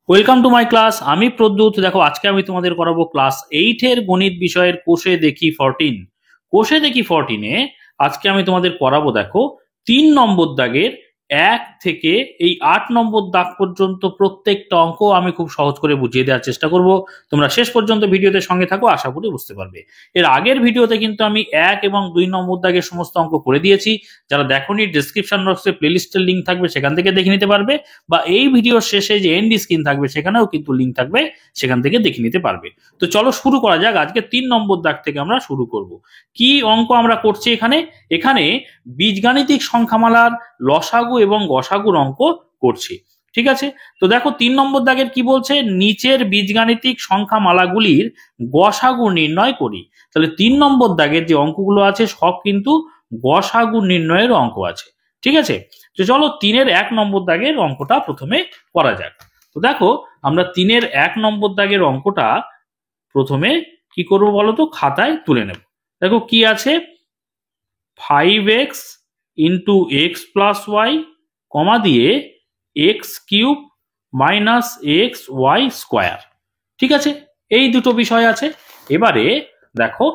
Welcome to my class. আমি প্রদ্যুৎ। দেখো আজকে আমি তোমাদের করাবো ক্লাস 8 এর গণিত বিষয়ের কোষে দেখি 14। কোষে দেখি 14-এ আজকে আমি তোমাদের করাবো, দেখো 3 নম্বর দাগের 1 থেকে এই 8 নম্বর দাগ পর্যন্ত প্রত্যেকটা অঙ্ক আমি খুব সহজ করে বুঝিয়ে দেওয়ার চেষ্টা করব। তোমরা শেষ পর্যন্ত ভিডিওতে সঙ্গে থাকো, আশা করি বুঝতে পারবে। এর আগের ভিডিওতে কিন্তু আমি 1 এবং 2 নম্বর দাগের সমস্ত অঙ্ক করে দিয়েছি। যারা দেখোনি, ডেসক্রিপশন বক্সে প্লেলিস্টের লিঙ্ক থাকবে, সেখান থেকে দেখে নিতে পারবে, বা এই ভিডিওর শেষে যে এন্ড স্ক্রিন থাকবে সেখানেও কিন্তু লিঙ্ক থাকবে, সেখান থেকে দেখে নিতে পারবে। তো চলো শুরু করা যাক। আজকে 3 নম্বর দাগ থেকে আমরা শুরু করব। কি অঙ্ক আমরা করছি এখানে? এখানে বীজগাণিতিক সংখ্যামালার লসাগু এবং গসাগুর অঙ্ক করছি। ঠিক আছে, তো দেখো 3 নম্বর দাগের কি বলছে, নিচের বীজগাণিতিক সংখ্যামালাগুলির গসাগু নির্ণয় করি। তাহলে 3 নম্বর দাগের যে অঙ্কগুলো আছে সব কিন্তু গসাগু নির্ণয়ের অঙ্ক আছে। ঠিক আছে, তো চলো 3-এর 1 নম্বর দাগের অঙ্কটা প্রথমে করা যাক। তো দেখো আমরা 3-এর 1 নম্বর দাগের অঙ্কটা প্রথমে কি করবো বলতো, খাতায় তুলে নেব। দেখো কি আছে, 5x into x plus y comma দিয়ে x cube minus x y square. ঠিক আছে, এই দুটো বিষয় আছে। এবারে দেখো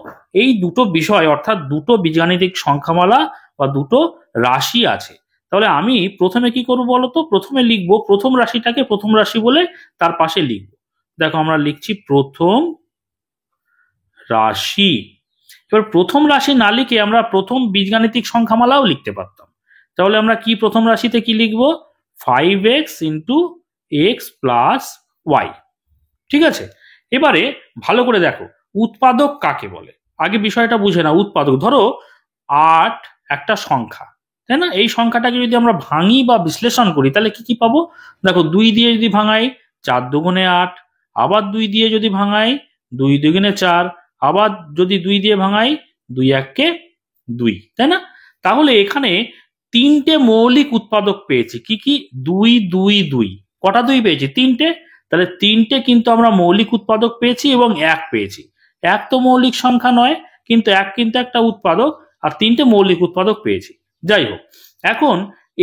এই দুটো বিষয় অর্থাৎ দুটো বীজগাণিতিক সংখ্যামালা বা দুটো রাশি আছে। তাহলে আমি প্রথমে কি করবো বলতো, প্রথমে লিখবো প্রথম রাশিটাকে প্রথম রাশি বলে তার পাশে লিখবো। দেখো আমরা লিখছি প্রথম রাশি। এবার প্রথম রাশি না লিখে আমরা প্রথম বীজগাণিতিক সংখ্যামালাও লিখতে পারতাম। তাহলে আমরা কি প্রথম রাশিতে কি লিখবো, 5x into x plus Y. ঠিক আছে, এবারে ভালো করে দেখো উৎপাদক কাকে বলে, আগে বিষয়টা বুঝে না। উৎপাদক, ধরো 8 একটা সংখ্যা, তাই না? এই সংখ্যাটাকে যদি আমরা ভাঙি বা বিশ্লেষণ করি তাহলে কি কি পাবো? দেখো 2 দিয়ে যদি ভাঙাই 4 দুগুণে 8, আবার 2 দিয়ে যদি ভাঙাই 2 দুগুণে 4, আবার যদি 2 দিয়ে ভাঙাই 2 1-কে 2, তাই না? তাহলে এখানে 3টে মৌলিক উৎপাদক পেয়েছি। কি কি? 2 2 2। কটা 2 পেয়েছি? 3টে। তাহলে 3টে কিন্তু আমরা মৌলিক উৎপাদক পেয়েছি এবং 1 পেয়েছি। 1 তো মৌলিক সংখ্যা নয়, কিন্তু 1 কিন্তু একটা উৎপাদক, আর 3টে মৌলিক উৎপাদক পেয়েছি। যাই হোক, এখন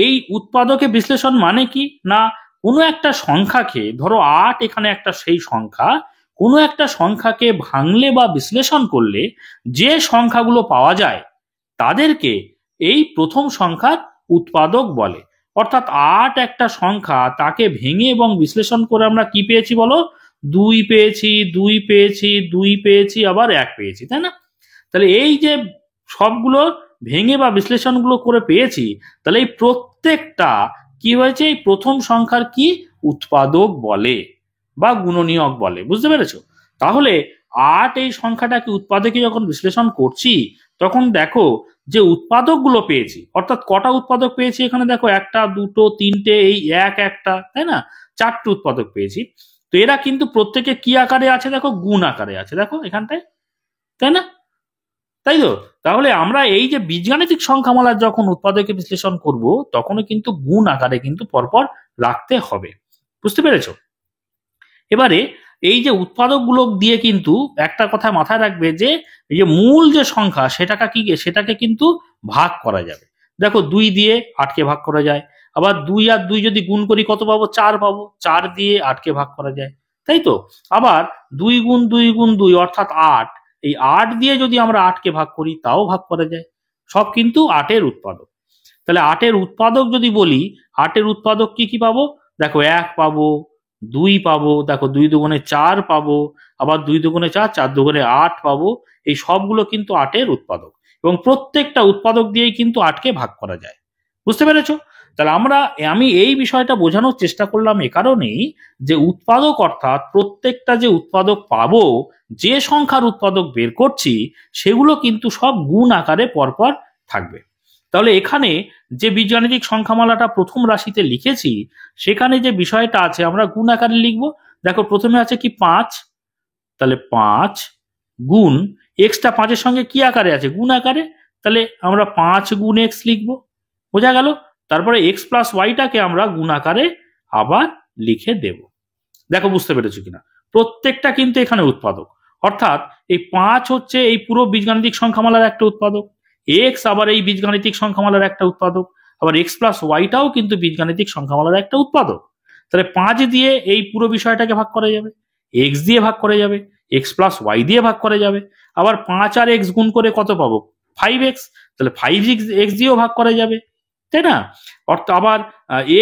এই উৎপাদকে বিশ্লেষণ মানে কি না, কোনো একটা সংখ্যাকে, ধরো 8 এখানে একটা সেই সংখ্যা, কোনো একটা সংখ্যাকে ভাঙলে বা বিশ্লেষণ করলে যে সংখ্যাগুলো পাওয়া যায় তাদেরকে এই প্রথম সংখ্যার উৎপাদক বলে। অর্থাৎ 8 একটা সংখ্যা, তাকে ভেঙে এবং বিশ্লেষণ করে আমরা কি পেয়েছি বলো? 2 পেয়েছি, 2 পেয়েছি, 2 পেয়েছি, আবার 1 পেয়েছি, তাই না? তাহলে এই যে সবগুলো ভেঙে বা বিশ্লেষণগুলো করে পেয়েছি, তাহলে এই প্রত্যেকটা কি হয়েছে, এই প্রথম সংখ্যার কি উৎপাদক বলে বা গুণনীয়ক বলে। বুঝতে পেরেছো? তাহলে 8 এই সংখ্যাটাকে উৎপাদকে যখন বিশ্লেষণ করছি তখন দেখো যে উৎপাদকগুলো পেয়েছি, অর্থাৎ কটা উৎপাদক পেয়েছি এখানে দেখো, 1টা 2টো 3টে, এই 1 একটা, তাই না? 4টে উৎপাদক পেয়েছি। তো এরা কিন্তু প্রত্যেকে কি আকারে আছে দেখো, গুণ আকারে আছে, দেখো এখানটায়, তাই না? তাই তো। তাহলে আমরা এই যে বীজগাণিতিক সংখ্যামালার যখন উৎপাদকে বিশ্লেষণ করব তখনও কিন্তু গুণ আকারে কিন্তু পরপর রাখতে হবে। বুঝতে পেরেছো? এবারে এই যে উৎপাদকগুলো দিয়ে কিন্তু একটা কথা মাথায় রাখবে যে এই যে মূল যে সংখ্যা সেটাকে কিন্তু ভাগ করা যাবে। দেখো 2 দিয়ে 8কে ভাগ করা যায়, আবার 2 আর 2 যদি গুণ করি কত পাবো? 4 পাবো। 4 দিয়ে 8কে ভাগ করা যায়, তাই তো। আবার 2 গুণ 2 গুণ 2 অর্থাৎ 8, এই 8 দিয়ে যদি আমরা 8কে ভাগ করি তাও ভাগ করা যায়। সব কিন্তু 8-এর উৎপাদক। তাহলে 8-এর উৎপাদক যদি বলি, 8-এর উৎপাদক কি কি পাবো? দেখো 1 পাবো, 2 পাবো, দেখো 2 দুগুণে 4 পাবো, আবার 2 দুগুণে 4, 4 দুগুণে 8 পাবো। এই সবগুলো কিন্তু 8-এর উৎপাদক, এবং প্রত্যেকটা উৎপাদক দিয়েই কিন্তু 8কে ভাগ করা যায়। বুঝতে পেরেছো? তাহলে আমি এই বিষয়টা বোঝানোর চেষ্টা করলাম এ কারণেই যে উৎপাদক অর্থাৎ প্রত্যেকটা যে উৎপাদক পাবো, যে সংখ্যার উৎপাদক বের করছি সেগুলো কিন্তু সব গুণ আকারে পরপর থাকবে। তাহলে এখানে যে বীজগাণিতিক সংখ্যামালাটা প্রথম রাশিতে লিখেছি সেখানে যে বিষয়টা আছে আমরা গুণ আকারে লিখবো। দেখো প্রথমে আছে কি 5, তাহলে 5 গুণ এক্সটা 5-এর সঙ্গে কি আকারে আছে? গুণ আকারে। তাহলে আমরা 5 গুণ এক্স লিখবো। বোঝা গেল? তারপরে এক্স প্লাস ওয়াইটাকে আমরা গুণ আকারে আবার লিখে দেব। দেখো বুঝতে পেরেছো কিনা? প্রত্যেকটা কিন্তু এখানে উৎপাদক, অর্থাৎ এই 5 হচ্ছে এই পুরো বীজগাণিতিক সংখ্যামালার একটা উৎপাদক, এক্স আবার এই বীজগাণিতিক সংখ্যামালার একটা উৎপাদক, আবার এক্স প্লাস ওয়াইটাও কিন্তু বীজগাণিতিক সংখ্যামালার একটা উৎপাদক। তাহলে 5 দিয়ে এই পুরো বিষয়টাকে ভাগ করা যাবে, এক্স দিয়ে ভাগ করা যাবে, এক্স প্লাস ওয়াই দিয়ে ভাগ করা যাবে। আবার 5 আর এক্স গুণ করে কত পাবো? 5x। তাহলে 5x দিয়েও ভাগ করা যাবে, তাই না? অর্থাৎ আবার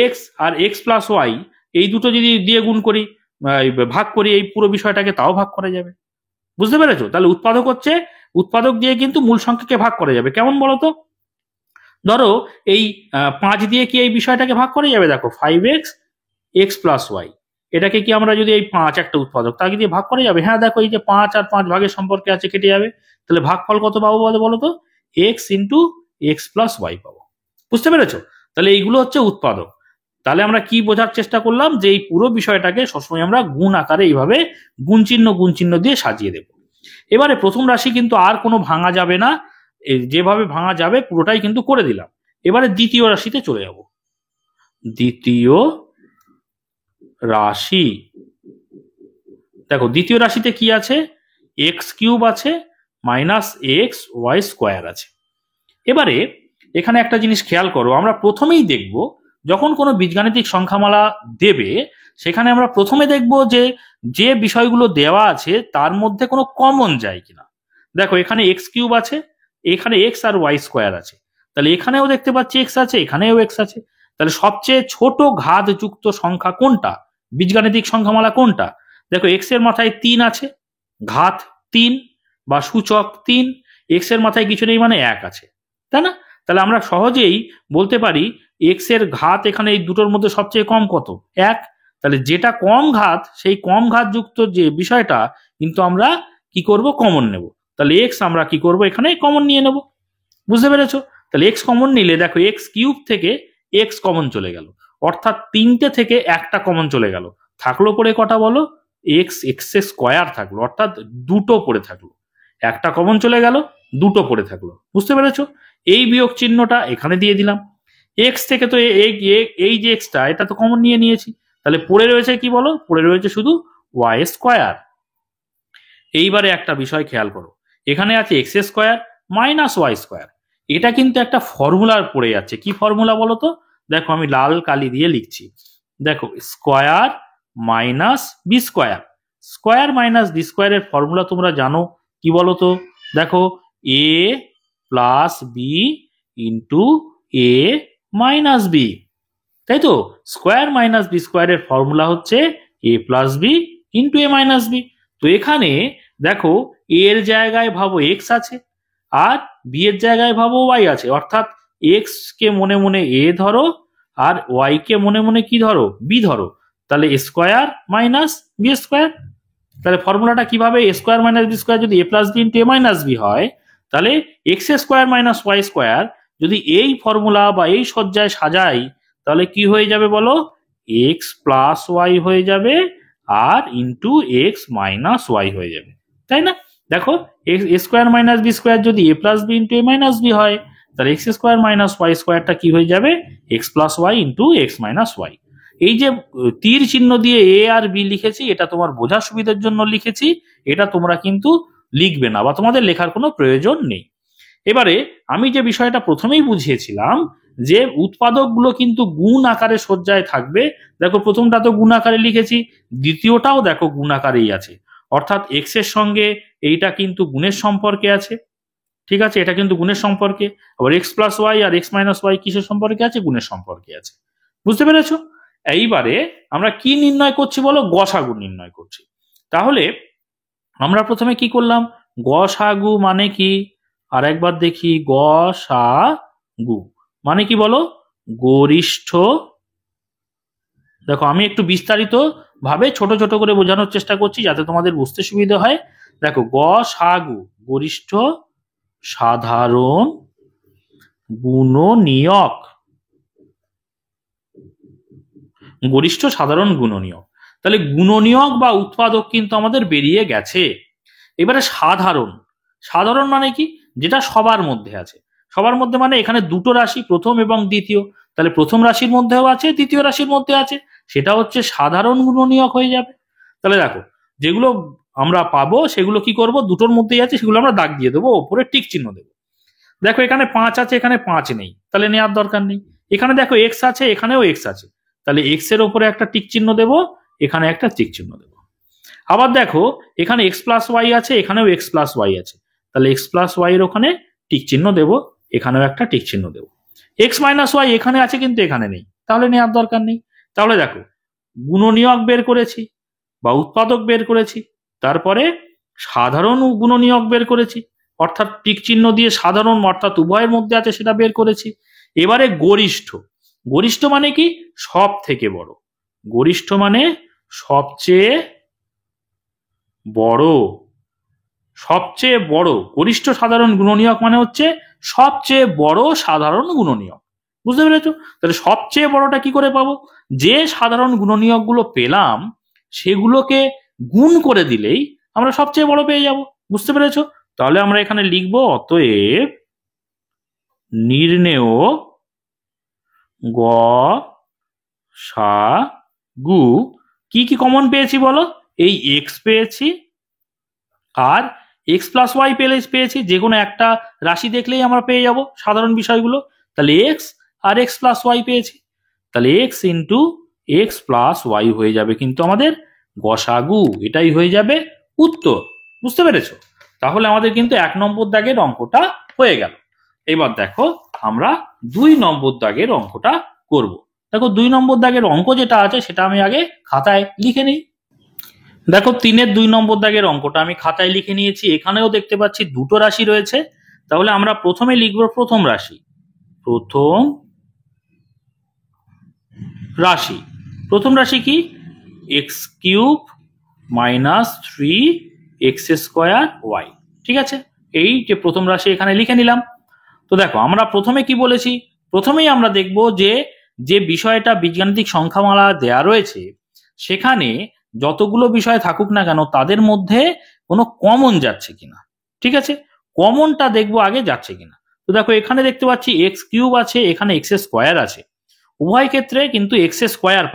এক্স আর এক্স প্লাস ওয়াই এই দুটো যদি দিয়ে গুণ করি, ভাগ করি এই পুরো বিষয়টাকে, তাও ভাগ করা যাবে। বুঝতে পেরেছো? তাহলে উৎপাদক হচ্ছে, উৎপাদক দিয়ে কিন্তু মূল সংখ্যাকে ভাগ করা যাবে। কেমন বলতো? ধরো এই 5 দিয়ে কি এই বিষয়টাকে ভাগ করা যাবে? দেখো 5x এক্স প্লাস ওয়াই, এটাকে কি আমরা যদি এই 5 একটা উৎপাদক, তাকে দিয়ে ভাগ করা যাবে? হ্যাঁ, দেখো এই যে 5 আর 5 ভাগের সম্পর্কে আছে, কেটে যাবে। তাহলে ভাগফল কত পাবো বলো তো? X into x plus y পাবো। বুঝতে পেরেছো? তাহলে এইগুলো হচ্ছে উৎপাদক। তাহলে আমরা কি বোঝার চেষ্টা করলাম? যে এই পুরো বিষয়টাকে সবসময় আমরা গুণ আকারে এইভাবে গুণ চিহ্ন দিয়ে সাজিয়ে দেব। এবারে প্রথম রাশি কিন্তু আর কোনো ভাঙা যাবে না, যেভাবে ভাঙা যাবে পুরোটাই কিন্তু করে দিলাম। এবারে দ্বিতীয় রাশিতে চলে যাব। দ্বিতীয় রাশি, দেখো দ্বিতীয় রাশিতে কি আছে? এক্স কিউব আছে মাইনাস এক্স ওয়াই স্কোয়ার আছে। এবারে এখানে একটা জিনিস খেয়াল করো, আমরা প্রথমেই দেখব যখন কোনো বীজগাণিতিক সংখ্যামালা দেবে, সেখানে আমরা প্রথমে দেখব যে যে বিষয়গুলো দেওয়া আছে তার মধ্যে কোনো কমন যায় কিনা। দেখো এখানে এক্স কিউব আছে, এখানে এক্স আর ওয়াই স্কোয়ার আছে, তাহলে এখানেও দেখতে পাচ্ছি এক্স আছে, এখানেও এক্স আছে। তাহলে সবচেয়ে ছোট ঘাত যুক্ত সংখ্যা কোনটা? বীজগাণিতিক সংখ্যামালা কোনটা? দেখো এক্স এর মাথায় 3 আছে, ঘাত 3 বা সূচক 3, এক্স এর মাথায় কিছু নেই মানে 1 আছে, তাই না? তাহলে আমরা সহজেই বলতে পারি এক্স এর ঘাত এখানে এই দুটোর মধ্যে সবচেয়ে কম কত? 1। তাহলে যেটা কম ঘাত, সেই কম ঘাত যুক্ত যে বিষয়টা কিন্তু আমরা কি করব? কমন নেব। তাহলে এক্স আমরা কি করব? এখানে কমন নিয়ে নেব। বুঝতে পেরেছো? তাহলে এক্স কমন নিলে দেখো এক্স কিউব থেকে এক্স কমন চলে গেল, অর্থাৎ 3টে থেকে একটা কমন চলে গেল। থাকলো পরে কটা বলো? এক্স এক্স স্কোয়ার থাকলো, অর্থাৎ দুটো পড়ে থাকলো। একটা কমন চলে গেল, দুটো পড়ে থাকলো। বুঝতে পেরেছো? এই বিয়োগ চিহ্নটা এখানে দিয়ে দিলাম। এক্স থেকে তো এই যে এক্সটা, এটা তো কমন নিয়ে নিয়েছি, তাহলে পড়ে রয়েছে কি বলো? পড়ে রয়েছে শুধু ওয়াই স্কোয়ার। এইবারে একটা বিষয় খেয়াল করো, এখানে আছে x square minus y square. এটা কিন্তু একটা ফর্মুলার পড়ে যাচ্ছে। কি ফর্মুলা বলো তো? দেখো আমি লাল কালি দিয়ে লিখছি। দেখো square minus b square, square minus b স্কোয়ারের ফর্মুলা তোমরা জানো, কি বলো তো? দেখো a plus b into a minus b, তাই তো? স্কোয়ার মাইনাস বি স্কোয়ারের ফর্মুলা হচ্ছে a plus b into a minus b. তো এখানে দেখো এ এর জায়গায় ভাবো এক্স আছে, আর বি এর জায়গায় ভাবো ওয়াই আছে, অর্থাৎ এক্স কে মনে মনে এ ধরো, আর ওয়াই কে মনে মনে কি ধরো? বি ধরো। তাহলে স্কোয়ার মাইনাস বি স্কোয়ার। তাহলে ফর্মুলাটা কিভাবে? A square minus b square যদি a plus b into a minus b হয়, তাহলে x square minus y square যদি এই ফর্মুলা বা এই সজ্জায় সাজাই, তাহলে কি হয়ে যাবে বলো? এক্স প্লাস ওয়াই হয়ে যাবে, আর ইন্টু এক্স মাইনাস ওয়াই হয়ে যাবে, তাই না? দেখো x square minus b square যদি a plus b into a minus b হয়, তাহলে এক্স স্কোয়ার মাইনাস ওয়াই স্কোয়ারটা কি হয়ে যাবে? X plus y into x minus y. এই যে তীর চিহ্ন দিয়ে এ আর বি লিখেছি, এটা তোমার বোঝার সুবিধার জন্য লিখেছি, এটা তোমরা কিন্তু লিখবে না বা তোমাদের লেখার কোনো প্রয়োজন নেই। এবারে আমি যে বিষয়টা প্রথমেই বুঝিয়েছিলাম, যে উৎপাদকগুলো কিন্তু গুণ আকারে সজ্জায় থাকবে। দেখো প্রথমটা তো গুণ আকারে লিখেছি, দ্বিতীয়টাও দেখো গুণ আকারেই আছে, অর্থাৎ এক্স এর সঙ্গে এইটা কিন্তু গুণের সম্পর্কে আছে, ঠিক আছে? এটা কিন্তু গুণের সম্পর্কে। আবার এক্স প্লাস ওয়াই আর এক্স মাইনাস ওয়াই কিসের সম্পর্কে আছে? গুণের সম্পর্কে আছে। বুঝতে পেরেছো? এইবারে আমরা কি নির্ণয় করছি বলো? গসাগু নির্ণয় করছি। তাহলে আমরা প্রথমে কি করলাম? গসাগু মানে কি? আর একবার দেখি, গসাগু মানে কি বলো? গরিষ্ঠ। দেখো আমি একটু বিস্তারিত ভাবে ছোট ছোট করে বোঝানোর চেষ্টা করছি যাতে তোমাদের বুঝতে সুবিধা হয়। দেখো গসাগু গরিষ্ঠ সাধারণ গুণনীয়ক, গরিষ্ঠ সাধারণ গুণনীয়ক। তাহলে গুণনীয়ক বা উৎপাদক কিন্তু আমাদের বেরিয়ে গেছে। এবারে সাধারণ, সাধারণ মানে কি? যেটা সবার মধ্যে আছে। সবার মধ্যে মানে এখানে দুটো রাশি, প্রথম এবং দ্বিতীয়, তাহলে প্রথম রাশির মধ্যেও আছে, দ্বিতীয় রাশির মধ্যে আছে, সেটা হচ্ছে সাধারণ গুণনীয়ক হয়ে যাবে। তাহলে দেখো যেগুলো আমরা পাবো সেগুলো কি করব? দুটোর মধ্যেই আছে, সেগুলো আমরা দাগ দিয়ে দেবো, ওপরে টিক চিহ্ন দেবো। দেখো এখানে 5 আছে, এখানে 5 নেই, তাহলে নেওয়ার দরকার নেই। এখানে দেখো এক্স আছে, এখানেও এক্স আছে, তাহলে এক্স এর ওপরে একটা টিক চিহ্ন দেব, এখানে একটা টিক চিহ্ন দেব। আবার দেখো এখানে এক্স প্লাস ওয়াই আছে, এখানেও এক্স প্লাস ওয়াই আছে, তাহলে এক্স প্লাস ওয়াই এর ওখানে টিক চিহ্ন দেব, এখানেও একটা টিক চিহ্ন দেব। এক্স মাইনাস ওয়াই এখানে আছে কিন্তু এখানে নেই, তাহলে নেওয়ার দরকার নেই। তাহলে দেখো গুণনীয়ক বের করেছি বা উৎপাদক বের করেছি, তারপরে সাধারণ গুণনীয়ক বের করেছি, অর্থাৎ টিক চিহ্ন দিয়ে সাধারণ অর্থাৎ উভয়ের মধ্যে আছে সেটা বের করেছি। এবারে গরিষ্ঠ, গরিষ্ঠ মানে কি? সব থেকে বড়। গরিষ্ঠ মানে সবচেয়ে বড়, সবচেয়ে বড়। গরিষ্ঠ সাধারণ গুণনীয়ক মানে হচ্ছে সবচেয়ে বড় সাধারণ গুণনীয়ক। বুঝতে পেরেছো? তাহলে সবচেয়ে বড়টা কি করে পাবো? যে সাধারণ গুণনীয়ক গুলো পেলাম সেগুলোকে গুণ করে দিলেই আমরা সবচেয়ে বড় পেয়ে যাব। বুঝতে পেরেছো? তাহলে আমরা এখানে লিখবো অতএব নির্ণেয় গ সা গু। কি কি কমন পেয়েছি বলো? এই এক্স পেয়েছি আর এক্স প্লাস ওয়াই পেয়েছি, যে কোনো একটা রাশি দেখলেই আমরা পেয়ে যাব সাধারণ বিষয়গুলো। তাহলে এক্স আর এক্স প্লাস ওয়াই পেয়েছি, তাহলে x into x plus y হয়ে যাবে কিন্তু আমাদের গসাগু, এটাই হয়ে যাবে উত্তর। বুঝতে পেরেছো? তাহলে আমাদের কিন্তু 1 নম্বর দাগের অঙ্কটা হয়ে গেল। এবার দেখো আমরা 2 নম্বর দাগের অঙ্কটা করব। দেখো 2 নম্বর দাগের অঙ্ক যেটা আছে সেটা আমি আগে খাতায় লিখে নিই। দেখো 3-এর 2 নম্বর দাগের অঙ্কটা আমি খাতায় লিখে নিয়েছি। এখানেও দেখতে পাচ্ছি দুটো রাশি রয়েছে, তাহলে আমরা প্রথমে লিখব প্রথম রাশি। প্রথম রাশি, প্রথম রাশি কি? X cube minus 3x² y. ঠিক আছে, এই যে প্রথম রাশি এখানে লিখে নিলাম। তো দেখো আমরা প্রথমে কি বলেছি, প্রথমেই আমরা দেখব যে যে বিষয়টা বীজগাণিতিক সংখ্যামালা দেয়া রয়েছে সেখানে যতগুলো বিষয় থাকুক না কেন তাদের মধ্যে কোনো কমন যাচ্ছে কিনা। ঠিক আছে, কমনটা দেখবো আগে যাচ্ছে কিনা। তো দেখো এখানে দেখতে পাচ্ছি এক্স কিউব আছে, এখানে x² আছে, উভয় ক্ষেত্রে কিন্তু x²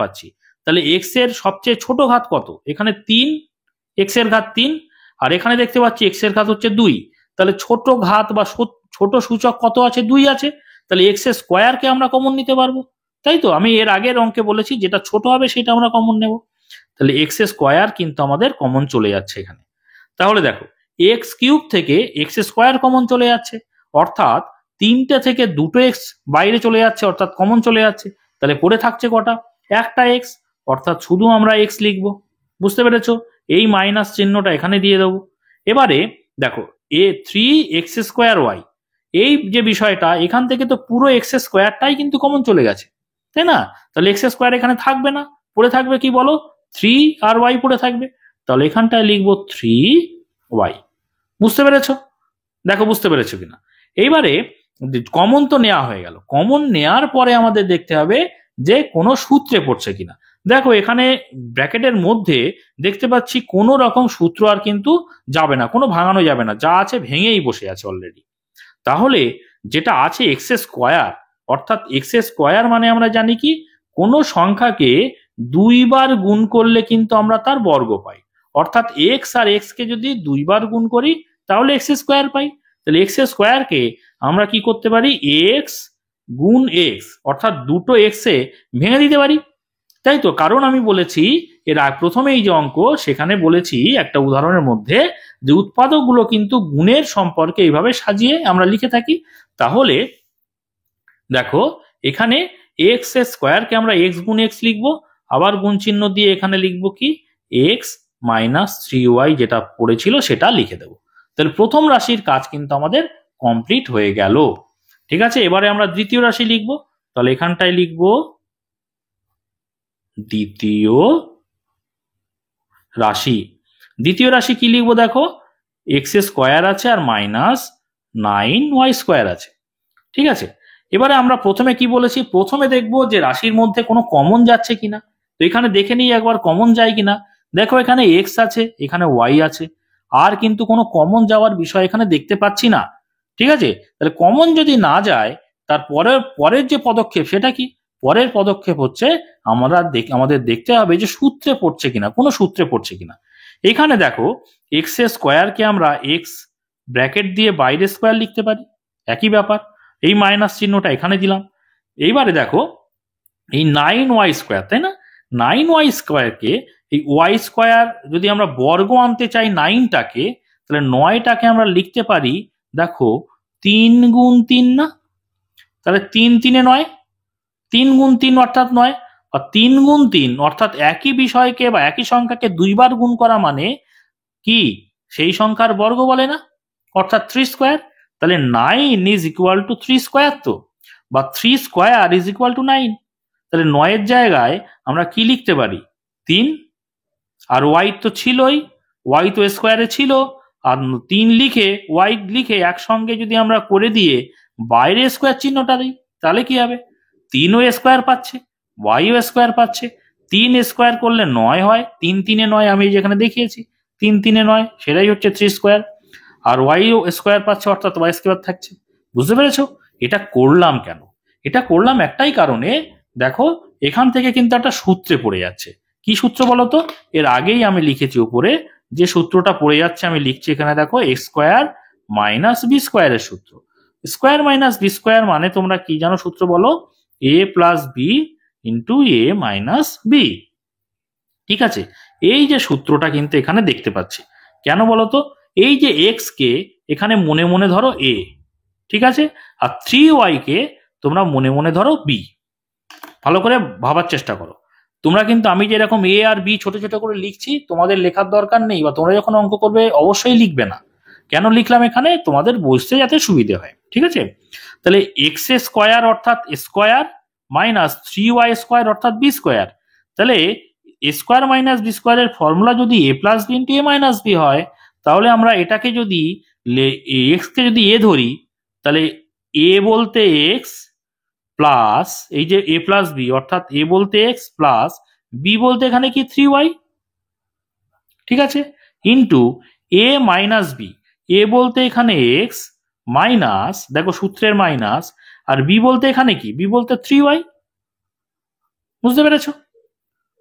পাচ্ছি। তাহলে এক্স এর সবচেয়ে ছোট ঘাত কত? এখানে 3, এক্স এর ঘাত 3, আর এখানে দেখতে পাচ্ছি এক্স এর ঘাত হচ্ছে 2। তাহলে ছোট ঘাত বা ছোট সূচক কত আছে? 2 আছে। তাহলে x² কে আমরা কমন নিতে পারবো, তাই তো? আমি এর আগের অঙ্কে বলেছি যেটা ছোট হবে সেটা আমরা কমন নেব। তাহলে x² কিন্তু আমাদের কমন চলে যাচ্ছে এখানে। তাহলে দেখো এক্স কিউব থেকে x² কমন চলে যাচ্ছে, অর্থাৎ 3টে থেকে 2টো x বাইরে চলে যাচ্ছে, অর্থাৎ কমন চলে যাচ্ছে। তাহলে পড়ে থাকছে কটা? একটা x, অর্থাৎ শুধু আমরা x লিখবো। বুঝতে পেরেছো? এই মাইনাস চিহ্নটা এখানে দিয়ে দেবো। এবারে দেখো 3x² ওয়াই, এই যে বিষয়টা এখান থেকে তো পুরো x² কিন্তু কমন চলে গেছে, তাই না? তাহলে x² এখানে থাকবে না, পড়ে থাকবে কি বলো? 3 আর y পড়ে থাকবে। তাহলে এখানটায় লিখবো 3y। বুঝতে পেরেছো? দেখো বুঝতে পেরেছো কিনা। এইবারে কমন তো নেওয়া হয়ে গেল, কমন নেওয়ার পরে আমাদের দেখতে হবে যে কোনো সূত্রে পড়ছে কিনা। দেখো এখানে ব্র্যাকেটের মধ্যে দেখতে পাচ্ছি কোনো রকম সূত্র আর কিন্তু যাবে না, কোনো ভাঙানো যাবে না, যা আছে ভেঙেই বসে আছে অলরেডি। তাহলে যেটা আছে x², অর্থাৎ x² মানে আমরা জানি কি কোনো সংখ্যাকে 2 বার গুণ করলে কিন্তু আমরা তার বর্গ পাই, অর্থাৎ x আর x কে যদি 2 বার গুণ করি তাহলে x² পাই। তাহলে x² কে আমরা কি করতে পারি? x গুণ x, অর্থাৎ দুটো x এ ভেঙে দিতে পারি, তাই তো? কারণ আমি বলেছি এর প্রথমেই যে অঙ্ক সেখানে বলেছি একটা উদাহরণের মধ্যে যে উৎপাদকগুলো কিন্তু গুণের সম্পর্কে এইভাবে সাজিয়ে আমরা লিখে থাকি। তাহলে দেখো এখানে x² কে আমরা x গুণ x লিখবো, আবার গুণ চিহ্ন দিয়ে এখানে লিখবো কি x মাইনাস 3y, যেটা পড়েছিল সেটা লিখে দেবো। তাহলে প্রথম রাশির কাজ কিন্তু আমাদের কমপ্লিট হয়ে গেল। ঠিক আছে, এবারে আমরা দ্বিতীয় রাশি লিখবো। তাহলে এখানটায় লিখবো দ্বিতীয় রাশি। দ্বিতীয় রাশি কি লিখবো? দেখো x² আছে আর মাইনাস 9y² আছে। ঠিক আছে, এবারে আমরা প্রথমে কি বলেছি, প্রথমে দেখবো যে রাশির মধ্যে কোনো কমন যাচ্ছে কিনা। তো এখানে দেখে নিই একবার কমন যায় কিনা। দেখো এখানে x আছে, এখানে y আছে, আর কিন্তু কোনো কমন যাওয়ার বিষয় এখানে দেখতে পাচ্ছি না। ঠিক আছে, তাহলে কমন যদি না যায় তার পরের যে পদক্ষেপ সেটা কি? পরের পদক্ষেপ হচ্ছে আমাদের দেখতে হবে যে সূত্রে পড়ছে কিনা, কোনো সূত্রে পড়ছে কিনা। এখানে দেখো x² কে আমরা x ব্র্যাকেট দিয়ে বাইরে স্কোয়ার লিখতে পারি, একই ব্যাপার। এই মাইনাস চিহ্নটা এখানে দিলাম। এইবারে দেখো এই 9y², তাই না? 9y²কে এই y² যদি আমরা বর্গ আনতে চাই 9টাকে, তাহলে 9টাকে আমরা লিখতে পারি, দেখো 3 গুণ 3 না? তাহলে 3 3 9, 3 গুণ 3 অর্থাৎ 9, আর 3 গুণ 3 অর্থাৎ একই বিষয়কে বা একই সংখ্যাকে দুইবার গুণ করা মানে কি সেই সংখ্যার বর্গ বলে না, অর্থাৎ 3²। তাহলে 9 ইজ ইকুয়াল টু 3², তো বা 3² ইজ ইকুয়াল টু 9। তাহলে 9 এর জায়গায় আমরা কি লিখতে পারি? 3, আর ওয়াই তো ছিলই, ওয়াই তো স্কোয়ারে ছিল, আর 3 লিখে ওয়াই লিখে একসঙ্গে যদি আমরা করে দিয়ে বাইরে স্কোয়ার চিহ্নটা দিই, তাহলে কি হবে? 3ও স্কোয়ার পাচ্ছে, ওয়াইও স্কোয়ার পাচ্ছে। 3 স্কোয়ার করলে 9 হয়, 3 3 9, আমি যেখানে দেখিয়েছি 3 3 9, সেটাই হচ্ছে 3²। আর ওয়াইও স্কোয়ার পাচ্ছে, অর্থাৎ y² থাকছে। বুঝতে পেরেছো? এটা করলাম কেন? এটা করলাম একটাই কারণে, দেখো এখান থেকে কিন্তু একটা সূত্রে পড়ে যাচ্ছে। কি সূত্র বলো তো? এর আগেই আমি লিখেছি উপরে, যে সূত্রটা পড়ে যাচ্ছে আমি লিখছি এখানে, দেখো a² মাইনাস b² এর সূত্র। স্কোয়ার মাইনাস b² মানে তোমরা কি জানো সূত্র বলো? a plus b into a minus b. ঠিক আছে, এই যে সূত্রটা কিন্তু এখানে দেখতে পাচ্ছি, কেন বলো তো? এই যে এক্স কে এখানে মনে মনে ধরো a, ঠিক আছে, আর 3y কে তোমরা মনে মনে ধরো b। ভালো করে ভাবার চেষ্টা করো তোমরা, কিন্তু আমি যেরকম এ আর বি ছোট ছোট করে লিখছি তোমাদের লেখার দরকার নেই, বা তোমরা যখন অঙ্ক করবে অবশ্যই লিখবে না। কেন লিখলাম এখানে? তোমাদের বুঝতে যাতে সুবিধে হয়, ঠিক আছে? তাহলে x² অর্থাৎ স্কোয়ার মাইনাস 3y² অর্থাৎ b²। তাহলে a² মাইনাস b² এর ফর্মুলা যদি a plus b into a minus b হয়, তাহলে আমরা এটাকে যদি এক্স কে যদি এ ধরি, তাহলে এ বলতে এক্স প্লাস এই যে এ প্লাস বি, অর্থাৎ এ বলতে এক্স প্লাস বি বলতে এখানে কি 3y, ঠিক আছে, ইন্টু এ মাইনাস বি, এ বলতে এখানে এক্স মাইনাস, দেখো সূত্রের মাইনাস, আর বি বলতে এখানে কি? বি বলতে 3y। বুঝতে পেরেছো?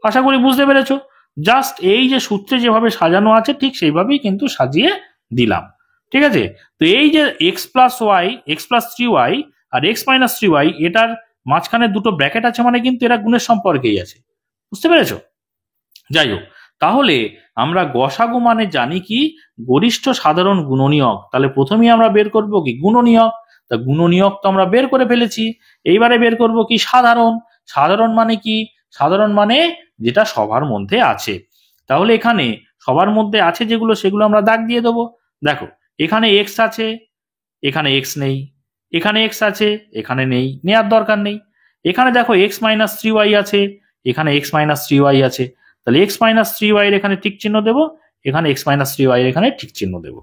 আশা করি বুঝতে পেরেছো। জাস্ট এই যে সূত্রে যেভাবে সাজানো আছে ঠিক সেইভাবেই কিন্তু সাজিয়ে দিলাম, ঠিক আছে? তো এই যে x plus y, x plus 3y আর এক্স মাইনাস 3y, এটার মাঝখানে দুটো ব্র্যাকেট আছে মানে কিন্তু এরা গুণের সম্পর্কেই আছে। বুঝতে পেরেছো? যাই হোক, তাহলে আমরা গসাগু মানে জানি কি? গরিষ্ঠ সাধারণ গুণনীয়ক। তাহলে প্রথমেই আমরা বের করব কি? গুণনীয়ক। তা গুণনীয়ক তো আমরা বের করে ফেলেছি, এইবারে বের করব কি? সাধারণ। সাধারণ মানে কি? সাধারণ মানে যেটা সবার মধ্যে আছে। তাহলে এখানে সবার মধ্যে আছে যেগুলো, সেগুলো আমরা দাগ দিয়ে দেবো। দেখো এখানে এক্স আছে, এখানে এক্স নেই, এখানে এক্স আছে, এখানে নেই, নেওয়ার দরকার নেই। এখানে দেখো এক্স মাইনাস 3y আছে, এখানে এক্স মাইনাস 3y আছে, তাহলে এক্স মাইনাস 3y এর এখানে ঠিক চিহ্ন দেবো, এখানে এক্স মাইনাস 3y এর এখানে ঠিক চিহ্ন দেবো।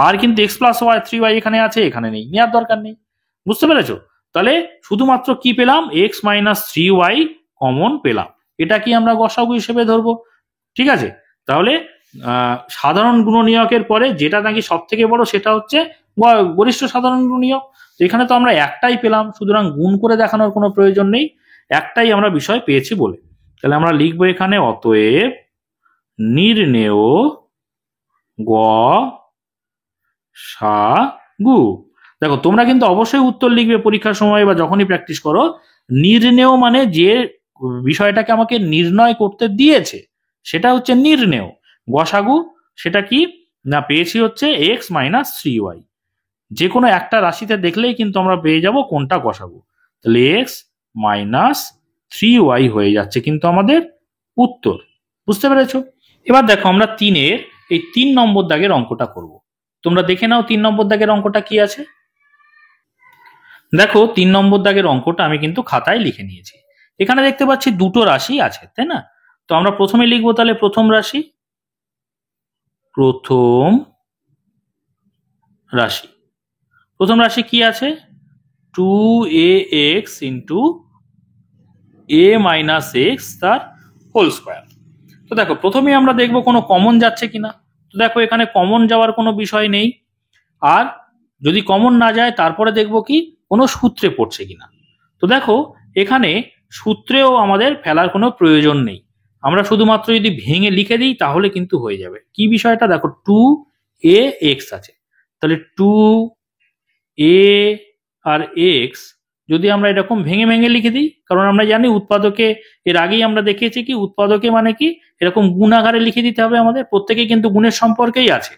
আর কিন্তু এক্স প্লাস ওয়াই 3y এখানে আছে, এখানে নেই, নেওয়ার দরকার নেই। বুঝতে পেরেছো? তাহলে শুধুমাত্র কি পেলাম? এক্স মাইনাস 3y কমন পেলাম। এটা কি আমরা গসাগু হিসেবে ধরবো, ঠিক আছে? তাহলে সাধারণ গুণনীয়কের পরে যেটা নাকি সব থেকে বড় সেটা হচ্ছে গরিষ্ঠ সাধারণ গুণনীয়ক। এখানে তো আমরা একটাই পেলাম, সুতরাং গুণ করে দেখানোর কোনো প্রয়োজন নেই, একটাই আমরা বিষয় পেয়েছি বলে। তাহলে আমরা লিখবো এখানে, অতএব নির্ণেয় গসাগু। দেখো তোমরা কিন্তু অবশ্যই উত্তর লিখবে পরীক্ষার সময় বা যখনই প্র্যাকটিস করো। নির্ণেয় মানে যে বিষয়টাকে আমাকে নির্ণয় করতে দিয়েছে সেটা হচ্ছে নির্ণেয়। গসাগু সেটা কি না, পেয়েছি হচ্ছে এক্স মাইনাস 3y। যে কোনো একটা রাশিতে দেখলেই কিন্তু আমরা পেয়ে যাব কোনটা গসাগু। তাহলে এক্স মাইনাস 3y হয়ে যাচ্ছে কিন্তু আমাদের উত্তর। বুঝতে পেরেছো? এবার দেখো আমরা 3-এর এই 3 নম্বর দাগের অঙ্কটা করব। তোমরা দেখে নাও 3 নম্বর দাগের অঙ্কটা কি আছে। দেখো 3 নম্বর দাগের অঙ্কটা আমি কিন্তু খাতায় লিখে নিয়েছি। এখানে দেখতে পাচ্ছি দুটো রাশি আছে, তাই না? তো আমরা প্রথমে লিখবো তাহলে প্রথম রাশি। প্রথম রাশি, প্রথম রাশি কি আছে? 2ax into a minus x তার হোল স্কোয়ার। তো দেখো প্রথমেই আমরা দেখবো কোনো কমন যাচ্ছে কিনা। তো দেখো এখানে কমন যাওয়ার কোনো বিষয় নেই, আর যদি কমন না যায় তারপরে দেখবো কি কোনো সূত্রে পড়ছে কিনা। তো দেখো এখানে সূত্রেও আমাদের ফেলার কোনো প্রয়োজন নেই, আমরা শুধুমাত্র যদি ভেঙে লিখে দিই তাহলে কিন্তু হয়ে যাবে। কি বিষয়টা দেখো, 2ax আছে, তাহলে 2a আর x যদি আমরা এরকম ভেঙে ভেঙে লিখে দিই, কারণ আমরা জানি উৎপাদকে এর আগেই আমরা দেখিয়েছি কি উৎপাদকে মানে কি এরকম গুণ আকারে লিখে দিতে হবে, আমাদের প্রত্যেকেই কিন্তু গুণের সম্পর্কেই আছে।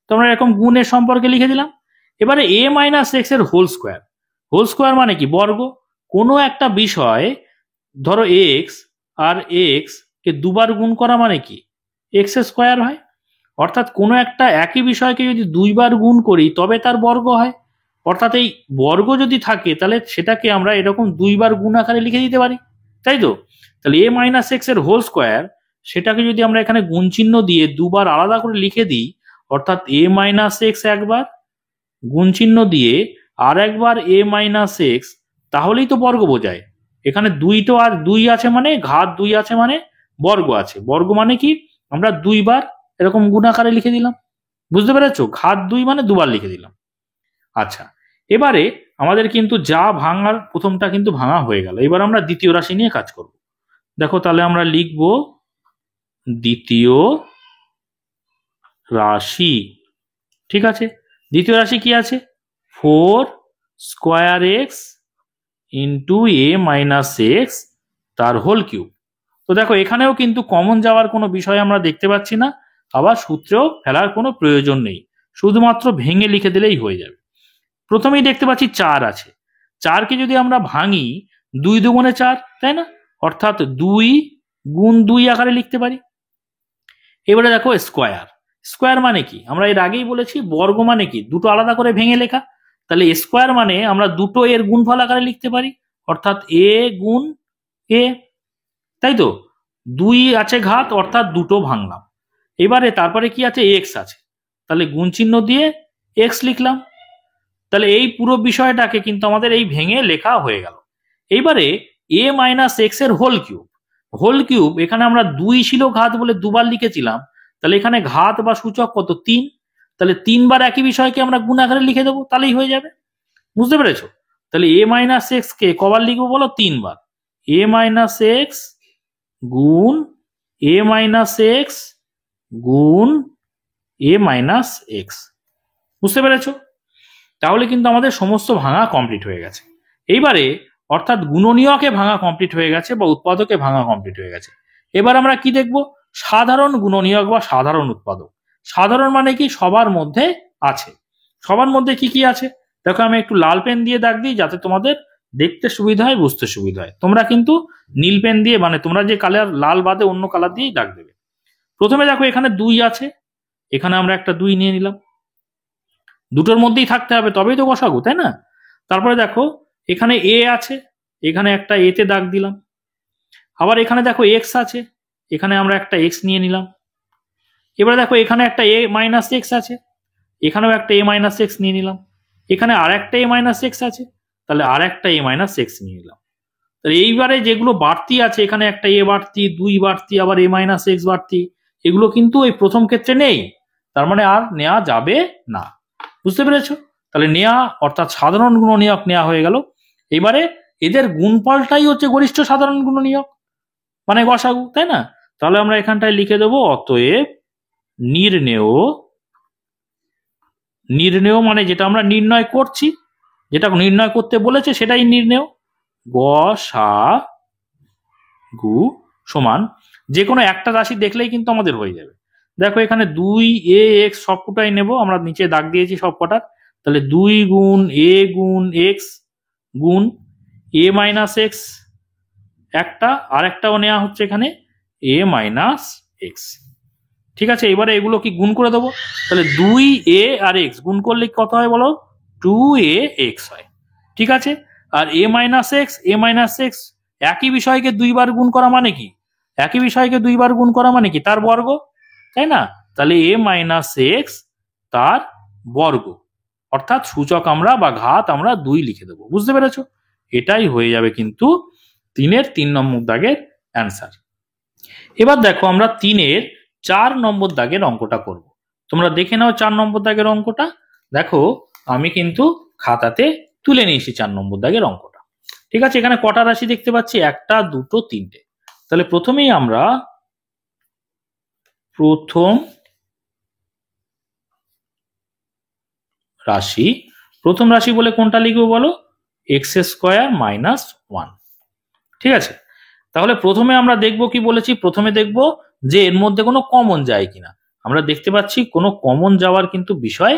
তো আমরা এরকম গুণের সম্পর্কে লিখে দিলাম। এবারে a মাইনাস এক্স এর হোল স্কোয়ার মানে কি বর্গ। কোনো একটা বিষয় ধরো এক্স আর এক্স কে দুবার গুণ করা মানে কি এক্স স্কোয়ার হয়। অর্থাৎ কোনো একটা একই বিষয়কে যদি দুইবার গুণ করি তবে তার বর্গ হয়। অর্থাৎ এই বর্গ যদি থাকে তাহলে সেটাকে আমরা এরকম দুইবার গুণ আকারে লিখে দিতে পারি, তাই তো? তাহলে a মাইনাস এক্স এর হোল স্কোয়ার সেটাকে যদি আমরা এখানে গুণ চিহ্ন দিয়ে দুবার আলাদা করে লিখে দিই, অর্থাৎ a মাইনাস এক্স একবার গুণ চিহ্ন দিয়ে আর একবার a মাইনাস এক্স, তাহলেই তো বর্গ বোঝায়। এখানে দুই তো আর দুই আছে মানে ঘাত দুই আছে মানে বর্গ আছে। বর্গ মানে কি আমরা দুইবার এরকম গুণ আকারে লিখে দিলাম, বুঝতে পেরেছো? ঘাত দুই মানে দুবার লিখে দিলাম। আচ্ছা, এবারে আমাদের কিন্তু যা ভাঙার প্রথমটা কিন্তু ভাঙা হয়ে গেল। এবার আমরা দ্বিতীয় রাশি নিয়ে কাজ করব। দেখো তাহলে আমরা লিখব দ্বিতীয় রাশি। ঠিক আছে, দ্বিতীয় রাশি কি আছে? 4 square x into a minus x তার হোল কিউব। তো দেখো এখানেও কিন্তু কমন যাওয়ার কোনো বিষয় আমরা দেখতে পাচ্ছি না, আবার সূত্রেও ফেলার কোনো প্রয়োজন নেই, শুধুমাত্র ভেঙে লিখে দিলেই হয়ে যাবে। প্রথমেই দেখতে পাচ্ছি 4 আছে, 4কে যদি আমরা ভাঙি 2 দুগুণে 4, তাই না? অর্থাৎ 2 গুণ 2 আকারে লিখতে পারি। এবারে দেখো স্কোয়ার মানে কি আমরা এর আগেই বলেছি বর্গ মানে কি দুটো আলাদা করে ভেঙে লেখা। তাহলে স্কোয়ার মানে আমরা দুটো এর গুণফল আকারে লিখতে পারি, অর্থাৎ এ গুণ এ, তাই তো? 2 আছে ঘাত অর্থাৎ দুটো ভাঙলাম। এবারে তারপরে কি আছে এক্স আছে, তাহলে গুণ চিহ্ন দিয়ে এক্স লিখলাম। তাহলে এই পুরো বিষয়টাকে কিন্তু আমাদের এই ভেঙে লেখা হয়ে গেল। এইবারে এ মাইনাস এক্স এর হোল কিউব এখানে আমরা 2 ছিল ঘাত বলে দুবার লিখেছিলাম, তাহলে এখানে ঘাত বা সূচক কত 3, তাহলে 3 বার একই বিষয়কে আমরা গুণ আকারে লিখে দেবো, তাহলেই হয়ে যাবে। বুঝতে পেরেছো? তাহলে এ মাইনাস এক্স কে কবার লিখবো বলো? 3 বার। এ মাইনাস এক্স গুণ এ মাইনাস এক্স গুণ এ মাইনাস এক্স। বুঝতে পেরেছো? তাহলে কিন্তু আমাদের সমস্ত ভাঙা কমপ্লিট হয়ে গেছে। এইবারে অর্থাৎ গুণনীয়কে ভাঙা কমপ্লিট হয়ে গেছে বা উৎপাদকে ভাঙা কমপ্লিট হয়ে গেছে। এবার আমরা কি দেখব? সাধারণ গুণনীয়ক বা সাধারণ উৎপাদক। সাধারণ মানে কি সবার মধ্যে আছে। সবার মধ্যে কি কি আছে দেখো, আমি একটু লাল পেন দিয়ে দাগ দিই যাতে তোমাদের দেখতে সুবিধা হয়, বুঝতে সুবিধা হয়। তোমরা কিন্তু নীল পেন দিয়ে মানে তোমরা যে কালার লাল বাদে অন্য কালার দিয়েই দাগ দেবে। প্রথমে দেখো এখানে 2 আছে, এখানে আমরা একটা 2 নিয়ে নিলাম। দুটোর মধ্যেই থাকতে হবে তবেই তো বসাবো, তাই না? তারপরে দেখো এখানে এ আছে, এখানে একটা এতে দাগ দিলাম। আবার এখানে দেখো এক্স আছে, এখানে আমরা একটা এক্স নিয়ে নিলাম। এবারে দেখো এখানে একটা এ মাইনাস এক্স আছে, এখানেও একটা এ মাইনাস এক্স নিয়ে নিলাম। এখানে আর একটা এ মাইনাস এক্স আছে, তাহলে আর একটা এ মাইনাস এক্স নিয়ে নিলাম। তাহলে এইবারে যেগুলো বাড়তি আছে, এখানে একটা এ বাড়তি, 2 বাড়তি, আবার এ মাইনাস এক্স বাড়তি, এগুলো কিন্তু এই প্রথম ক্ষেত্রে নেই, তার মানে আর নেওয়া যাবে না। বুঝতে পেরেছো? তাহলে নেয়া অর্থাৎ সাধারণ গুণনীয়ক নেওয়া হয়ে গেল। এবারে এদের গুণফলটাই হচ্ছে গরিষ্ঠ সাধারণ গুণনীয়ক মানে গসাগু, তাই না? তাহলে আমরা এখানটায় লিখে দেবো অতএব নির্ণেয় মানে যেটা আমরা নির্ণয় করছি, যেটা নির্ণয় করতে বলেছে সেটাই নির্ণেয়। গসাগু সমান যে কোনো একটা রাশি দেখলেই কিন্তু আমাদের হয়ে যাবে। দেখো এখানে 2 এ এক্স সবকটাই নেব, আমরা নিচে দাগ দিয়েছি সব কটার। তাহলে 2 গুণ এ গুণ এক্স গুণ এ মাইনাস এক্স একটা, আর একটাও নেওয়া হচ্ছে এখানে এ মাইনাস এক্স। ঠিক আছে, এবারে এগুলো কি গুণ করে দেবো। তাহলে 2 এ আর এক্স গুণ করলে কত হয় বলো? 2 এ এক্স হয়। ঠিক আছে, আর এ মাইনাস এক্স একই বিষয়কে 2 বার গুণ করা মানে কি? একই বিষয়কে 2 বার গুণ করা মানে কি? তার বর্গ, তাই না? তাহলে এ মাইনাস এক্স তার বর্গ, অর্থাৎ সূচক আমরা বা ঘাত আমরা 2 লিখে দেবো। বুঝতে পেরেছো? এটাই হয়ে যাবে কিন্তু 3-এর 3 নম্বর দাগের অ্যান্সার। এবার দেখো আমরা 3-এর 4 নম্বর দাগের অঙ্কটা করব। তোমরা দেখে নাও 4 নম্বর দাগের অঙ্কটা। দেখো আমি কিন্তু খাতাতে তুলে নিয়েছি 4 নম্বর দাগের অঙ্কটা। ঠিক আছে, এখানে কটা রাশি দেখতে পাচ্ছি? 1টা 2টো 3টে। তাহলে প্রথমেই আমরা প্রথম রাশি বলে কোনটা লিখবো বলো? X square minus 1। ঠিক আছে, তাহলে প্রথমে আমরা দেখব কি বলেছি, প্রথমে দেখব যে এর মধ্যে কোনো কমন যায় কিনা। আমরা দেখতে পাচ্ছি কোনো কমন যাওয়ার কিন্তু বিষয়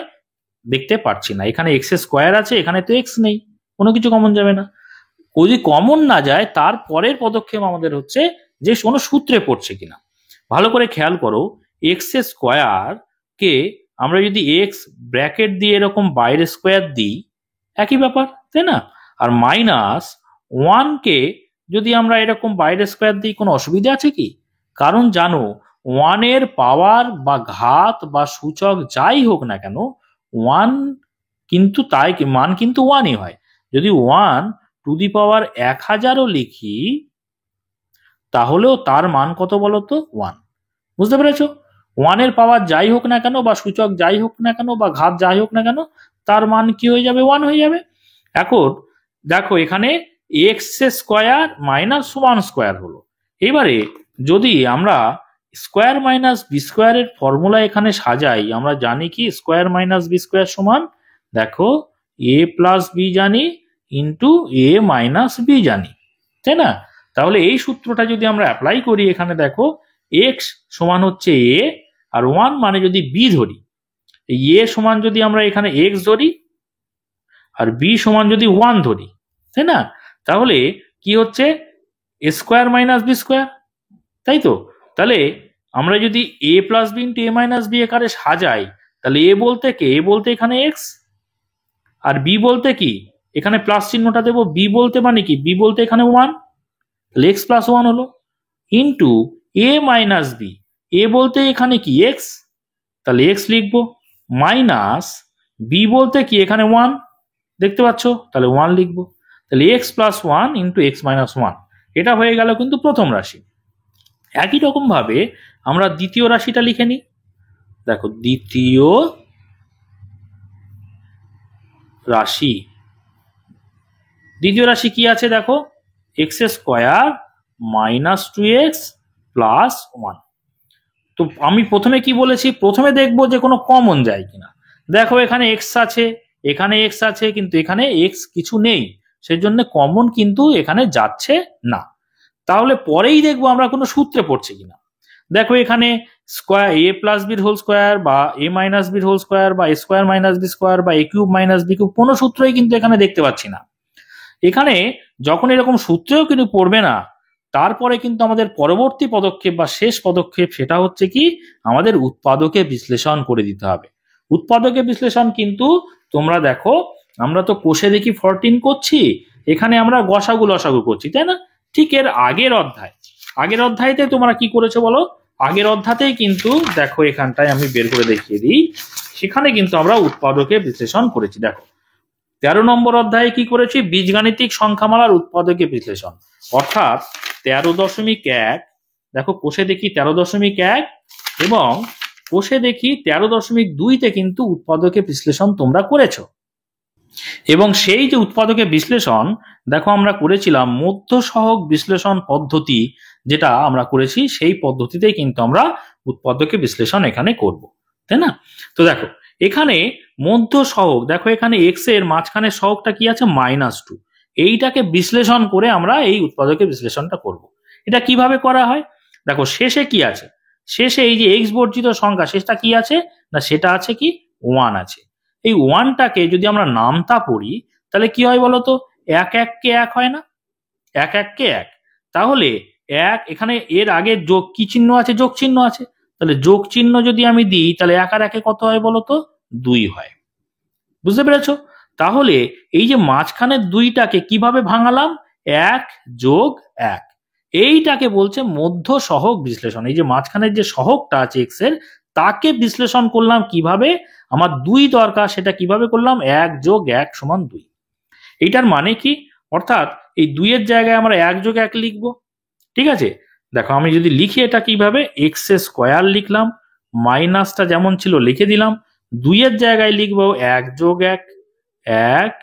দেখতে পাচ্ছি না। এখানে এক্স স্কোয়ার আছে, এখানে তো এক্স নেই, কোনো কিছু কমন যাবে না। যদি কমন না যায় তার পরের পদক্ষেপ আমাদের হচ্ছে যে কোনো সূত্রে পড়ছে কিনা। ভালো করে খেয়াল করো, এক্স স্কোয়ার কে আমরা যদি এক্স ব্র্যাকেট দিয়ে এরকম বাইরে স্কোয়ার দিই, একই ব্যাপার, তাই না? আর মাইনাস 1 কে যদি আমরা এরকম বাইরে স্কোয়ার দিই, কোনো অসুবিধা আছে কি? কারণ জানো 1 এর পাওয়ার বা ঘাত বা সূচক যাই হোক না কেন, 1 কিন্তু তাই মান কিন্তু 1ই হয়। যদি 1 টু দি পাওয়ার 1000ও লিখি তাহলেও তার মান কত বলতো? 1। বুঝতে পেরেছো? 1 এর পাওয়ার যাই হোক না কেন বা সূচক যাই হোক না কেন বা ঘাত যাই হোক না কেন, তার মান কি হয়ে যাবে? 1 হয়ে যাবে। এখন দেখো এখানে এক্স স্কোয়ার মাইনাস 1 স্কোয়ার হলো। এবারে যদি আমরা স্কোয়ার মাইনাস বি স্কোয়ারের ফর্মুলা এখানে সাজাই, আমরা জানি কি স্কোয়ার মাইনাস বি স্কোয়ার সমান, দেখো এ প্লাস বি জানি ইন্টু এ মাইনাস বি জানি, তাই না? তাহলে এই সূত্রটা যদি আমরা অ্যাপ্লাই করি, এখানে দেখো এক্স সমান হচ্ছে এ, আর 1 মানে যদি বি ধরি, এ সমান যদি আমরা এখানে এক্স ধরি আর বি সমান যদি 1 ধরি, তাই না? তাহলে কি হচ্ছে? স্কোয়ার মাইনাস বি স্কোয়ার, তাই তো? তাহলে আমরা যদি a plus b into a minus B আকারে সাজাই, তাহলে এ বলতে কে? এ বলতে এখানে এক্স, আর বি বলতে কি? এখানে প্লাস চিহ্নটা দেবো। বি বলতে মানে কি? বি বলতে এখানে 1, তাহলে এক্স প্লাস 1 হলো, ইন্টু এ মাইনাস বি, এ বলতে এখানে কি? এক্স, তাহলে এক্স লিখবো, মাইনাস বি বলতে কি? এখানে 1, দেখতে পাচ্ছ, তাহলে 1 লিখবো। তাহলে x plus 1 into x minus 1, এটা হয়ে গেল কিন্তু প্রথম রাশি। একই রকম ভাবে আমরা দ্বিতীয় রাশিটা লিখে নিই। দেখো দ্বিতীয় রাশি, দ্বিতীয় রাশি কি আছে দেখো, x square minus 2x plus 1। তো আমি প্রথমে কি বলেছি, প্রথমে দেখবো যে কোনো কমন যায় কিনা। দেখো এখানে এক্স আছে, এখানে এক্স আছে, কিন্তু এখানে এক্স কিছু নেই, সেজন্য কমন কিন্তু এখানে যাচ্ছে না। তাহলে পরেই দেখবো আমরা কোনো সূত্রে পড়ছে কিনা। দেখো এখানে স্কোয়ার এ প্লাস বির হোল স্কোয়ার বা এ মাইনাস বির হোল স্কোয়ার বা এ স্কোয়ার মাইনাস বি স্কোয়ার বা এ কিউব মাইনাস বি কিউব, কোনো সূত্রই কিন্তু এখানে দেখতে পাচ্ছি না। এখানে যখন এরকম সূত্রেও কিন্তু পড়বে না, তারপরে কিন্তু আমাদের পরবর্তী পদক্ষেপ বা শেষ পদক্ষেপ সেটা হচ্ছে কি, আমাদের উৎপাদকে বিশ্লেষণ করে দিতে হবে। উৎপাদকে বিশ্লেষণ কিন্তু তোমরা দেখো, আমরা তো কোষে দেখি 14 করছি, এখানে আমরা গসাগু লসাগু করছি, তাই না? ঠিক এর আগের অধ্যায়তে তোমরা কি করেছো বলো? আগের অধ্যায়তেই কিন্তু দেখো, এখানটায় আমি বের করে দেখিয়ে দিই, সেখানে কিন্তু আমরা উৎপাদকে বিশ্লেষণ করেছি। দেখো 13 নম্বর অধ্যায়ে কি করেছি? বীজগাণিতিক সংখ্যামালার উৎপাদকে বিশ্লেষণ, অর্থাৎ 13.1, দেখো কোষে দেখি 13.1 এবং কোষে দেখি 13.2তে কিন্তু উৎপাদকে বিশ্লেষণ তোমরা করেছো। এবং সেই যে উৎপাদকে বিশ্লেষণ, দেখো আমরা করেছিলাম মধ্য সহগ বিশ্লেষণ পদ্ধতি, যেটা আমরা করেছি সেই পদ্ধতিতেই কিন্তু আমরা উৎপাদকে বিশ্লেষণ এখানে করব, তাই না? তো দেখো এখানে মধ্য সহগ, দেখো এখানে এক্স এর মাঝখানে সহগটা কি আছে? -2। এইটাকে বিশ্লেষণ করে আমরা এই উৎপাদকে বিশ্লেষণটা করব। এটা কিভাবে করা হয়? দেখো শেষে কি আছে? শেষে এই যে এক্স বর্জিত সংখ্যা, শেষটা কি আছে না, সেটা আছে কি 1 আছে। এই 1টাকে যদি আমরা নামতা পড়ি, তাহলে কি হয় বলতো? 1 1 কে 1 হয় না? 1 1 কে 1, তাহলে 1 এখানে এর আগে যোগ কি চিহ্ন আছে? যোগ চিহ্ন আছে, তাহলে যোগ চিহ্ন যদি আমি দিই, তাহলে 1 আর 1 কত হয় বলতো? 2 হয়। বুঝতে পেরেছো? তাহলে এই যে মাঝখানের 2টাকে কিভাবে ভাঙালাম? 1 যোগ 1, এইটাকে বলছে মধ্য সহগ বিশ্লেষণ। এই যে মাঝখানের যে সহগটা আছে এক্স এর, তাকে বিশ্লেষণ করলাম কিভাবে? আমার 2 দরকার, সেটা কিভাবে করলাম? 1 যোগ 1 সমান 2। এইটার মানে কি? অর্থাৎ এই 2 এর জায়গায় আমরা 1 যোগ 1 লিখবো, ঠিক আছে? দেখো আমি যদি লিখি এটা কিভাবে, এক্স স্কোয়ার লিখলাম, মাইনাসটা যেমন ছিল লিখে দিলাম, 2 এর জায়গায় লিখবো 1 যোগ 1, 1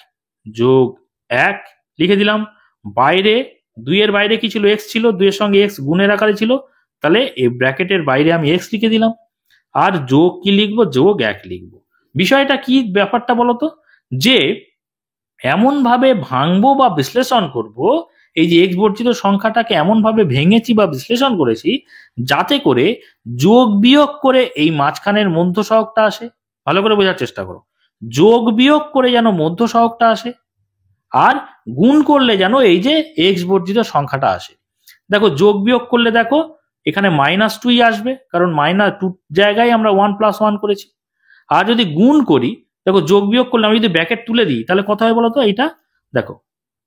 যোগ 1 লিখে দিলাম। বাইরে 2 এর বাইরে কি ছিল? এক্স ছিল, 2 এর সঙ্গে এক্স গুণের আকারে ছিল, তাহলে এই ব্র্যাকেটের বাইরে আমি এক্স লিখে দিলাম। আর যোগ কি লিখবো? যোগ 1 লিখবো। বিষয়টা কি ব্যাপারটা বলতো, যে এমন ভাবে ভাঙবো বা বিশ্লেষণ করব, এই যে এক্স বর্জিত সংখ্যাটাকে এমন ভাবে ভেঙেছি বা বিশ্লেষণ করেছি যাতে করে যোগ বিয়োগ করে এই মাঝখানের মধ্য সহগটা আসে। ভালো করে বোঝার চেষ্টা করো, যোগ বিয়োগ করে যেন মধ্য সহগটা আসে, আর গুণ করলে যেন এই যে এক্স বর্জিত সংখ্যাটা আসে। দেখো যোগ বিয়োগ করলে দেখো এখানে -2ই আসবে, কারণ -2 জায়গায় আমরা 1+1 করেছি। আর যদি গুণ করি, দেখো যোগ বিয়োগ করলে আমি যদি ব্র্যাকেট তুলে দিই তাহলে কত হয় বলো তো? এইটা দেখো,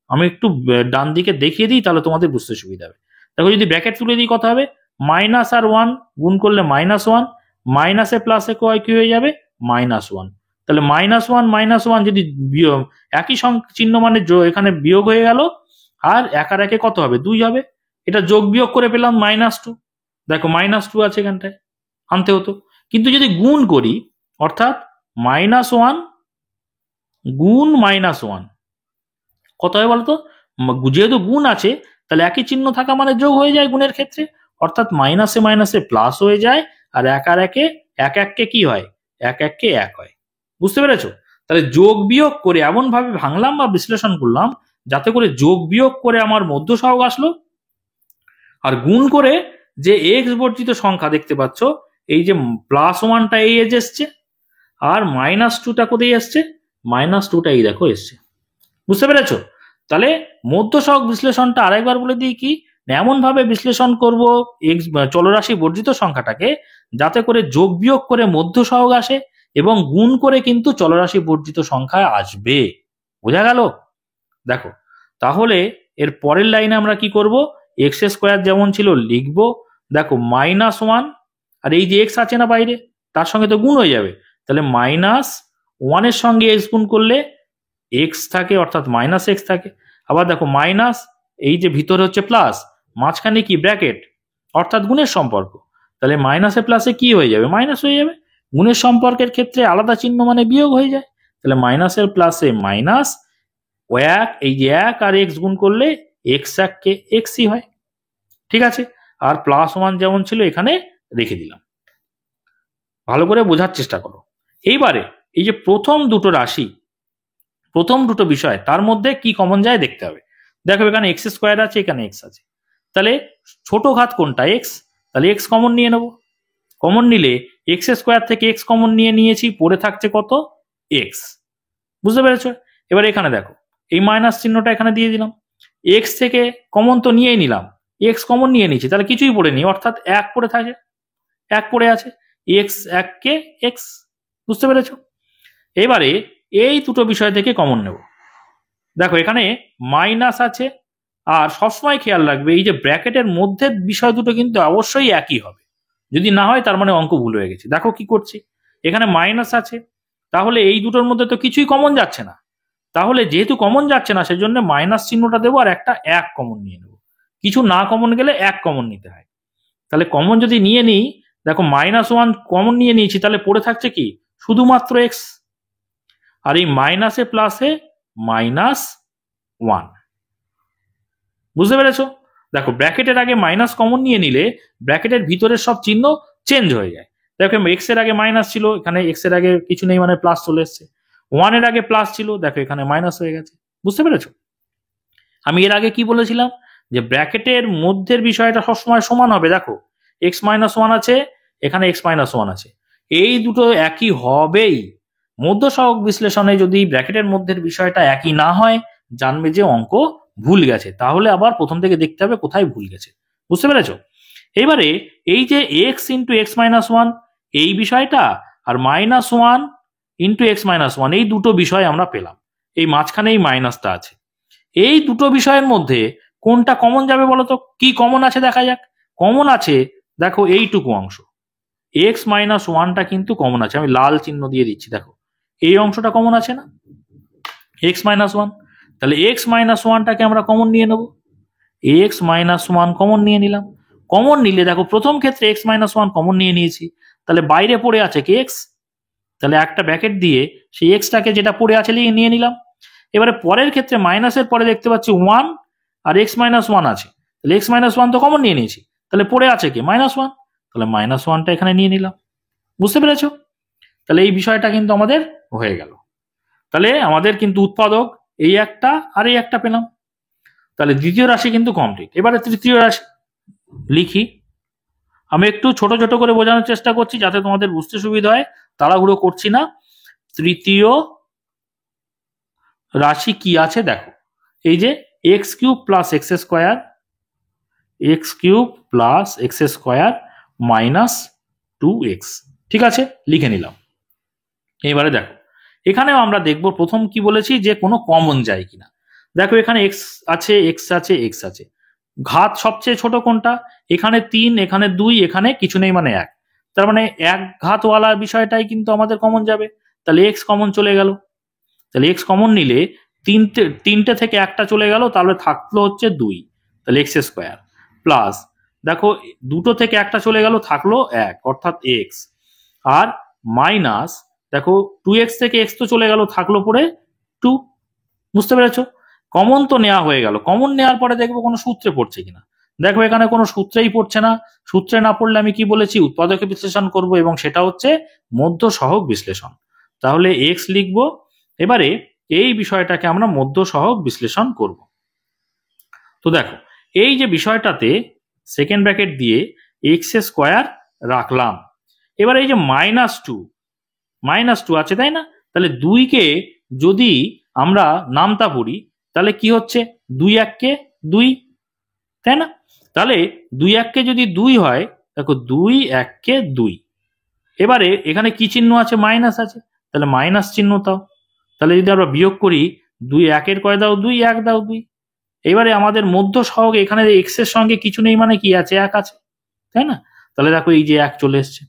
আমি একটু ডান দিকে দেখিয়ে দিই তাহলে তোমাদের বুঝতে সুবিধা হবে। দেখো যদি ব্র্যাকেট তুলে দিই কত হবে? মাইনাস আর 1 গুণ করলে -1, মাইনাসে প্লাসে কি হয়ে যাবে? -1। তাহলে -1 যদি একই চিহ্ন মানে এখানে বিয়োগ হয়ে গেল, আর এক আর একে কত হবে? 2 হবে। এটা যোগ বিয়োগ করে পেলাম -2। দেখো -2 আছে এখানটায়, আনতে হতো। কিন্তু যদি গুণ করি, অর্থাৎ -1 গুণ -1 কত হয় বলতো? যেহেতু গুণ আছে তাহলে একই চিহ্ন থাকা মানে যোগ হয়ে যায় গুণের ক্ষেত্রে, অর্থাৎ মাইনাসে মাইনাসে প্লাস হয়ে যায়, আর এক আর একে এক এককে কি হয়? এক এককে এক হয়। বুঝতে পেরেছো? তাহলে যোগ বিয়োগ করে এমন ভাবে ভাঙলাম বা বিশ্লেষণ করলাম যাতে করে যোগ বিয়োগ করে আমার মধ্য সহগ আসলো, আর গুণ করে যে এক্স বর্জিত সংখ্যা দেখতে পাচ্ছ, এই যে +1টা এই এজ এসছে, আর -2টা কোথায় এসছে? -2টা এই দেখো এসছে। বুঝতে পেরেছো? তাহলে মধ্য সহগ বিশ্লেষণটা আরেকবার বলে দিই কি, এমন ভাবে বিশ্লেষণ করব এক্স চলরাশি বর্জিত সংখ্যাটাকে যাতে করে যোগ বিয়োগ করে মধ্য সহগ আসে, এবং গুণ করে কিন্তু চলরাশি বর্জিত সংখ্যা আসবে। বোঝা গেল? দেখো তাহলে এর পরের লাইনে আমরা কি করব? x² যেমন ছিল লিখবো, দেখো -1, আর এই যে এক্স আছে না বাইরে, তার সঙ্গে তো গুণ হয়ে যাবে, তাহলে -1 এর সঙ্গে এক্স গুণ করলে এক্স থাকে, অর্থাৎ -x থাকে। আবার দেখো মাইনাস, এই যে ভিতরে হচ্ছে প্লাস, মাঝখানে কি ব্র্যাকেট, অর্থাৎ গুণের সম্পর্ক, তাহলে মাইনাসে প্লাসে কি হয়ে যাবে? মাইনাস হয়ে যাবে। গুণের সম্পর্কের ক্ষেত্রে আলাদা চিহ্ন মানে বিয়োগ হয়ে যায়, তাহলে মাইনাসের প্লাসে মাইনাস, এই যে এক আর এক্স গুণ করলে এক্স এককে এক্সই হয়। ঠিক আছে? আর +1 যেমন ছিল এখানে রেখে দিলাম। ভালো করে বোঝার চেষ্টা করো। এইবারে এই যে প্রথম দুটো রাশি, প্রথম দুটো বিষয়, তার মধ্যে কি কমন যায় দেখতে হবে। দেখো এখানে x² আছে, এখানে এক্স আছে, তাহলে ছোট ঘাত কোনটা? এক্স। তাহলে এক্স কমন নিয়ে নেব। কমন নিলে x² থেকে এক্স কমন নিয়েছি, পড়ে থাকছে কত? এক্স। বুঝতে পেরেছো? এবার এখানে দেখো এই মাইনাস চিহ্নটা এখানে দিয়ে দিলাম। এক্স থেকে কমন তো নিয়েই নিলাম, এক্স কমন নিয়ে নিচ্ছি, তাহলে কিছুই পড়ে নি, অর্থাৎ এক পড়ে থাকে, এক পড়ে আছে, এক্স এককে এক্স। বুঝতে পেরেছো? এবারে এই দুটো বিষয় থেকে কমন নেব। দেখো এখানে মাইনাস আছে, আর সবসময় খেয়াল রাখবে এই যে ব্র্যাকেটের মধ্যে বিষয় দুটো কিন্তু অবশ্যই একই হবে, যদি না হয় তার মানে অঙ্ক ভুল হয়ে গেছে। দেখো কি করছি, এখানে মাইনাস আছে, তাহলে এই দুটোর মধ্যে তো কিছুই কমন যাচ্ছে না, তাহলে যেহেতু কমন যাচ্ছে না সেজন্য মাইনাস চিহ্নটা দেবো, আর একটা এক কমন নিয়ে নেবো। কিছু না কমন গেলে এক কমন নিতে হয়। তাহলে কমন যদি নিয়ে নিই, দেখো -1 কমন নিয়ে নিয়েছি, তাহলে পড়ে থাকছে কি? শুধুমাত্র এক্স। আর এই মাইনাসে প্লাসে -1। বুঝতে পেরেছো? দেখো ব্র্যাকেটের আগে মাইনাস কমন নিয়ে নিলে ব্র্যাকেটের ভিতরের সব চিহ্ন চেঞ্জ হয়ে যায়। দেখো এক্স এর আগে মাইনাস ছিল, এখানে এক্স এর আগে কিছু নেই মানে প্লাস চলে এসছে। 1 এর আগে প্লাস ছিল, দেখো এখানে মাইনাস হয়ে গেছে। বুঝতে পেরেছো? আমি এর আগে কি বলেছিলাম, যে ব্র্যাকেটের মধ্যের বিষয়টা সবসময় সমান হবে। দেখো x-1 আছে, এখানে x-1 আছে, এই দুটো একই হবেই। মধ্য সহগ বিশ্লেষণে যদি ব্র্যাকেটের মধ্যের বিষয়টা একই না হয়, জানবে যে অঙ্ক ভুল গেছে, তাহলে আবার প্রথম থেকে দেখতে হবে কোথায় ভুল গেছে। বুঝতে পেরেছো? এবারে এই যে x ইন্টু x-1 এই বিষয়টা, আর -1 ইন্টু x-1 এই দুটো বিষয় আমরা পেলাম, এই মাঝখানে এই মাইনাসটা আছে। এই দুটো বিষয়ের মধ্যে কোনটা কমন যাবে বলো তো? কি কমন আছে দেখা যাক। কমন আছে, দেখো এইটুকু অংশ, x-1টা কিন্তু কমন আছে, আমি লাল চিহ্ন দিয়ে দিচ্ছি। দেখো এই অংশটা কমন আছে না, x-1, তাহলে x-1টাকে আমরা কমন নিয়ে নেব। x-1 কমন নিয়ে নিলাম। কমন নিলে দেখো প্রথম ক্ষেত্রে x-1 কমন নিয়ে নিয়েছি, তাহলে বাইরে পড়ে আছে কি? এক্স। তাহলে একটা ব্র্যাকেট দিয়ে সেই এক্সটাকে যেটা পড়ে আছে নিয়ে নিলাম। এবারে পরের ক্ষেত্রে মাইনাসের পরে দেখতে পাচ্ছি 1 আর x-1 আছে, তাহলে x-1 তো কমন নিয়ে নিয়েছি, তাহলে পড়ে আছে কি? -1, তাহলে -1টা এখানে নিয়ে নিলাম। বুঝতে পেরেছো? তাহলে এই বিষয়টা কিন্তু আমাদের হয়ে গেল। তাহলে আমাদের কিন্তু উৎপাদক এই একটা আর এই একটা পেলাম। তাহলে দ্বিতীয় রাশি কিন্তু কমপ্লিট। এবারে তৃতীয় রাশি লিখি। আমি একটু ছোট ছোট করে বোঝানোর চেষ্টা করছি যাতে তোমাদের বুঝতে সুবিধা হয়, তাড়াহুড়ো করছি না। তৃতীয় রাশি কি আছে দেখো, এই যে x cube plus x square, x cube plus x square minus 2x, ঠিক আছে, লিখে নিলাম। এবারে দেখো এখানেও আমরা দেখব প্রথম কি বলেছি যে কোনো কমন যায় কিনা। দেখো এখানে এক্স আছে, এক্স আছে, এক্স আছে, ঘাত সবচেয়ে ছোট কোনটা? এখানে 3, এখানে 2, এখানে কিছু নেই মানে 1, তার মানে এক ঘাতওয়ালা বিষয়টাই কিন্তু আমাদের কমন যাবে। তাহলে এক্স কমন চলে গেল। তাহলে এক্স কমন নিলে তিনটে থেকে একটা চলে গেল, তাহলে থাকলো হচ্ছে 2, তাহলে এক্স স্কোয়ার প্লাস, দেখো দুটো থেকে একটা চলে গেল, থাকলো 1 অর্থাৎ এক্স, আর মাইনাস দেখো 2x থেকে x তো চলে গেল, থাকলো পরে 2। বুঝতে পেরেছো? কমন তো নেওয়া হয়ে গেল। কমন নেওয়ার পরে দেখবো কোনো সূত্রে পড়ছে কিনা। দেখো এখানে কোনো সূত্রেই পড়ছে না। সূত্রে না পড়লে আমি কি বলেছি, উৎপাদকে বিশ্লেষণ করব, এবং সেটা হচ্ছে মধ্য সহগ বিশ্লেষণ। তাহলে x লিখবো। এবারে এই বিষয়টাকে আমরা মধ্য সহগ বিশ্লেষণ করব। তো দেখো এই যে বিষয়টাতে সেকেন্ড ব্র্যাকেট দিয়ে এক্স স্কোয়ার রাখলাম। এবার এই যে -2 আছে তাই না, তাহলে 2কে যদি আমরা নামতা পড়ি তাহলে কি হচ্ছে, 2 1 2, তাই না? তাহলে 2 1 যদি 2 হয়, দেখো 2 1 2। এবারে এখানে কি চিহ্ন আছে, মাইনাস আছে, তাহলে মাইনাস চিহ্ন দাও। তাহলে যদি আমরা বিয়োগ করি, 2 1 কয় দাও 2, 1 দাও 2। এবারে আমাদের মধ্য সহগ এখানে এক্স এর সঙ্গে কিছু নেই মানে কি আছে, 1 আছে, তাই না? তাহলে দেখো এই যে 1 চলে এসছে।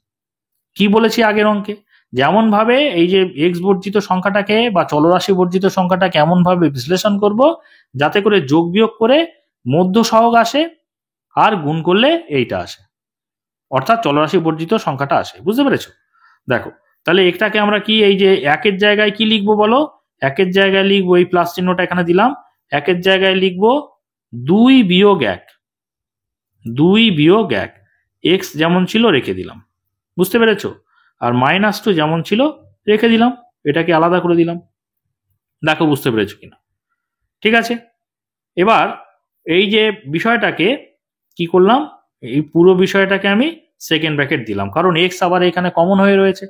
কি বলেছি আগের অঙ্কে, যেমন ভাবে এই যে এক্স বর্জিত সংখ্যাটাকে বা চলরাশি বর্জিত সংখ্যাটাকে এমন ভাবে বিশ্লেষণ করব যাতে করে যোগ বিয়োগ করে মধ্য সহগ আসে, আর গুণ করলে এইটা আসে, অর্থাৎ চলরাশি বর্জিত সংখ্যাটা আসে। বুঝতে পেরেছো? দেখো তাহলে এটাকে আমরা কি, এই যে 1 এর জায়গায় কি লিখবো বলো, 1 এর জায়গায় লিখবো, এই প্লাস চিহ্নটা এখানে দিলাম, 1 এর জায়গায় লিখবো 2 বিয়োগ 1, 2 বিয়োগ 1, এক্স যেমন ছিল রেখে দিলাম। বুঝতে পেরেছো? আর -2 যেমন ছিল রেখে দিলাম, এটাকে আলাদা করে দিলাম। দেখো বুঝতে পেরেছো কিনা? ঠিক আছে। এবার এই যে বিষয়টাকে কি করলাম, এই পুরো বিষয়টাকে আমি সেকেন্ড ব্র্যাকেট দিলাম, কারণ এক্স আবার এখানে কমন হয়ে রয়েছে,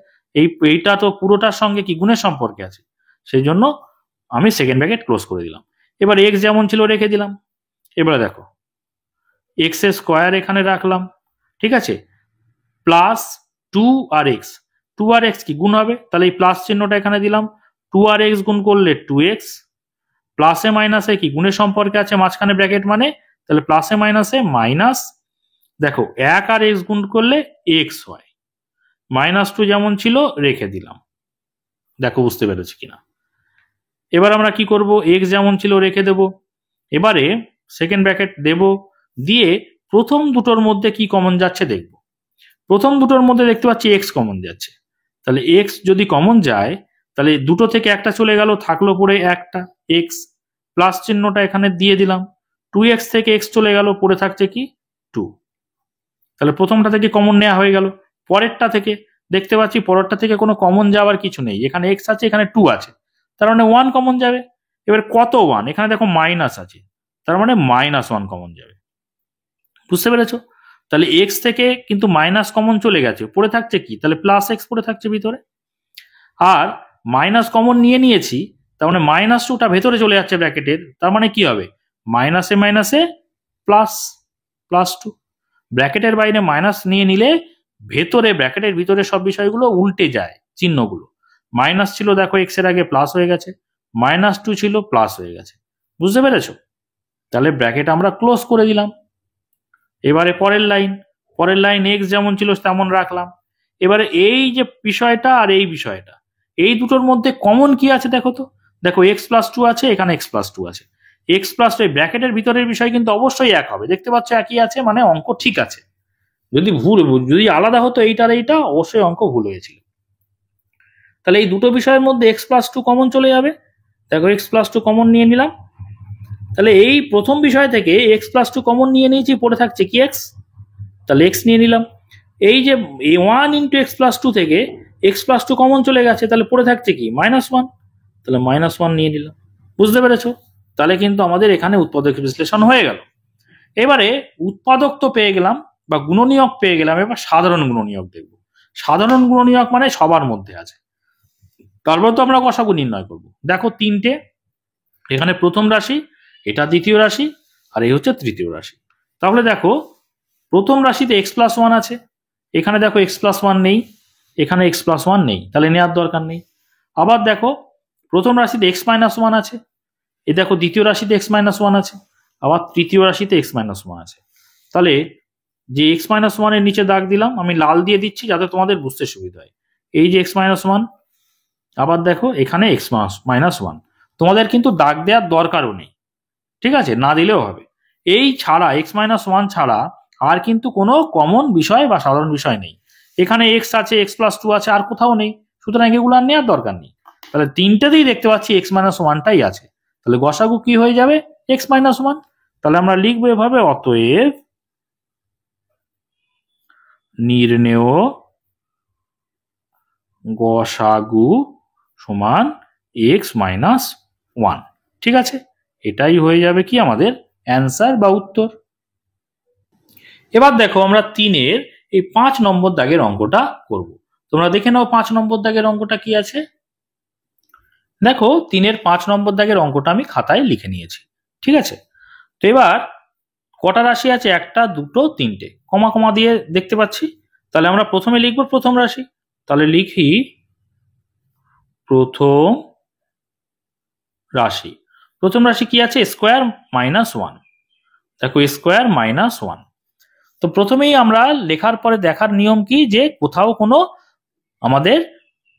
এইটা তো পুরোটার সঙ্গে কি গুণের সম্পর্কে আছে, সেই জন্য আমি সেকেন্ড ব্র্যাকেট ক্লোজ করে দিলাম। এবার এক্স যেমন ছিল রেখে দিলাম। এবারে দেখো এক্স স্কোয়ার এখানে রাখলাম, ঠিক আছে, প্লাস 2 আর এক্স, 2 আর এক্স কি গুণ হবে, তাহলে এই প্লাস চিহ্নটা এখানে দিলাম, 2 আর এক্স গুণ করলে 2x, প্লাসে মাইনাসে কি গুণের সম্পর্কে আছে মাঝখানে ব্র্যাকেট মানে, তাহলে প্লাসে মাইনাসে মাইনাস, দেখো 1 আর এক্স গুণ করলে এক্স হয়, -2 যেমন ছিল রেখে দিলাম। দেখো বুঝতে পেরেছি কিনা? এবার আমরা কি করব, এক্স যেমন ছিল রেখে দেব। এবারে সেকেন্ড ব্র্যাকেট দেব, দিয়ে প্রথম দুটোর মধ্যে কি কমন যাচ্ছে দেখব। প্রথম দুটোর মধ্যে দেখতে পাচ্ছি এক্স কমন যাচ্ছে, তাহলে এক্স যদি কমন যায় তাহলে দুটো থেকে একটা চলে গেল, থাকলো পরে একটা এক্স, প্লাস চিহ্নটা এখানে দিয়ে দিলাম, 2x থেকে এক্স চলে গেল, পড়ে থাকছে কি 2। তাহলে প্রথমটা থেকে কমন নেওয়া হয়ে গেল। পরেরটা থেকে দেখতে পাচ্ছি পরেরটা থেকে কোনো কমন যাওয়ার কিছু নেই, এখানে এক্স আছে, এখানে 2 আছে, তার মানে 1 কমন যাবে। এবার কত 1, এখানে দেখো মাইনাস আছে, তার মানে -1 কমন যাবে। বুঝতে পেরেছো? তাহলে এক্স থেকে কিন্তু মাইনাস কমন চলে গেছে, পড়ে থাকছে কি, তাহলে প্লাস এক্স পড়ে থাকছে ভিতরে। আর মাইনাস কমন নিয়েছি, তার মানে -2টা ভেতরে চলে যাচ্ছে ব্র্যাকেটের, তার মানে কি হবে, মাইনাসে মাইনাসে প্লাস, +2। ব্র্যাকেটের বাইরে মাইনাস নিয়ে নিলে ভেতরে ব্র্যাকেটের ভিতরে সব বিষয়গুলো উল্টে যায়, চিহ্নগুলো। মাইনাস ছিল দেখো এক্স এর আগে প্লাস হয়ে গেছে, -2 ছিল প্লাস হয়ে গেছে। বুঝতে পেরেছো? তাহলে ব্র্যাকেট আমরা ক্লোজ করে দিলাম। এবারে পরের লাইন এক্স যেমন ছিল তেমন রাখলাম। এবারে এই যে বিষয়টা আর এই বিষয়টা, এই দুটোর মধ্যে কমন কি আছে দেখো তো। দেখো x+2 আছে, এখানে x+2 আছে, x+2 এই ব্র্যাকেটের ভিতরের বিষয় কিন্তু অবশ্যই এক হবে, দেখতে পাচ্ছ একই আছে, মানে অঙ্ক ঠিক আছে। যদি আলাদা হতো এইটার এইটা, অবশ্যই অঙ্ক ভুল হয়েছিল। তাহলে এই দুটো বিষয়ের মধ্যে x+2 কমন চলে যাবে। দেখো x+2 কমন নিয়ে নিলাম, তাহলে এই প্রথম বিষয় থেকে x+2 কমন নিয়ে নিয়েছি, পড়ে থাকছে কি x, তাহলে x নিয়ে নিলাম। এই যে 1 × x+2 থেকে x+2 কমন চলে গেছে, তাহলে পড়ে থাকছে কি -1, তাহলে -1 নিয়ে নিলাম। বুঝতে পেরেছো? তাহলে কিন্তু আমাদের এখানে উৎপাদক বিশ্লেষণ হয়ে গেল। এবারে উৎপাদক তো পেয়ে গেলাম বা গুণনীয়ক পেয়ে গেলাম, এবার সাধারণ গুণনীয়ক দেখব। সাধারণ গুণনীয়ক মানে সবার মধ্যে আছে, তারপর তো আমরা গসাগু নির্ণয় করব। দেখো তিনটে, এখানে প্রথম রাশি, এটা দ্বিতীয় রাশি, আর এই হচ্ছে তৃতীয় রাশি। তাহলে দেখো প্রথম রাশিতে x+1 আছে, এখানে দেখো x+1 নেই, এখানে x+1 নেই, তাহলে নেওয়ার দরকার নেই। আবার দেখো প্রথম রাশিতে x-1 আছে, এই দেখো দ্বিতীয় রাশিতে x-1 আছে, আবার তৃতীয় রাশিতে x-1 আছে। তাহলে যে x-1 এর নিচে দাগ দিলাম, আমি লাল দিয়ে দিচ্ছি যাতে তোমাদের বুঝতে সুবিধা হয়। এই যে x-1, আবার দেখো এখানে x-1, তোমাদের কিন্তু দাগ দেওয়ার দরকারও নেই, ঠিক আছে, না দিলেও হবে। এই ছাড়া x-1 ছাড়া আর কিন্তু কোনো কমন বিষয় বা সাধারণ বিষয় নেই। এখানে x আছে, x+2 আছে, আর কোথাও নেই, সুতরাং এগুলো আর নেওয়ার দরকার নেই। তাহলে তিনটাতেই দেখতে পাচ্ছি x-1টাই আছে, তাহলে গসাগু কি হয়ে যাবে? x-1। তাহলে আমরা লিখবো এভাবে, অতএব নির্ণেয় গসাগু সমান x-1। ঠিক আছে, এটাই হয়ে যাবে কি আমাদের অ্যান্সার বা উত্তর। এবার দেখো আমরা 3-এর এই 5 নম্বর দাগের অঙ্কটা করব। তোমরা দেখে নাও 5 নম্বর দাগের অঙ্কটা কি আছে। দেখো 3-এর 5 নম্বর দাগের অঙ্কটা আমি খাতায় লিখে নিয়েছি, ঠিক আছে। তো এবার কটা রাশি আছে? 1, 2, 3টে, কমা কমা দিয়ে দেখতে পাচ্ছি। তাহলে আমরা প্রথমে লিখবো প্রথম রাশি, তাহলে লিখি প্রথম রাশি। প্রথম রাশি কি আছে? স্কোয়ার-1। দেখো স্কোয়ার-1। তো প্রথমেই আমরা লেখার পরে দেখার নিয়ম কি, যে কোথাও কোনো আমাদের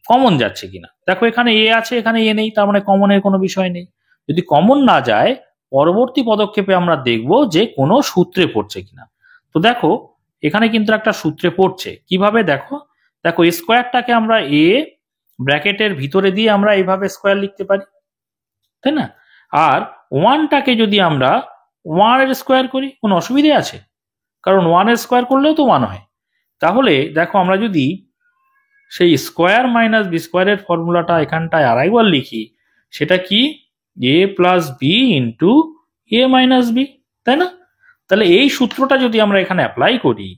কমন যাচ্ছে কিনা। দেখো এখানে এ আছে, এখানে এ নেই, তার মানে কমনের কোনো বিষয় নেই। যদি কমন না যায়, পরবর্তী পদক্ষেপে আমরা দেখব যে কোনো সূত্রে পড়ছে কিনা। তো দেখো এখানে কিন্তু একটা সূত্রে পড়ছে। কিভাবে? দেখো দেখো স্কোয়ারটাকে আমরা এ ব্র্যাকেটের ভিতরে দিয়ে আমরা এইভাবে স্কোয়ার লিখতে পারি, তাই না? আর 1টাকে যদি আমরা 1-এর স্কোয়ার করি, কোনো অসুবিধে আছে? কারণ 1-এর স্কোয়ার করলেও তো 1 হয়। তাহলে দেখো আমরা যদি সেই স্কোয়ার মাইনাস বি স্কোয়ারের ফর্মুলাটা এখানটায় আরেকবার লিখি, সেটা কি? a+b ইন্টু a-b, তাই না? তাহলে এই সূত্রটা যদি আমরা এখানে অ্যাপ্লাই করি,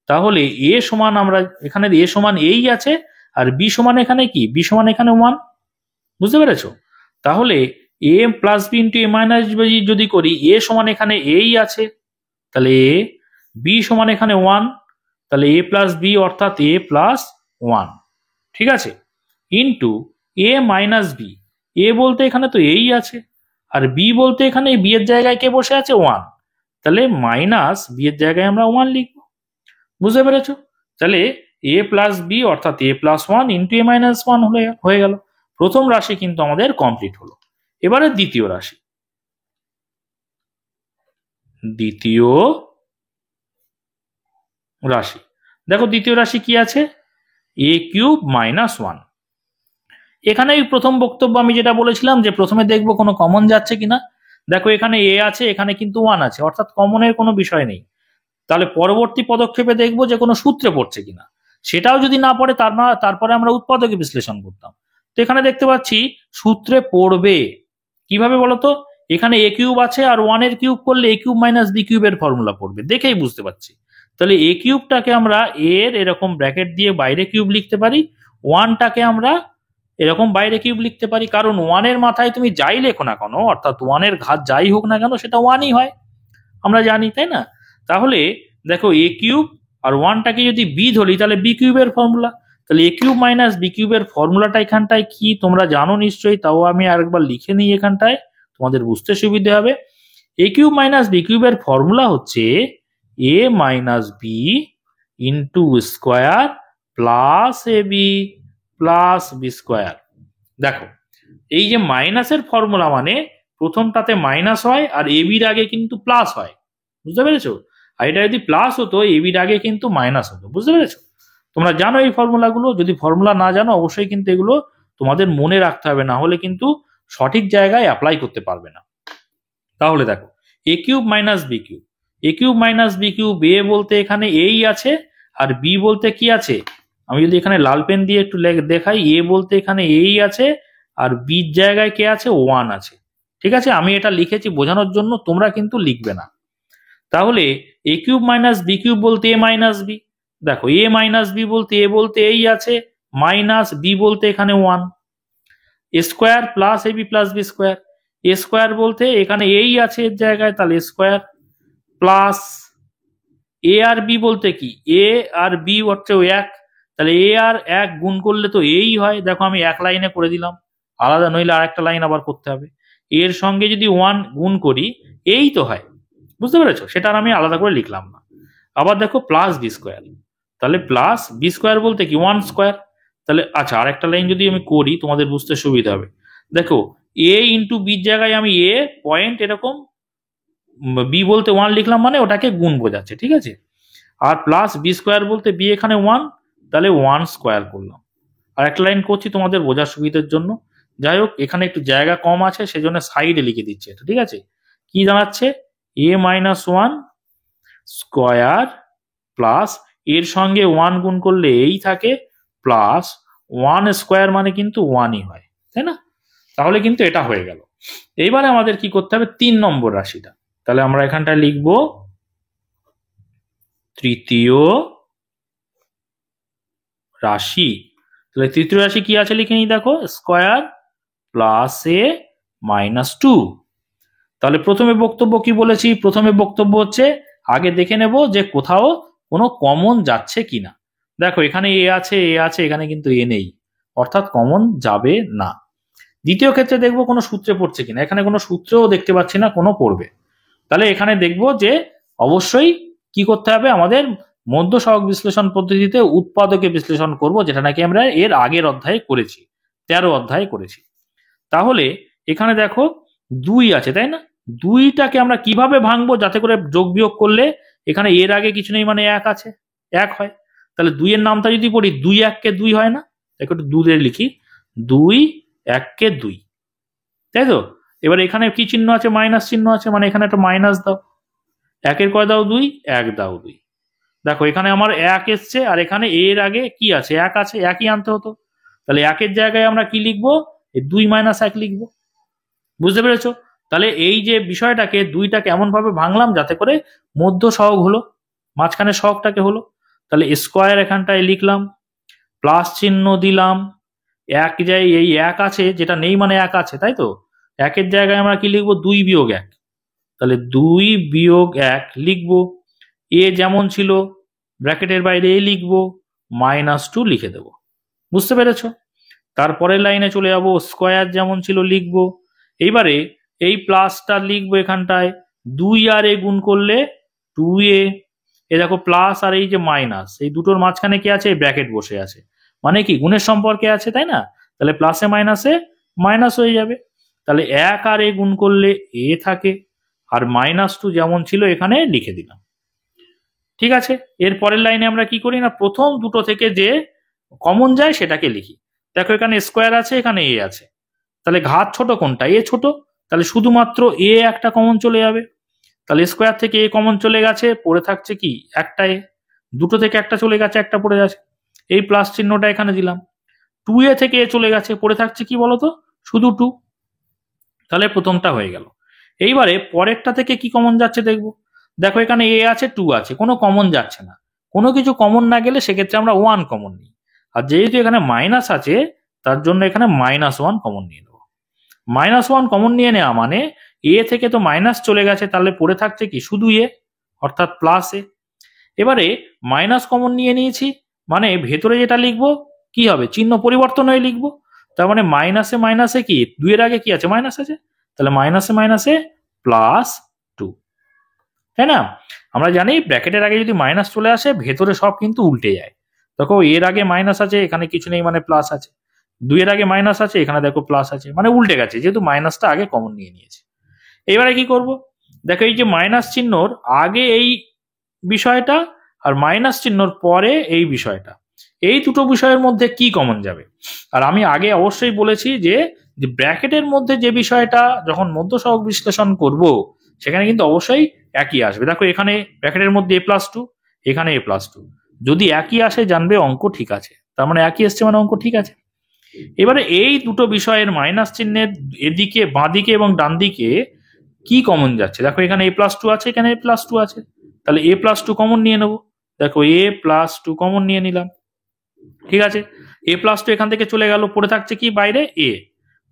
তাহলে a সমান, আমরা এখানে a সমান এই আছে, আর b সমান এখানে কি? b সমান এখানে 1, বুঝতে পেরেছো? তাহলে a+b ইন্টু a-b যদি করি, a সমান এখানে এই আছে, তাহলে a, b সমান এখানে 1, তাহলে a+b অর্থাৎ a+1, ঠিক আছে, ইন্টু a-b, a বলতে এখানে তো এই আছে, আর b বলতে এখানে b এর জায়গায় কে বসে আছে? 1, তাহলে মাইনাস b এর জায়গায় আমরা 1 লিখব, বুঝতে পেরেছো? তাহলে a+b অর্থাৎ a+1 ইন্টু a-1 হয়ে গেল। প্রথম রাশি কিন্তু আমাদের কমপ্লিট হলো। এবারে দ্বিতীয় রাশি। দ্বিতীয় রাশি, দেখো দ্বিতীয় রাশি কি আছে? a³ - 1। এখানে প্রথম বক্তব্য আমি যেটা বলেছিলাম, যে প্রথমে দেখবো কোনো কমন যাচ্ছে কিনা। দেখো এখানে এ আছে, এখানে কিন্তু 1 আছে, অর্থাৎ কমনের কোনো বিষয় নেই। তাহলে পরবর্তী পদক্ষেপে দেখবো যে কোনো সূত্রে পড়ছে কিনা। সেটাও যদি না পড়ে, তারপরে আমরা উৎপাদকে বিশ্লেষণ করতাম। তো এখানে দেখতে পাচ্ছি সূত্রে পড়বে। কিভাবে বলতো? এখানে a³ আছে, আর 1-এর কিউব করলে a³ - b³ এর ফর্মুলা পড়বে, দেখেই বুঝতে পারছি। তাহলে a³ আমরা এর এরকম ব্র্যাকেট দিয়ে বাইরে কিউব লিখতে পারি, 1টাকে আমরা এরকম বাইরে কিউব লিখতে পারি, কারণ 1-এর মাথায় তুমি যাই লেখো না কেন, অর্থাৎ 1-এর ঘাত যাই হোক না কেন, সেটা 1ই হয়, আমরা জানি, তাই না? তাহলে দেখো a³ আর 1টাকে যদি b ধরি, তাহলে b³ এর ফর্মুলা। তাহলে a³ - b³ এর ফর্মুলাটা এখানটায় কি তোমরা জানো নিশ্চয়ই, তাও আমি আরেকবার লিখে নিই এখানটায়, তোমাদের বুঝতে সুবিধে হবে। a³ - b³ এর ফর্মুলা হচ্ছে a - b into square plus ab plus b square. দেখো এই যে মাইনাসের ফর্মুলা, মানে প্রথমটাতে মাইনাস হয় আর এবির আগে কিন্তু প্লাস হয়, বুঝতে পেরেছো? আর এটা যদি প্লাস হতো, এবির আগে কিন্তু মাইনাস হতো, বুঝতে পেরেছো? তোমরা জানো এই ফর্মুলাগুলো। যদি ফর্মুলা না জানো, অবশ্যই কিন্তু এগুলো তোমাদের মনে রাখতে হবে, না হলে কিন্তু সঠিক জায়গায় অ্যাপ্লাই করতে পারবে না। তাহলে দেখো a³ - b³, a³ - b³ এ বলতে এখানে এই আছে, আর বি বলতে কি আছে? আমি যদি এখানে লাল পেন দিয়ে একটু দেখাই, এ বলতে এখানে এই আছে, আর বির জায়গায় কে আছে? 1 আছে, ঠিক আছে, আমি এটা লিখেছি বোঝানোর জন্য, তোমরা কিন্তু লিখবে না। তাহলে এ কিউব মাইনাস বি কিউব বলতে এ মাইনাস বি, দেখো এ মাইনাস বি বলতে এ বলতে এই আছে, মাইনাস বি বলতে এখানে 1, এ square plus A B plus b square, A square বলতে এখানে এই আছে এর জায়গায়, তাহলে স্কোয়ার প্লাস এ আর বি বলতে কি, এ আর বি হচ্ছে এক, তাহলে এ আর এক গুণ করলে তো এই হয়, দেখো আমি এক লাইনে করে দিলাম, আলাদা নইলে আর একটা লাইন আবার করতে হবে। এর সঙ্গে যদি 1 গুণ করি এই তো হয়, বুঝতে পেরেছো, সেটা আর আমি আলাদা করে লিখলাম না। আবার দেখো প্লাস বি স্কোয়ার, তাহলে প্লাস বি স্কোয়ার বলতে কি 1 স্কোয়ার, তাহলে আচ্ছা আরেকটা লাইন যদি আমি করি তোমাদের বুঝতে সুবিধা হবে, দেখো এ ইন্টু বির জায়গায় আমি এ পয়েন্ট এরকম, বি বলতে 1 লিখলাম মানে ওটাকে গুণ বোঝাচ্ছে, ঠিক আছে, আর প্লাস বি স্কোয়ার বলতে বি এখানে 1, তাহলে 1 স্কোয়ার করলাম। আর একটা লাইন করছি তোমাদের বোঝার সুবিধার জন্য, যাই হোক এখানে একটু জায়গা কম আছে সেজন্য সাইডে লিখে দিচ্ছে এটা, ঠিক আছে, কি দাঁড়াচ্ছে এ মাইনাস 1 স্কোয়ার প্লাস এর সঙ্গে 1 গুণ করলে এই থাকে, প্লাস 1 স্কোয়ার মানে কিন্তু 1ই হয়, তাই না, তাহলে কিন্তু এটা হয়ে গেল। এইবারে আমাদের কি করতে হবে 3 নম্বর রাশিটা, তাহলে আমরা এখানটায় লিখব তৃতীয় রাশি। তাহলে তৃতীয় রাশি কি আছে লিখে নি, দেখো স্কোয়ার প্লাস এ মাইনাস 2। তাহলে প্রথমে বক্তব্য কি বলেছি, প্রথমে বক্তব্য হচ্ছে আগে দেখে নেব যে কোথাও কোনো কমন যাচ্ছে কিনা। দেখো এখানে এ আছে এ আছে, এখানে কিন্তু এ নেই, অর্থাৎ কমন যাবে না। দ্বিতীয় ক্ষেত্রে দেখবো কোনো সূত্রে পড়ছে কিনা, এখানে কোনো সূত্রেও দেখতে পাচ্ছি না কোনো পড়বে, তাহলে এখানে দেখবো যে অবশ্যই কি করতে হবে আমাদের মধ্য সহগ বিশ্লেষণ পদ্ধতিতে উৎপাদকে বিশ্লেষণ করব, যেটা নাকি আমরা এর আগের অধ্যায়ে করেছি, 13 অধ্যায়ে করেছি। তাহলে এখানে দেখো 2 আছে তাই না, 2টাকে আমরা কিভাবে ভাঙবো যাতে করে যোগ বিয়োগ করলে এখানে এর আগে কিছু নেই মানে 1 আছে, 1 হয়, তাহলে 2 এর নামটা যদি পড়ি 2 1 কে 2 হয় না, দেখো একটু 2 দিয়ে লিখি, 2 1 কে 2, তাই তো। এবার এখানে কি চিহ্ন আছে, মাইনাস চিহ্ন আছে, মানে এখানে একটা মাইনাস দাও, 1 এর কয় দাও 2, 1 দাও 2, দেখো এখানে আমার 1 এসছে আর এখানে এর আগে কি আছে 1 আছে, 1ই আনতে হতো, তাহলে 1 এর জায়গায় আমরা কি লিখবো, এই 2 মাইনাস 1 লিখবো, বুঝতে পেরেছো। তাহলে এই যে বিষয়টাকে 2টাকে এমন ভাবে ভাঙলাম যাতে করে মধ্য সহগ হলো, মাঝখানে সহগটাকে হলো, তাহলে স্কোয়ার এখানটায় লিখলাম, প্লাস চিহ্ন দিলাম, এক যায় এই 1 আছে যেটা নেই মানে 1 আছে, তাই তো, 1 এর জায়গায় আমরা কি লিখবো 2 বিয়োগ 1, তাহলে 2 বিয়োগ 1 লিখবো, এ যেমন ছিল ব্র্যাকেটের বাইরে এ লিখবো, -2 লিখে দেবো, বুঝতে পেরেছো। তারপরের লাইনে চলে যাবো, স্কোয়ার যেমন ছিল লিখবো, এইবারে এই প্লাসটা লিখবো এখানটায়, 2 আর এ গুণ করলে 2a, এ দেখো প্লাস আর এই যে মাইনাস এই দুটোর মাঝখানে কি আছে, ব্র্যাকেট বসে আছে, মানে কি গুণের সম্পর্কে আছে তাই না, তাহলে প্লাসে মাইনাসে মাইনাস হয়ে যাবে, তাহলে 1 আর এ গুণ করলে এ থাকে, আর -2 যেমন ছিল এখানে লিখে দিলাম, ঠিক আছে। এর পরের লাইনে আমরা কি করি না, প্রথম দুটো থেকে যে কমন যায় সেটাকে লিখি, দেখো এখানে স্কোয়ার আছে এখানে এ আছে, তাহলে ঘাত ছোট কোনটা, এ ছোট, তাহলে শুধুমাত্র এ একটা কমন চলে যাবে, তাহলে স্কোয়ার থেকে এ কমন চলে গেছে, পড়ে থাকছে কি একটা এ, দুটো থেকে একটা চলে গেছে একটা পড়ে যাচ্ছে, এই প্লাস চিহ্নটা এখানে দিলাম, 2a থেকে এ চলে গেছে পড়ে থাকছে কি বলতো শুধু 2, তাহলে প্রথমটা হয়ে গেল। এইবারে পরেরটা থেকে কি কমন যাচ্ছে দেখবো, দেখো এখানে এ আছে 2 আছে, কোনো কমন যাচ্ছে না, কোনো কিছু কমন না গেলে সেক্ষেত্রে আমরা 1 কমন নিই, আর যেহেতু এখানে মাইনাস আছে তার জন্য এখানে -1 কমন নিয়ে নেবো, -1 কমন নিয়ে নেওয়া মানে এ থেকে তো মাইনাস চলে গেছে, তাহলে পড়ে থাকছে কি শুধু এ, অর্থাৎ প্লাস এ। এবারে মাইনাস কমন নিয়ে নিয়েছি মানে ভেতরে যেটা লিখবো কি হবে, চিহ্ন পরিবর্তন হয়ে লিখবো, তার মানে মাইনাসে মাইনাসে কি 2 এর আগে কি আছে মাইনাস আছে, তাহলে মাইনাসে মাইনাসে +2, তাই না। আমরা জানি ব্র্যাকেটের আগে যদি মাইনাস চলে আসে ভেতরে সব কিন্তু উল্টে যায়, দেখো এর আগে মাইনাস আছে এখানে কিছু নেই মানে প্লাস আছে, 2 এর আগে মাইনাস আছে এখানে দেখো প্লাস আছে, মানে উল্টে গেছে যেহেতু মাইনাসটা আগে কমন নিয়ে নিয়েছে। এবারে কি করব, দেখো এই যে মাইনাস চিহ্নর আগে এই বিষয়টা আর মাইনাস চিহ্নর পরে এই বিষয়টা, এই দুটো বিষয়ের মধ্যে কি কমন যাবে, আর আমি আগে অবশ্যই বলেছি যে ব্র্যাকেটের মধ্যে যে বিষয়টা যখন মধ্য সহগ বিশ্লেষণ করব সেখানে কিন্তু অবশ্যই একই আসবে, দেখো এখানে ব্র্যাকেটের মধ্যে a+2 এখানে a+2, যদি একই আসে জানবে অঙ্ক ঠিক আছে, তার মানে একই এসছে মানে অঙ্ক ঠিক আছে। এবারে এই দুটো বিষয়ের মাইনাস চিহ্নের এদিকে বাঁদিকে এবং ডান দিকে কি কমন যাচ্ছে? দেখো এখানে a+2 আছে, এখানে a+2 আছে, তাহলে a+2 কমন নিয়ে নেবো। দেখো a+2 কমন নিয়ে নিলাম, ঠিক আছে। a+2 এখান থেকে চলে গেল, পড়ে থাকছে কি বাইরে a,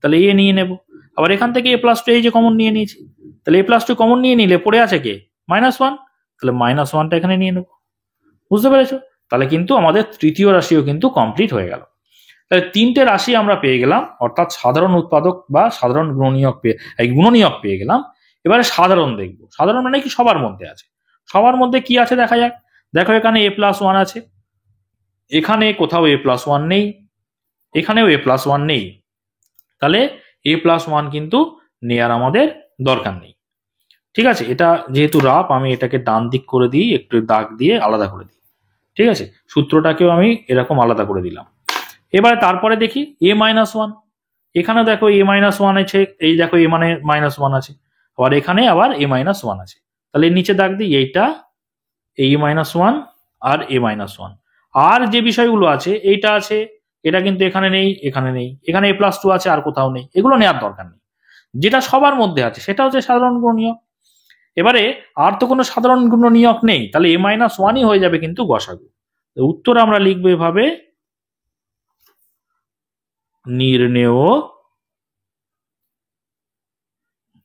তাহলে a নিয়ে নেব। আবার এখান থেকে a+2 এই যে কমন নিয়ে নিয়েছি, তাহলে a+2 কমন নিয়ে নিলে পড়ে আছে কে? -1, তাহলে -1টা এখানে নিয়ে নেব। বুঝতে পেরেছো? তাহলে কিন্তু আমাদের তৃতীয় রাশিও কিন্তু কমপ্লিট হয়ে গেল। তাহলে তিনটে রাশি আমরা পেয়ে গেলাম, অর্থাৎ সাধারণ উৎপাদক বা সাধারণ গুণনীয়ক পেয়ে গেলাম। এবারে সাধারণ দেখবো। সাধারণ মানে কি? সবার মধ্যে আছে। সবার মধ্যে কি আছে দেখা যাক। দেখো এখানে a+1 আছে, এখানে কোথাও a+1 নেই, এখানেও a+1 নেই, তাহলে a+1 কিন্তু নেয়ার আমাদের দরকার নেই। ঠিক আছে, এটা যেহেতু রাফ, আমি এটাকে ডান দিক করে দিই, একটু দাগ দিয়ে আলাদা করে দিই। ঠিক আছে, সূত্রটাকেও আমি এরকম আলাদা করে দিলাম। এবারে তারপরে দেখি a-1, এখানে দেখো a-1 আছে, এই দেখো a মানে -1 আছে, আবার এখানে আবার a-1 আছে, তাহলে নিচে দাগ দিই এইটা a-1 আর a-1। আর যে বিষয়গুলো আছে, এইটা আছে, এটা কিন্তু এখানে নেই, এখানে নেই, এখানে a+2 আছে, আর কোথাও নেই, এগুলো নেওয়ার দরকার নেই। যেটা সবার মধ্যে আছে সেটা হচ্ছে সাধারণ গুণনীয়ক। এবারে আর তো কোনো সাধারণ গুণনীয়ক নেই, তাহলে a-1ই হয়ে যাবে কিন্তু গসাগু। উত্তর আমরা লিখবো এভাবে, নির্ণেয়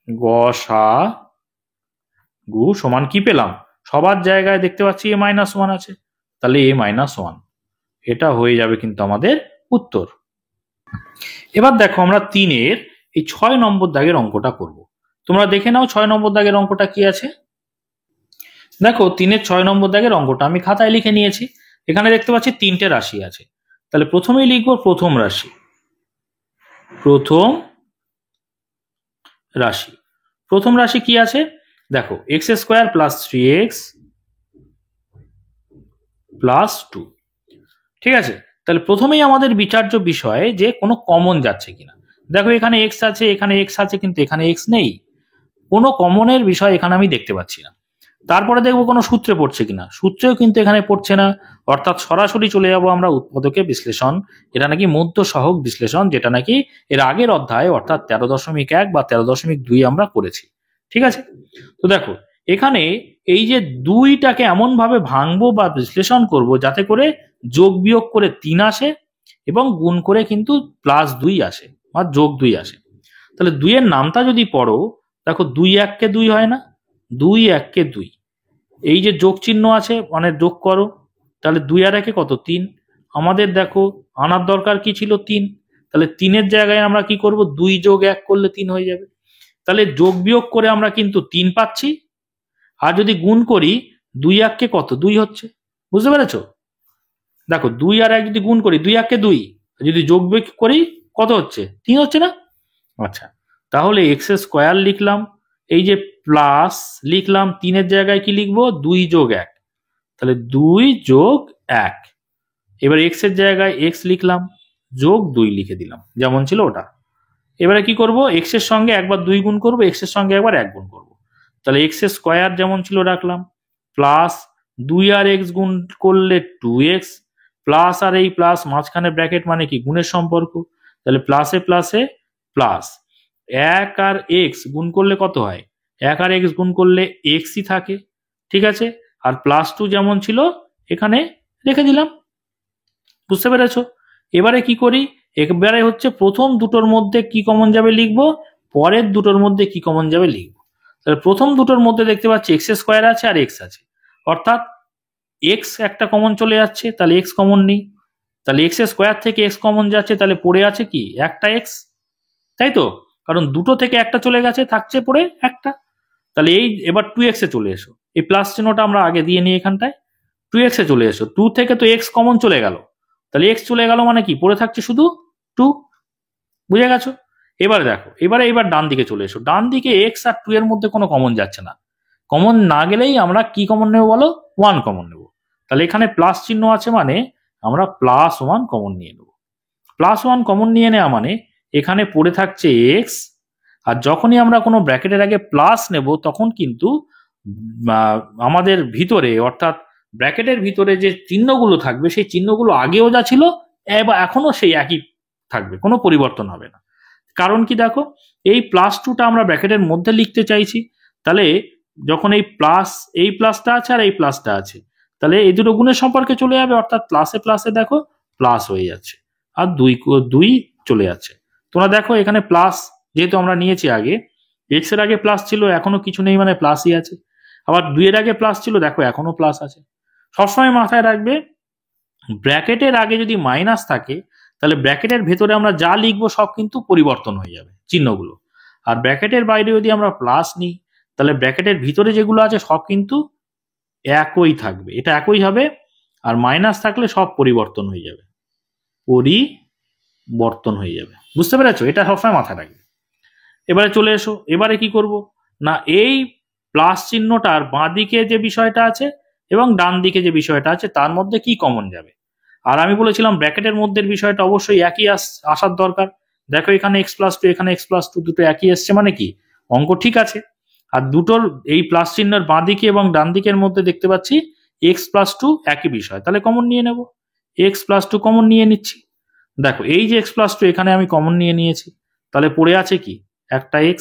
গসাগু সমান কি পেলাম? সবার জায়গায় দেখতে পাচ্ছি a-1 আছে, তাহলে a-1, এটা হয়ে যাবে কিন্তু আমাদের উত্তর। এবার দেখো আমরা 3-এর এই 6 নম্বর দাগের অঙ্কটা করব। তোমরা দেখে নাও 6 নম্বর দাগের অঙ্কটা কি আছে। দেখো 3-এর 6 নম্বর দাগের অঙ্কটা আমি খাতায় লিখে নিয়েছি। এখানে দেখতে পাচ্ছি 3টে রাশি আছে, তাহলে প্রথমেই লিখবো প্রথম রাশি। প্রথম রাশি, প্রথম রাশি কি আছে? দেখো x² + 3x + 2। ঠিক আছে, তাহলে প্রথমেই আমাদের বিচার্য বিষয় যে কোনো কমন যাচ্ছে কিনা। দেখো এখানে x আছে, এখানে x আছে, কিন্তু এখানে x নেই, কোনো কমনের বিষয় এখানে আমি দেখতে পাচ্ছি না। তারপরে দেখবো কোনো সূত্রে পড়ছে কিনা, সূত্রেও কিন্তু এখানে পড়ছে না, অর্থাৎ সরাসরি চলে যাবো আমরা উৎপাদকের বিশ্লেষণ। এটা নাকি মধ্য সহগ বিশ্লেষণ, যেটা নাকি এর আগের অধ্যায় অর্থাৎ 13.1 বা 13.2 আমরা করেছি। ঠিক আছে, তো দেখো এখানে এই যে দুইটাকে এমন ভাবে ভাঙবো বা বিশ্লেষণ করব যাতে করে যোগ বিয়োগ করে 3 আসে এবং গুণ করে কিন্তু +2 আসে বা +2 আসে। তাহলে 2 এর নামটা যদি পড়ো, দেখো 2 1 2 হয় না, 2 1 2, এই যে যোগ চিহ্ন আছে মানে যোগ করো, তাহলে 2 আর 1 কত? 3। আমাদের দেখো আনার দরকার কি ছিল? 3। তাহলে 3-এর জায়গায় আমরা কি করব? 2 + 1 করলে 3 হয়ে যাবে। তাহলে যোগ বিয়োগ করে আমরা কিন্তু 3 পাচ্ছি, আর যদি গুণ করি 2 1 কত? 2 হচ্ছে। বুঝতে পেরেছো? দেখো 2 আর 1 যদি গুণ করি 2 1 2, যদি যোগ বিয়োগ করি কত হচ্ছে? 3 হচ্ছে না? আচ্ছা, তাহলে x² লিখলাম, এই যে প্লাস লিখলাম, 3-এর জায়গায় কি লিখবো? 2 + 1, তাহলে 2 + 1। এবার x এর জায়গায় x লিখলাম, +2 লিখে দিলাম, যেমন ছিল ওটা। এবারে কি করব? x এর সঙ্গে একবার 2 গুণ করব, x এর সঙ্গে একবার 1 গুণ করব, তাহলে x² যেমন ছিল রাখলাম, প্লাস 2 আর x গুণ করলে 2x, প্লাস আর এই প্লাস মাঝখানে ব্র্যাকেট মানে কি? গুণের সম্পর্ক, তাহলে প্লাসে প্লাসে প্লাস 1 আর x গুণ করলে কত হয়? 1 আর x গুণ করলে xই থাকে। ঠিক আছে, আর +2 যেমন ছিল এখানে রেখে দিলাম। বুঝতে পেরেছো? এবারে কি করি? এবারে হচ্ছে প্রথম দুটোর মধ্যে কি কমন যাবে লিখবো, পরের দুটোর মধ্যে কি কমন যাবে লিখবো। তাহলে প্রথম দুটোর মধ্যে দেখতে পাচ্ছি x² আছে আর x আছে, অর্থাৎ x একটা কমন চলে যাচ্ছে, তাহলে x কমন নেই, তাহলে x² থেকে x কমন যাচ্ছে, তাহলে পড়ে আছে কি? একটা x, তাই তো? কারণ দুটো থেকে একটা চলে গেছে, থাকছে পড়ে একটা। তাহলে এই এবার 2x এ চলে এসো, এই প্লাস চিহ্নটা আমরা আগে দিয়ে নিই এখানটায়। 2x এ চলে এসো, 2 থেকে তো x কমন চলে গেল, তাহলে x চলে গেল মানে কি? পড়ে থাকছে শুধু 2। বুঝে গেছো? এবারে দেখো, এবার ডান দিকে চলে এসো, ডান দিকে x আর 2 এর মধ্যে কোনো কমন যাচ্ছে না। কমন না গেলেই আমরা কি কমন নেব বলো? 1 কমন নেব। তাহলে এখানে প্লাস চিহ্ন আছে মানে আমরা +1 কমন নিয়ে নেব। +1 কমন নিয়ে নেওয়া মানে এখানে পড়ে থাকছে x, আর যখনই আমরা কোনো ব্র্যাকেটের আগে প্লাস নেব তখন কিন্তু আমাদের ভিতরে অর্থাৎ ব্র্যাকেটের ভিতরে যে চিহ্নগুলো থাকবে সেই চিহ্নগুলো আগেও যা ছিল এখনো সেই একই থাকবে, কোনো পরিবর্তন হবে না। কারণ কি দেখো, এই +2টা আমরা ব্র্যাকেটের মধ্যে লিখতে চাইছি, তাহলে যখন এই প্লাসটা আছে আর এই প্লাসটা আছে, তাহলে এই দুটো গুণের সম্পর্কে চলে যাবে, অর্থাৎ প্লাসে প্লাসে দেখো প্লাস হয়ে যাচ্ছে, আর দুই চলে যাচ্ছে। তোমরা দেখো এখানে প্লাস যেহেতু আমরা নিয়েছি আগে, এক্স এর আগে প্লাস ছিল, এখনো কিছু নেই মানে প্লাসই আছে। আবার 2 এর আগে প্লাস ছিল, দেখো এখনো প্লাস আছে। সবসময় মাথায় রাখবে, ব্র্যাকেটের আগে যদি মাইনাস থাকে তাহলে ব্র্যাকেটের ভেতরে আমরা যা লিখবো সব কিন্তু পরিবর্তন হয়ে যাবে চিহ্নগুলো। আর ব্র্যাকেটের বাইরে যদি আমরা প্লাস নিই তাহলে ব্র্যাকেটের ভিতরে যেগুলো আছে সব কিন্তু একই থাকবে, এটা একই হবে। আর মাইনাস থাকলে সব পরিবর্তন হয়ে যাবে, বুঝতে পেরেছো? এটা সবসময় মাথায় রাখবে। এবারে চলে এসো, এবারে কি করব না, এই প্লাস চিহ্নটার বাঁ দিকে যে বিষয়টা আছে এবং ডান দিকে যে বিষয়টা আছে তার মধ্যে কি কমন যাবে। আর আমি বলেছিলাম ব্র্যাকেটের মধ্যে বিষয়টা অবশ্যই একই আসার দরকার। দেখো এখানে x+2 এখানে x+2 দুটো একই এসছে, মানে কি অঙ্ক ঠিক আছে। আর দুটোর এই প্লাস চিহ্নের বাঁ দিকে এবং ডান দিকের মধ্যে দেখতে পাচ্ছি x+2 একই বিষয়, তাহলে কমন নিয়ে নেব, x+2 কমন নিয়ে নিচ্ছি। দেখো এই যে x+2 এখানে আমি কমন নিয়ে নিয়েছি, তাহলে পড়ে আছে কি একটা x।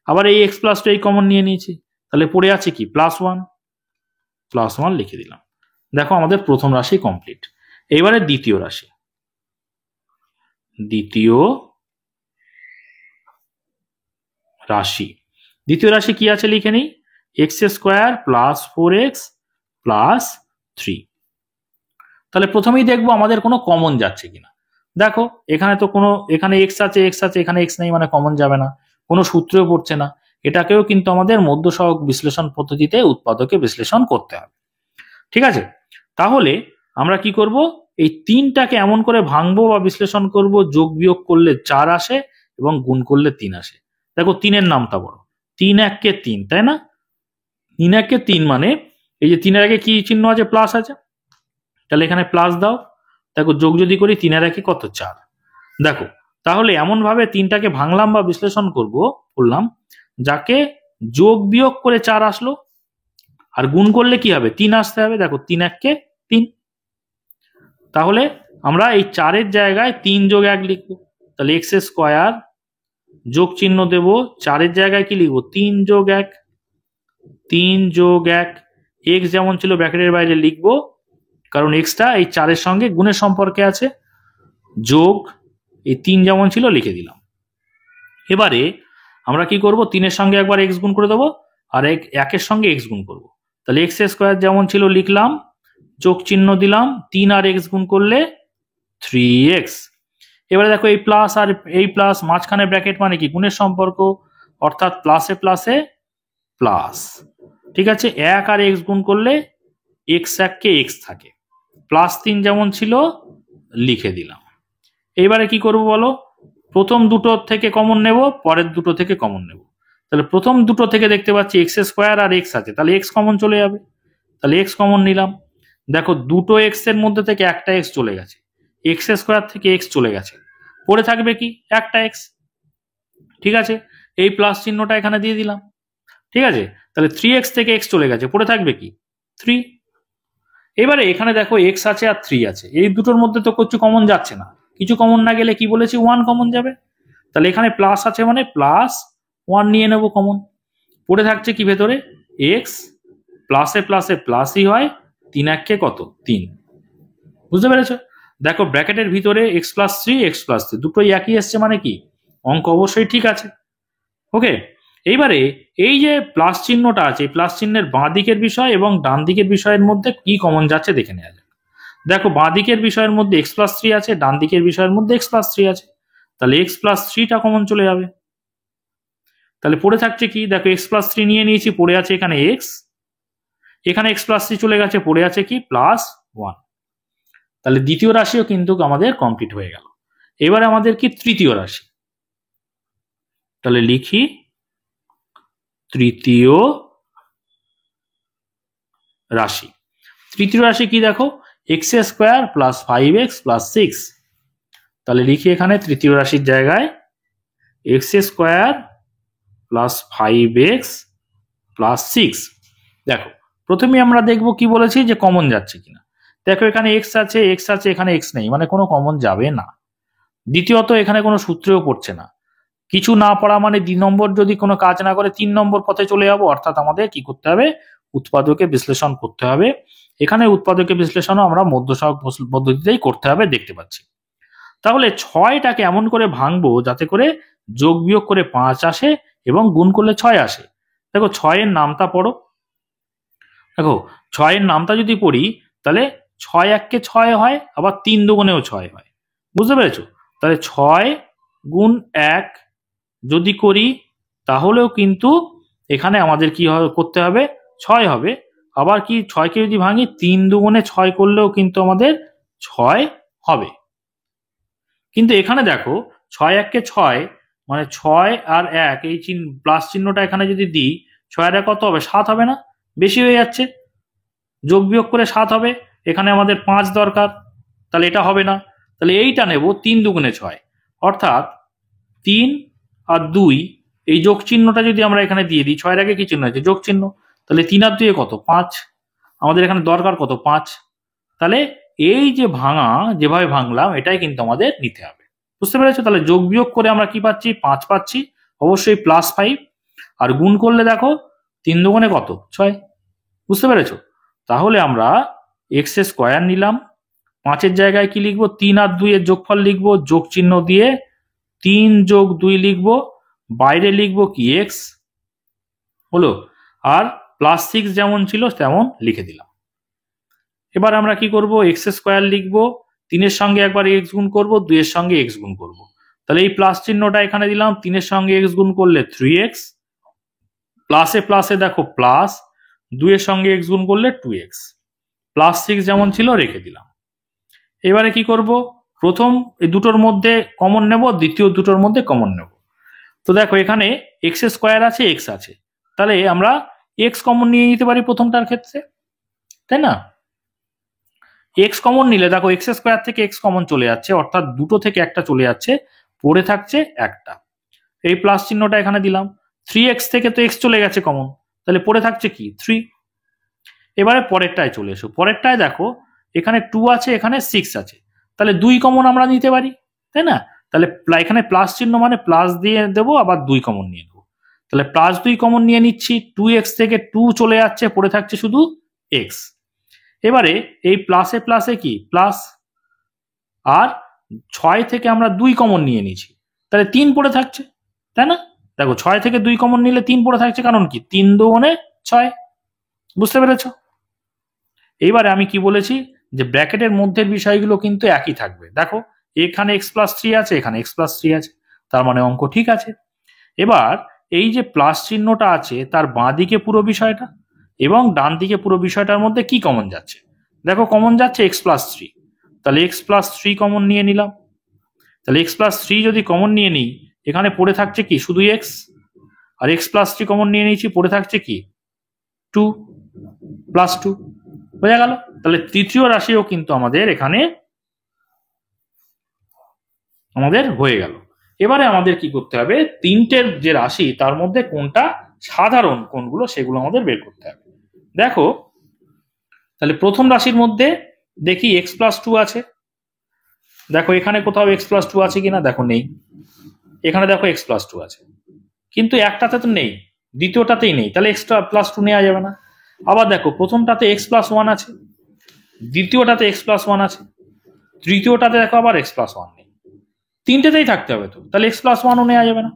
আবার এই x+2 এই কমন নিয়ে নিয়েছি, তাহলে পড়ে আছে কি +1 লিখে দিলাম। দেখো আমাদের প্রথম রাশি কমপ্লিট। এবারে দ্বিতীয় রাশি কি আছে লিখে নিই, x² + 4x + 3। তাহলে প্রথমেই দেখবো আমাদের কোনো কমন যাচ্ছে কিনা। দেখো এখানে তো এখানে x আছে এখানে x নেই, মানে কমন যাবে না, কোনো সূত্রেও পড়ছে না। এটাকেও কিন্তু আমাদের মধ্য সহগ বিশ্লেষণ পদ্ধতিতে উৎপাদকে বিশ্লেষণ করতে হবে, ঠিক আছে? তাহলে আমরা কি করব, এই 3টাকে এমন করে ভাঙবো বা বিশ্লেষণ করব, যোগ বিয়োগ করলে 4 আসে এবং গুণ করলে 3 আসে। দেখো 3-এর নামটা বড়, 3 × 1 = 3, তাই না? 3 × 1 = 3 মানে এই যে 3-এর আগে কি চিহ্ন আছে, প্লাস আছে, তাহলে এখানে প্লাস দাও। দেখো যোগ যদি করি 3 × 1 কত, 4। দেখো তাহলে এমন ভাবে 3টাকে ভাঙলাম বা বিশ্লেষণ করলাম যাকে যোগ বিয়োগ করে 4 আসলো, আর গুণ করলে কি হবে, 3 আসতে হবে। দেখো 3 × 1 = 3, তাহলে আমরা এই 4-এর জায়গায় 3 + 1 লিখবো, তাহলে x² যোগ চিহ্ন দেব, 4-এর জায়গায় কি লিখবো, 3 + 1, 3 + 1, x যেমন ছিল ব্র্যাকেটের বাইরে লিখবো, কারণ এক্সটা এই 4-এর সঙ্গে গুণের সম্পর্কে আছে, যোগ এই 3 যেমন ছিল লিখে দিলাম। এবারে আমরা কি করব, 3-এর সঙ্গে একবার x গুণ করে দেবো, আর 1-এর সঙ্গে x গুণ করব, তাহলে x² যেমন ছিল লিখলাম, যোগ চিহ্ন দিলাম, 3 আর x গুণ করলে 3x। এবারে দেখো এই প্লাস আর এই প্লাস, মাঝখানে ব্র্যাকেট মানে কি গুণের সম্পর্ক, অর্থাৎ প্লাসে প্লাসে প্লাস, ঠিক আছে? 1 আর x গুণ করলে x1 কে x থাকে, +3 যেমন ছিল লিখে দিলাম। এইবারে কি করব বলো, প্রথম দুটো থেকে কমন নেব, পরের দুটো থেকে কমন নেব। তাহলে প্রথম দুটো থেকে দেখতে পাচ্ছি x² আর x আছে, তাহলে x কমন চলে যাবে, তাহলে x কমন নিলাম। দেখো দুটো x এর মধ্যে থেকে একটা x চলে গেছে, x² থেকে x চলে গেছে, পড়ে থাকবে কি একটা x, ঠিক আছে? এই প্লাস চিহ্নটা এখানে দিয়ে দিলাম, ঠিক আছে? তাহলে 3x থেকে x চলে গেছে, পড়ে থাকবে কি 3। এবারে এখানে দেখো x আছে আর 3 আছে, এই দুটোর মধ্যে তো কিছু কমন যাচ্ছে না, কিছু কমন না গেলে কি বলেছি 1 কমন যাবে, তাহলে এখানে প্লাস আছে মানে +1 নিয়ে নেব কমন, পড়ে থাকছে কি ভেতরে x, প্লাসে প্লাসে প্লাসই হয়, 3 × 1 = কত 3, বুঝতে পেরেছো? দেখো ব্র্যাকেটের ভিতরে x+3 দুটোই একই এসছে, মানে কি অঙ্ক অবশ্যই ঠিক আছে। ওকে, এইবারে এই যে প্লাস চিহ্নটা আছে, এই প্লাস চিহ্নের বাঁ দিকের বিষয় এবং ডান দিকের বিষয়ের মধ্যে কি কমন যাচ্ছে দেখে নেওয়া যাক। দেখো বাঁ দিকের বিষয়ের মধ্যে x+3 আছে, ডান দিকের বিষয়ের মধ্যে x+3 আছে, তাহলে x+3টা কমন চলে যাবে। তাহলে পড়ে থাকছে কি, দেখো x+3 নিয়ে নিয়েছি, পড়ে আছে এখানে x, এখানে x+3 চলে গেছে, পড়ে আছে কি +1। তাহলে দ্বিতীয় রাশিও কিন্তু আমাদের কমপ্লিট হয়ে গেল। এবারে আমাদের কি তৃতীয় রাশি, তাহলে লিখি তৃতীয় রাশি কি, দেখো x² + 5x + 6, তাহলে লিখি এখানে তৃতীয় রাশির জায়গায় x² + 5x + 6। দেখো প্রথমে আমরা দেখব কি বলেছি যে কমন যাচ্ছে কিনা। দেখো এখানে x আছে এখানে x নেই, মানে কোনো কমন যাবে না। দ্বিতীয়ত এখানে কোনো সূত্রেও পড়ছে না, কিছু না পড়া মানে 2 নম্বর যদি কোনো কাজ না করে 3 নম্বর পথে চলে যাবো, অর্থাৎ আমাদের কি করতে হবে, উৎপাদকে বিশ্লেষণ করতে হবে। এখানে উৎপাদকে বিশ্লেষণও আমরা মধ্য সহগ পদ্ধতিতেই করতে হবে দেখতে পাচ্ছি। তাহলে 6টাকে এমন করে ভাঙবো যাতে করে যোগ বিয়োগ করে 5 আসে এবং গুণ করলে 6 আসে। দেখো 6-এর নামটা পড়ো, দেখো 6-এর নামটা যদি পড়ি তাহলে 6 1-কে 6 হয়, আবার 3 দুগুণেও 6 হয়, বুঝতে পেরেছো? তাহলে 6 গুণ 1 যদি করি তাহলেও কিন্তু এখানে আমাদের কি করতে হবে, 6 হবে। আবার কি 6-কে যদি ভাঙি 3 দুগুণে 6 করলেও কিন্তু আমাদের 6 হবে। কিন্তু এখানে দেখো 6 1-কে 6 মানে 6 আর 1 এই প্লাস চিহ্নটা এখানে যদি দিই, 6 আর 1 কত হবে, 7 হবে না? বেশি হয়ে যাচ্ছে, যোগ বিয়োগ করে 7 হবে, এখানে আমাদের 5 দরকার, তাহলে এটা হবে না। তাহলে এইটা নেব 3 দুগুণে 6, অর্থাৎ 3 আর 2, এই যোগ চিহ্নটা যদি আমরা এখানে দিয়ে দিই, 6-এর আগে কি চিহ্ন আছে, যোগ চিহ্ন, তাহলে 3 আর 2 কত, 5, আমাদের এখানে দরকার কত, 5। তাহলে এই যে ভাঙা, যেভাবে ভাঙলাম এটাই কিন্তু আমাদের নিতে হবে, বুঝতে পেরেছো? তাহলে যোগ বিয়োগ করে আমরা কি পাচ্ছি, 5 পাচ্ছি, অবশ্যই +5, আর গুণ করলে দেখো 3 দুগুণে কত, 6, বুঝতে পেরেছো? তাহলে আমরা x² নিলাম, 5-এর জায়গায় কি লিখবো, 3 আর 2 এর যোগফল লিখবো, যোগ চিহ্ন দিয়ে 3 যোগ 2 লিখবো, বাইরে লিখবো কি x হলো, আর +6 যেমন ছিল তেমন লিখে দিলাম। এবার আমরা কি করব, x² লিখবো, 3-এর সঙ্গে একবার x গুণ করবো, 2-এর সঙ্গে x গুণ করবো, তাহলে এই প্লাস চিহ্নটা এখানে দিলাম, 3-এর সঙ্গে x গুণ করলে 3x, প্লাসে প্লাসে দেখো প্লাস, 2-এর সঙ্গে x গুণ করলে 2x, +6 যেমন ছিল রেখে দিলাম। এবারে কি করব, প্রথম এই দুটোর মধ্যে কমন নেব, দ্বিতীয় দুটোর মধ্যে কমন নেব। তো দেখো এখানে x² আছে, x আছে, তাহলে আমরা x কমন নিয়ে নিতে পারি প্রথমটার ক্ষেত্রে, তাই না? x কমন নিলে দেখো x² থেকে x কমন চলে যাচ্ছে, অর্থাৎ দুটো থেকে একটা চলে যাচ্ছে, পড়ে থাকছে একটা, এই প্লাস চিহ্নটা এখানে দিলাম। 3x থেকে তো x চলে গেছে কমন, তাহলে পড়ে থাকছে কি, 3। এবারে পরেরটায় চলে এসো, পরেরটায় দেখো এখানে 2 আছে, এখানে 6 আছে, তাহলে 2 কমন আমরা নিতে পারি, তাই না? তাহলে এখানে প্লাস চিহ্ন মানে প্লাস দিয়ে দেবো, আবার 2 কমন নিয়ে নেবো, তাহলে +2 কমন নিয়ে নিচ্ছি, 2x থেকে 2 চলে যাচ্ছে, পড়ে থাকছে শুধু x। এবারে এই প্লাসে প্লাসে কি প্লাস, আর 6 থেকে আমরা 2 কমন নিয়ে নিচ্ছি, তাহলে 3 পড়ে থাকছে, তাই না? দেখো 6 থেকে 2 কমন নিলে 3 পড়ে থাকছে, কারণ কি 3 দুগুণে 6, বুঝতে পেরেছো? এইবারে আমি কি বলেছি, যে ব্র্যাকেটের মধ্যের বিষয়গুলো কিন্তু একই থাকবে। দেখো এখানে x+3 আছে, এখানে x+3 আছে, তার মানে অঙ্ক ঠিক আছে। এবার এই যে প্লাস চিহ্নটা আছে তার বাঁ দিকে পুরো বিষয়টা এবং ডান দিকে পুরো বিষয়টার মধ্যে কি কমন যাচ্ছে, দেখো কমন যাচ্ছে x+3, তাহলে x+3 কমন নিয়ে নিলাম। তাহলে x+3 যদি কমন নিয়ে নিই, এখানে পড়ে থাকছে কি শুধু x, আর x+3 কমন নিয়ে নিয়েছি, পড়ে থাকছে কি 2 +2, বোঝা গেল? তাহলে তৃতীয় রাশিও কিন্তু আমাদের এখানে হয়ে গেল। এবারে আমাদের কি করতে হবে, তিনটের যে রাশি তার মধ্যে কোনটা সাধারণ, কোনগুলো সেগুলো আমাদের বের করতে হবে। দেখো তাহলে প্রথম রাশির মধ্যে দেখি x+2 আছে, দেখো এখানে কোথাও x+2 আছে কিনা, দেখো নেই, এখানে দেখো x+2 আছে, কিন্তু একটাতে তো নেই, দ্বিতীয়টাতেই নেই, তাহলে x+2 নেওয়া যাবে না। আবার দেখো প্রথমটাতে x+1 আছে, দ্বিতীয়টাতে x+1 আছে, তৃতীয়টাতে দেখো আবার x+1 নেই, তিনটেতেই থাকতে হবে তো, তাহলে x+1ও নেওয়া যাবে না।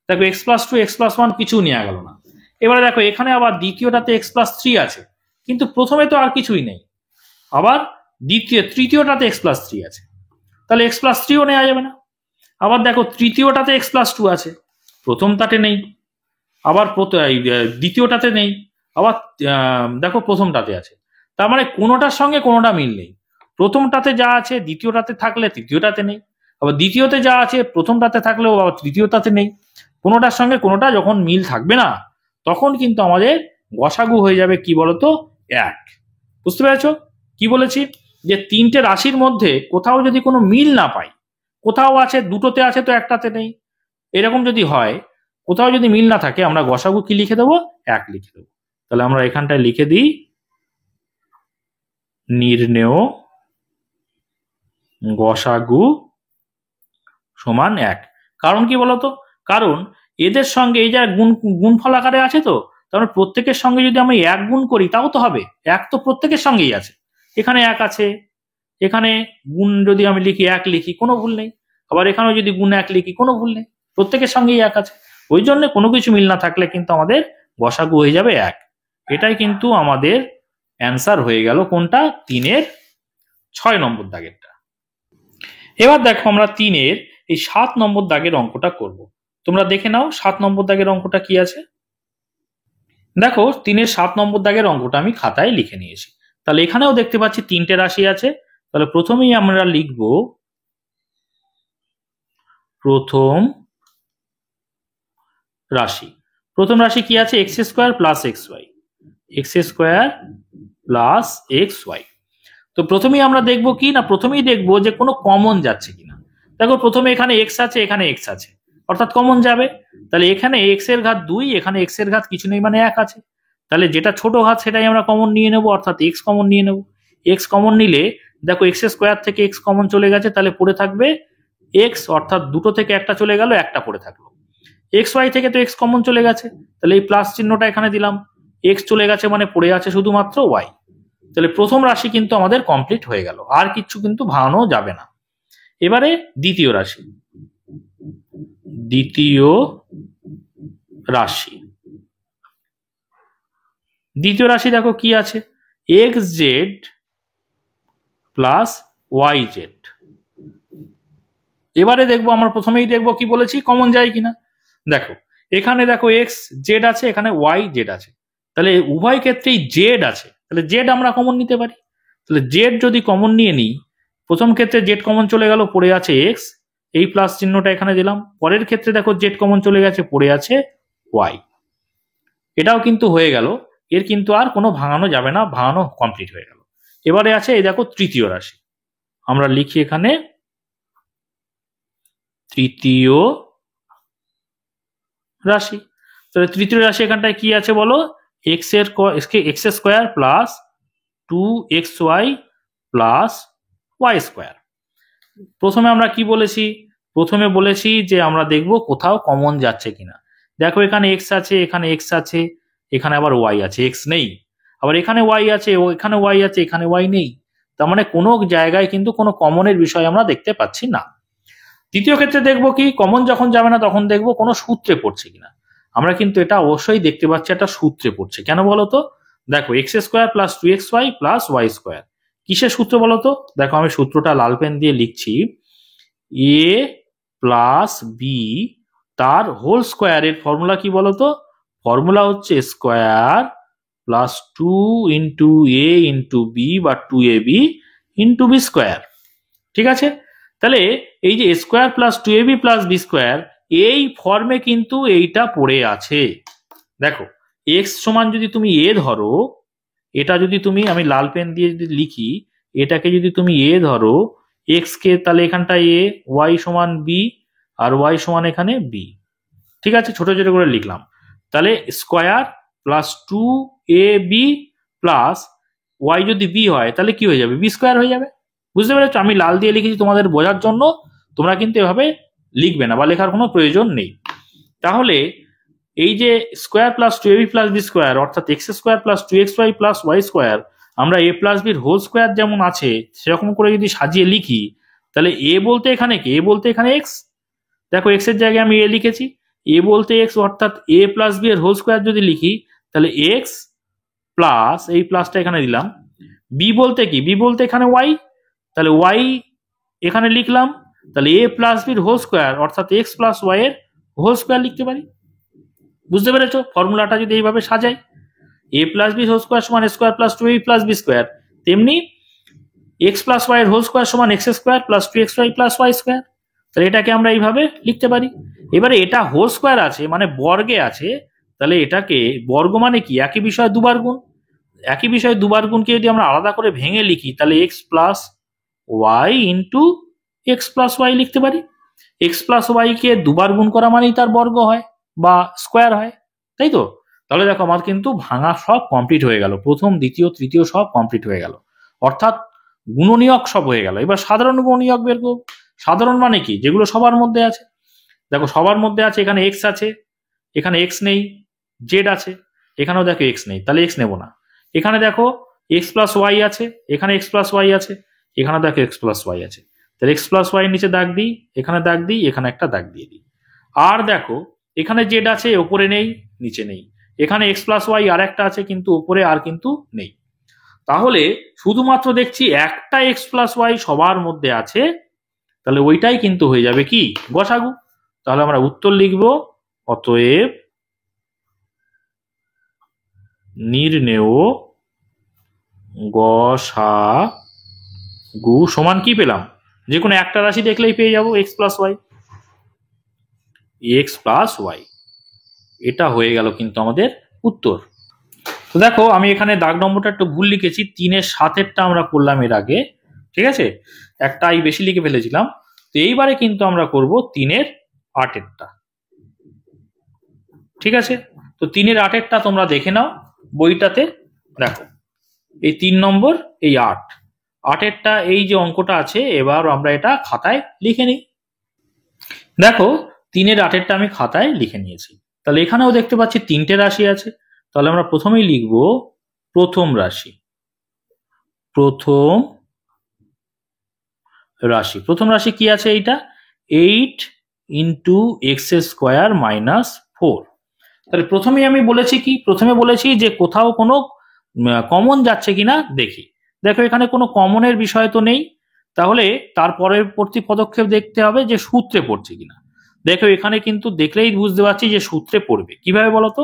দেখো x+2 x+1 কিছু নেওয়া গেল না। এবারে দেখো এখানে আবার দ্বিতীয়টাতে x+3 আছে, কিন্তু প্রথমে তো আর কিছুই নেই, আবার তৃতীয়টাতে x+3 আছে, তাহলে x+3ও নেওয়া যাবে না। আবার দেখো তৃতীয়টাতে x+2 আছে, প্রথমটাতে নেই, আবার দ্বিতীয়টাতে নেই, আবার দেখো প্রথমটাতে আছে, তার মানে কোনোটার সঙ্গে কোনোটা মিল নেই। প্রথমটাতে যা আছে দ্বিতীয়টাতে থাকলে তৃতীয়টাতে নেই, আবার দ্বিতীয়তে যা আছে প্রথমটাতে থাকলেও আবার তৃতীয়টাতে নেই। কোনোটার সঙ্গে কোনোটা যখন মিল থাকবে না, তখন কিন্তু আমাদের গসাগু হয়ে যাবে কি বলতো, 1। বুঝতে পেরেছো কি বলেছি, যে তিনটে রাশির মধ্যে কোথাও যদি কোনো মিল না পাই, কোথাও আছে দুটোতে আছে তো একটাতে নেই, এরকম যদি হয়, কোথাও যদি মিল না থাকে, আমরা গসাগু কি লিখে দেবো, 1 লিখে দেবো। তাহলে আমরা এখানটায় লিখে দিই নির্ণেয় গসাগু সমান 1। কারণ কি বলতো, কারণ এদের সঙ্গে এই যা গুণফল আকারে আছে, তো তারপরে প্রত্যেকের সঙ্গে যদি আমি 1 গুণ করি তাও তো হবে, 1 তো প্রত্যেকের সঙ্গেই আছে, এখানে 1 আছে, এখানে গুণ যদি আমি লিখি 1 লিখি কোনো ভুল নেই, আবার এখানেও যদি গুণ 1 লিখি কোনো ভুল নেই, প্রত্যেকের সঙ্গেই 1 আছে। ওই জন্য কোনো কিছু মিল না থাকলে কিন্তু আমাদের গসাগু হয়ে যাবে 1। এটাই কিন্তু আমাদের অ্যান্সার হয়ে গেল কোনটা, 3-এর 6 নম্বর দাগেরটা। এবার দেখো আমরা 3-এর এই 7 নম্বর দাগের অঙ্কটা করব। তোমরা দেখে নাও 7 নম্বর দাগের অঙ্কটা কি আছে। দেখো 3-এর 7 নম্বর দাগের অঙ্কটা আমি খাতায় লিখে নিয়েছি। তাহলে এখানেও দেখতে পাচ্ছি 3টে রাশি আছে। তাহলে প্রথমেই আমরা লিখব প্রথম রাশি। প্রথম রাশি কি আছে, x square plus x y, x square plus x y. তো প্রথমেই আমরা দেখবো কি না, প্রথমেই দেখবো যে কোনো কমন যাচ্ছে কিনা। দেখো প্রথমে এখানে এক্স আছে, এখানে এক্স আছে, অর্থাৎ কমন যাবে। তাহলে এখানে এক্স এর ঘাত 2, এখানে এক্স এর ঘাত কিছু নেই মানে 1 আছে। তাহলে যেটা ছোট ঘাত সেটাই আমরা কমন নিয়ে নেবো, অর্থাৎ এক্স কমন নিয়ে নেবো। এক্স কমন নিলে দেখো এক্স স্কোয়ার থেকে এক্স কমন চলে গেছে, তাহলে পড়ে থাকবে এক্স, অর্থাৎ দুটো থেকে একটা চলে গেল, একটা পড়ে থাকলো। এক্স ওয়াই থেকে তো এক্স কমন চলে গেছে, তাহলে এই প্লাস চিহ্নটা এখানে দিলাম, এক্স চলে গেছে মানে পড়ে আছে শুধুমাত্র ওয়াই। তাহলে প্রথম রাশি কিন্তু আমাদের কমপ্লিট হয়ে গেল, আর কিছু কিন্তু ভাঙানো যাবে না। এবারে দ্বিতীয় রাশি, দ্বিতীয় রাশি, দ্বিতীয় রাশি দেখো কি আছে, x z plus y z. এবারে দেখবো আমরা প্রথমেই দেখবো কি বলেছি, কমন যায় কিনা। দেখো এখানে দেখো এক্স জেড আছে, এখানে ওয়াই জেড আছে, তাহলে উভয় ক্ষেত্রেই জেড আছে, তাহলে জেড আমরা কমন নিতে পারি। তাহলে জেড যদি কমন নিয়ে নিই, প্রথম ক্ষেত্রে জেড কমন চলে গেল, পড়ে আছে এক্স, এই প্লাস চিহ্নটা এখানে দিলাম। পরের ক্ষেত্রে দেখো জেড কমন চলে গেছে, পড়ে আছে ওয়াই। এটাও কিন্তু হয়ে গেল, এর কিন্তু আর কোনো ভাঙানো যাবে না, ভাঙানো কমপ্লিট হয়ে গেল। এবারে আছে এই দেখো তৃতীয় রাশি, আমরা লিখি এখানে তৃতীয় রাশি। তাহলে তৃতীয় রাশি এখানটায় কি আছে বলো, x square plus 2xy plus y square. প্রথমে আমরা কি বলেছি, প্রথমে বলেছি যে আমরা দেখব কোথাও কমন যাচ্ছে কিনা। দেখো এখানে এক্স আছে, এখানে এক্স আছে, এখানে আবার ওয়াই আছে, এক্স নেই, আবার এখানে ওয়াই আছে, এখানে ওয়াই আছে, এখানে ওয়াই নেই। তার মানে কোনো জায়গায় কিন্তু কোনো কমনের বিষয় আমরা দেখতে পাচ্ছি না। দ্বিতীয় ক্ষেত্রে দেখবো কি, কমন যখন যাবে না তখন দেখবো কোনো সূত্রে পড়ছে কিনা। আমরা কিন্তু এটা অবশ্যই দেখতে পাচ্ছি একটা সূত্রে পড়ছে। কেন বলতো, দেখো x square plus 2xy plus y square, কিসের সূত্র বলতো। দেখো আমি সূত্রটা লাল পেন দিয়ে লিখছি, এ প্লাস বি তার হোল স্কোয়ারের ফর্মুলা কি বলতো, ফর্মুলা হচ্ছে স্কোয়ার প্লাস 2 ইন্টু এ ইন্টু বি বা 2ab ইন্টু বি স্কোয়ার। ঠিক আছে, তাহলে এই যে square plus 2ab plus b square, এই ফর্মে কিন্তু এইটা পড়ে আছে। দেখো এক্স সমান যদি তুমি এ ধরো, এটা যদি তুমি, আমি লাল পেন দিয়ে যদি লিখি, এটাকে যদি তুমি এ ধরো, এক্স কে তাহলে এখানটা এ, ওয়াই সমান বি, আর ওয়াই সমান এখানে বি। ঠিক আছে, ছোট ছোট করে লিখলাম। তাহলে square plus 2ab plus y যদি বি হয় তাহলে কি হয়ে যাবে, বি স্কোয়ার হয়ে যাবে। বুঝতে পেরেছো, আমি লাল দিয়ে লিখেছি তোমাদের বোঝার জন্য, তোমরা কিন্তু এভাবে লিখবে না বা লেখার কোনো প্রয়োজন নেই। তাহলে এই যে square plus 2ab plus b square, অর্থাৎ x square plus 2xy plus y square, আমরা এ প্লাস বির হোল স্কোয়ার যেমন আছে সেরকম করে যদি সাজিয়ে লিখি, তাহলে এ বলতে এখানে কি, এ বলতে এখানে এক্স, দেখো এক্স এর জায়গায় আমি এ লিখেছি, এ বলতে এক্স, অর্থাৎ এ প্লাস বি এর হোল স্কোয়ার যদি লিখি তাহলে এক্স প্লাস এই প্লাসটা এখানে দিলাম, বি বলতে কি, বি বলতে এখানে ওয়াই, তাহলে ওয়াই এখানে লিখলাম, তাহলে এ প্লাস বির হোল স্কোয়ার অর্থাৎ এক্স প্লাস ওয়াই এর হোল স্কোয়ার লিখতে পারি। বুঝতে পেরেছো ফর্মুলাটা যদি এইভাবে সাজাই, a plus b whole square সমান square plus 2ab plus b square, তেমনি এক্স প্লাস ওয়াই এর হোল স্কোয়ার সমান x square plus 2xy plus y square. তাহলে এটাকে আমরা এইভাবে লিখতে পারি। এবারে এটা হোল স্কোয়ার আছে মানে বর্গে আছে, তাহলে এটাকে বর্গ মানে কি, একই বিষয় দুবার গুণ, একই বিষয় দুবার গুণকে যদি আমরা আলাদা করে ভেঙে লিখি তাহলে x plus y into x plus y লিখতে পারি। এক্স প্লাস ওয়াই কে দুবার গুণ করা মানেই তার বর্গ হয় বা স্কোয়ার হয়, তাই তো। তাহলে দেখো আমার কিন্তু ভাঙা সব কমপ্লিট হয়ে গেল, প্রথম দ্বিতীয় তৃতীয় সব কমপ্লিট হয়ে গেল, অর্থাৎ গুণনীয়ক সব হয়ে গেল। এবার সাধারণ গুণনীয়ক বের করব। সাধারণ মানে কি, যেগুলো সবার মধ্যে আছে। দেখো সবার মধ্যে আছে, এখানে এক্স আছে, এখানে এক্স নেই, জেড আছে, এখানেও দেখো এক্স নেই, তাহলে এক্স নেব না। এখানে দেখো এক্স প্লাস ওয়াই আছে, এখানে এক্স প্লাস ওয়াই আছে, এখানে দেখো এক্স প্লাস ওয়াই আছে, তাহলে এক্স প্লাস ওয়াই নিচে দাগ দিই, এখানে দাগ দিই, এখানে একটা দাগ দিয়ে দিই। আর দেখো এখানে জেড আছে, ওপরে নেই, নিচে নেই, এখানে এক্স প্লাস ওয়াই আর একটা আছে, কিন্তু ওপরে আর কিন্তু নেই। তাহলে শুধুমাত্র দেখছি একটা এক্স প্লাস ওয়াই সবার মধ্যে আছে, তাহলে ওইটাই কিন্তু হয়ে যাবে কি গসাগু। তাহলে আমরা উত্তর লিখব, অতএব নির্ণেয় গসাগু সমান কি পেলাম, যে কোনো একটা রাশি দেখলেই পেয়ে যাবো x plus y, x plus y. এটা হয়ে গেল কিন্তু আমাদের উত্তর। তো দেখো আমি এখানে দাগ নম্বরটা একটু ভুল লিখেছি, 3-এর 7-এরটা আমরা করলাম এর আগে, ঠিক আছে, একটা আই বেশি লিখে ফেলেছিলাম। তো এইবারে কিন্তু আমরা করব 3-এর 8-এরটা, ঠিক আছে। তো 3-এর 8-এরটা তোমরা দেখে নাও বইটাতে, দেখো এই 3 নম্বর, এই 8-8-এরটা এই যে অঙ্কটা আছে, এবার আমরা এটা খাতায় লিখে নিই। দেখো 3-এর 8-এরটা আমি খাতায় লিখে নিয়েছি। তাহলে এখানেও দেখতে পাচ্ছি 3টে রাশি আছে, তাহলে আমরা প্রথমেই লিখব প্রথম রাশি। প্রথম রাশি, প্রথম রাশি কি আছে, এইটা 8 ইন্টু এক্স স্কোয়ার মাইনাস 4। তাহলে প্রথমেই আমি বলেছি কি, প্রথমে বলেছি যে কোথাও কোনো কমন যাচ্ছে কিনা দেখি। দেখো এখানে কোনো কমনের বিষয় তো নেই, তাহলে তার পরবর্তী পদক্ষেপ দেখতে হবে যে সূত্রে পড়ছে কিনা। দেখো এখানে কিন্তু দেখলেই বুঝতে পারছি যে সূত্রে পড়বে। কিভাবে বলতো,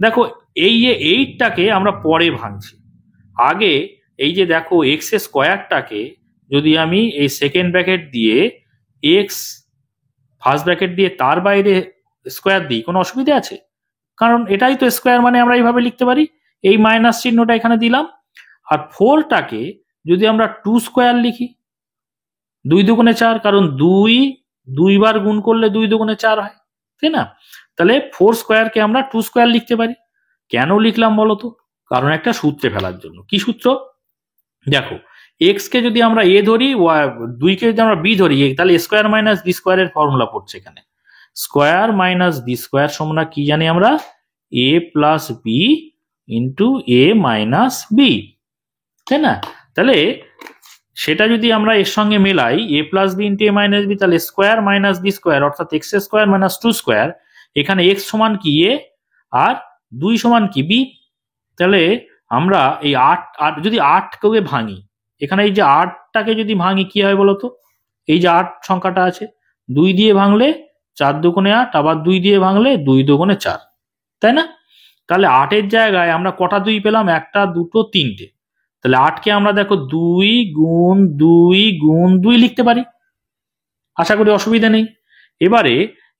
দেখো এই যে 8টাকে আমরা পরে ভাঙছি, আগে এই যে দেখো এক্স স্কোয়ারটাকে যদি আমি এই সেকেন্ড ব্র্যাকেট দিয়ে এক্স ফার্স্ট ব্র্যাকেট দিয়ে তার বাইরে স্কোয়ার দিই, কোনো অসুবিধা আছে? কারণ এটাই তো স্কোয়ার, মানে আমরা এইভাবে লিখতে পারি, এই মাইনাস চিহ্নটা এখানে দিলাম। আর 4টাকে যদি আমরা 2 স্কোয়ার লিখি, 2 দুগুণে 4, কারণ 2 বার গুণ করলে 2 দুগুণে 4 হয়, তাই না? তাহলে 4 স্কোয়ারকে আমরা 2 স্কোয়ার লিখতে পারি। কেন লিখলাম বলতো, কারণ একটা সূত্রে ফেলার জন্য। কি সূত্র, দেখো এক্স কে যদি আমরা এ ধরি, 2কে যদি আমরা বি ধরি, তাহলে স্কোয়ার মাইনাস বি স্কোয়ারের ফর্মুলা পড়ছে এখানে। স্কোয়ার মাইনাস বি স্কোয়ার সমান কি জানি আমরা, a plus b into a minus b, তাই না? তাহলে সেটা যদি আমরা এর সঙ্গে মেলাই, এ plus b into a minus B, তাহলে স্কোয়ার মাইনাস বি স্কোয়ার অর্থাৎ এক্স স্কোয়ার মাইনাস 2 স্কোয়ার, এখানে এক্স সমান কি এ আর 2 সমান কি বি। তাহলে আমরা এই 8 আর যদি 8কে ভাঙি, এখানে এই যে 8টাকে যদি ভাঙি কি হয় বলতো, এই যে 8 সংখ্যাটা আছে, 2 দিয়ে ভাঙলে 4 দুগুণে 8, আবার 2 দিয়ে ভাঙলে 2 দুগুণে 4, তাই না? তাহলে 8-এর জায়গায় আমরা কটা 2 পেলাম, 1টা 2টো 3টে। তাহলে 8কে আমরা দেখো 2 গুণ 2 গুণ 2 লিখতে পারি, আশা করি অসুবিধা নেই। এবারে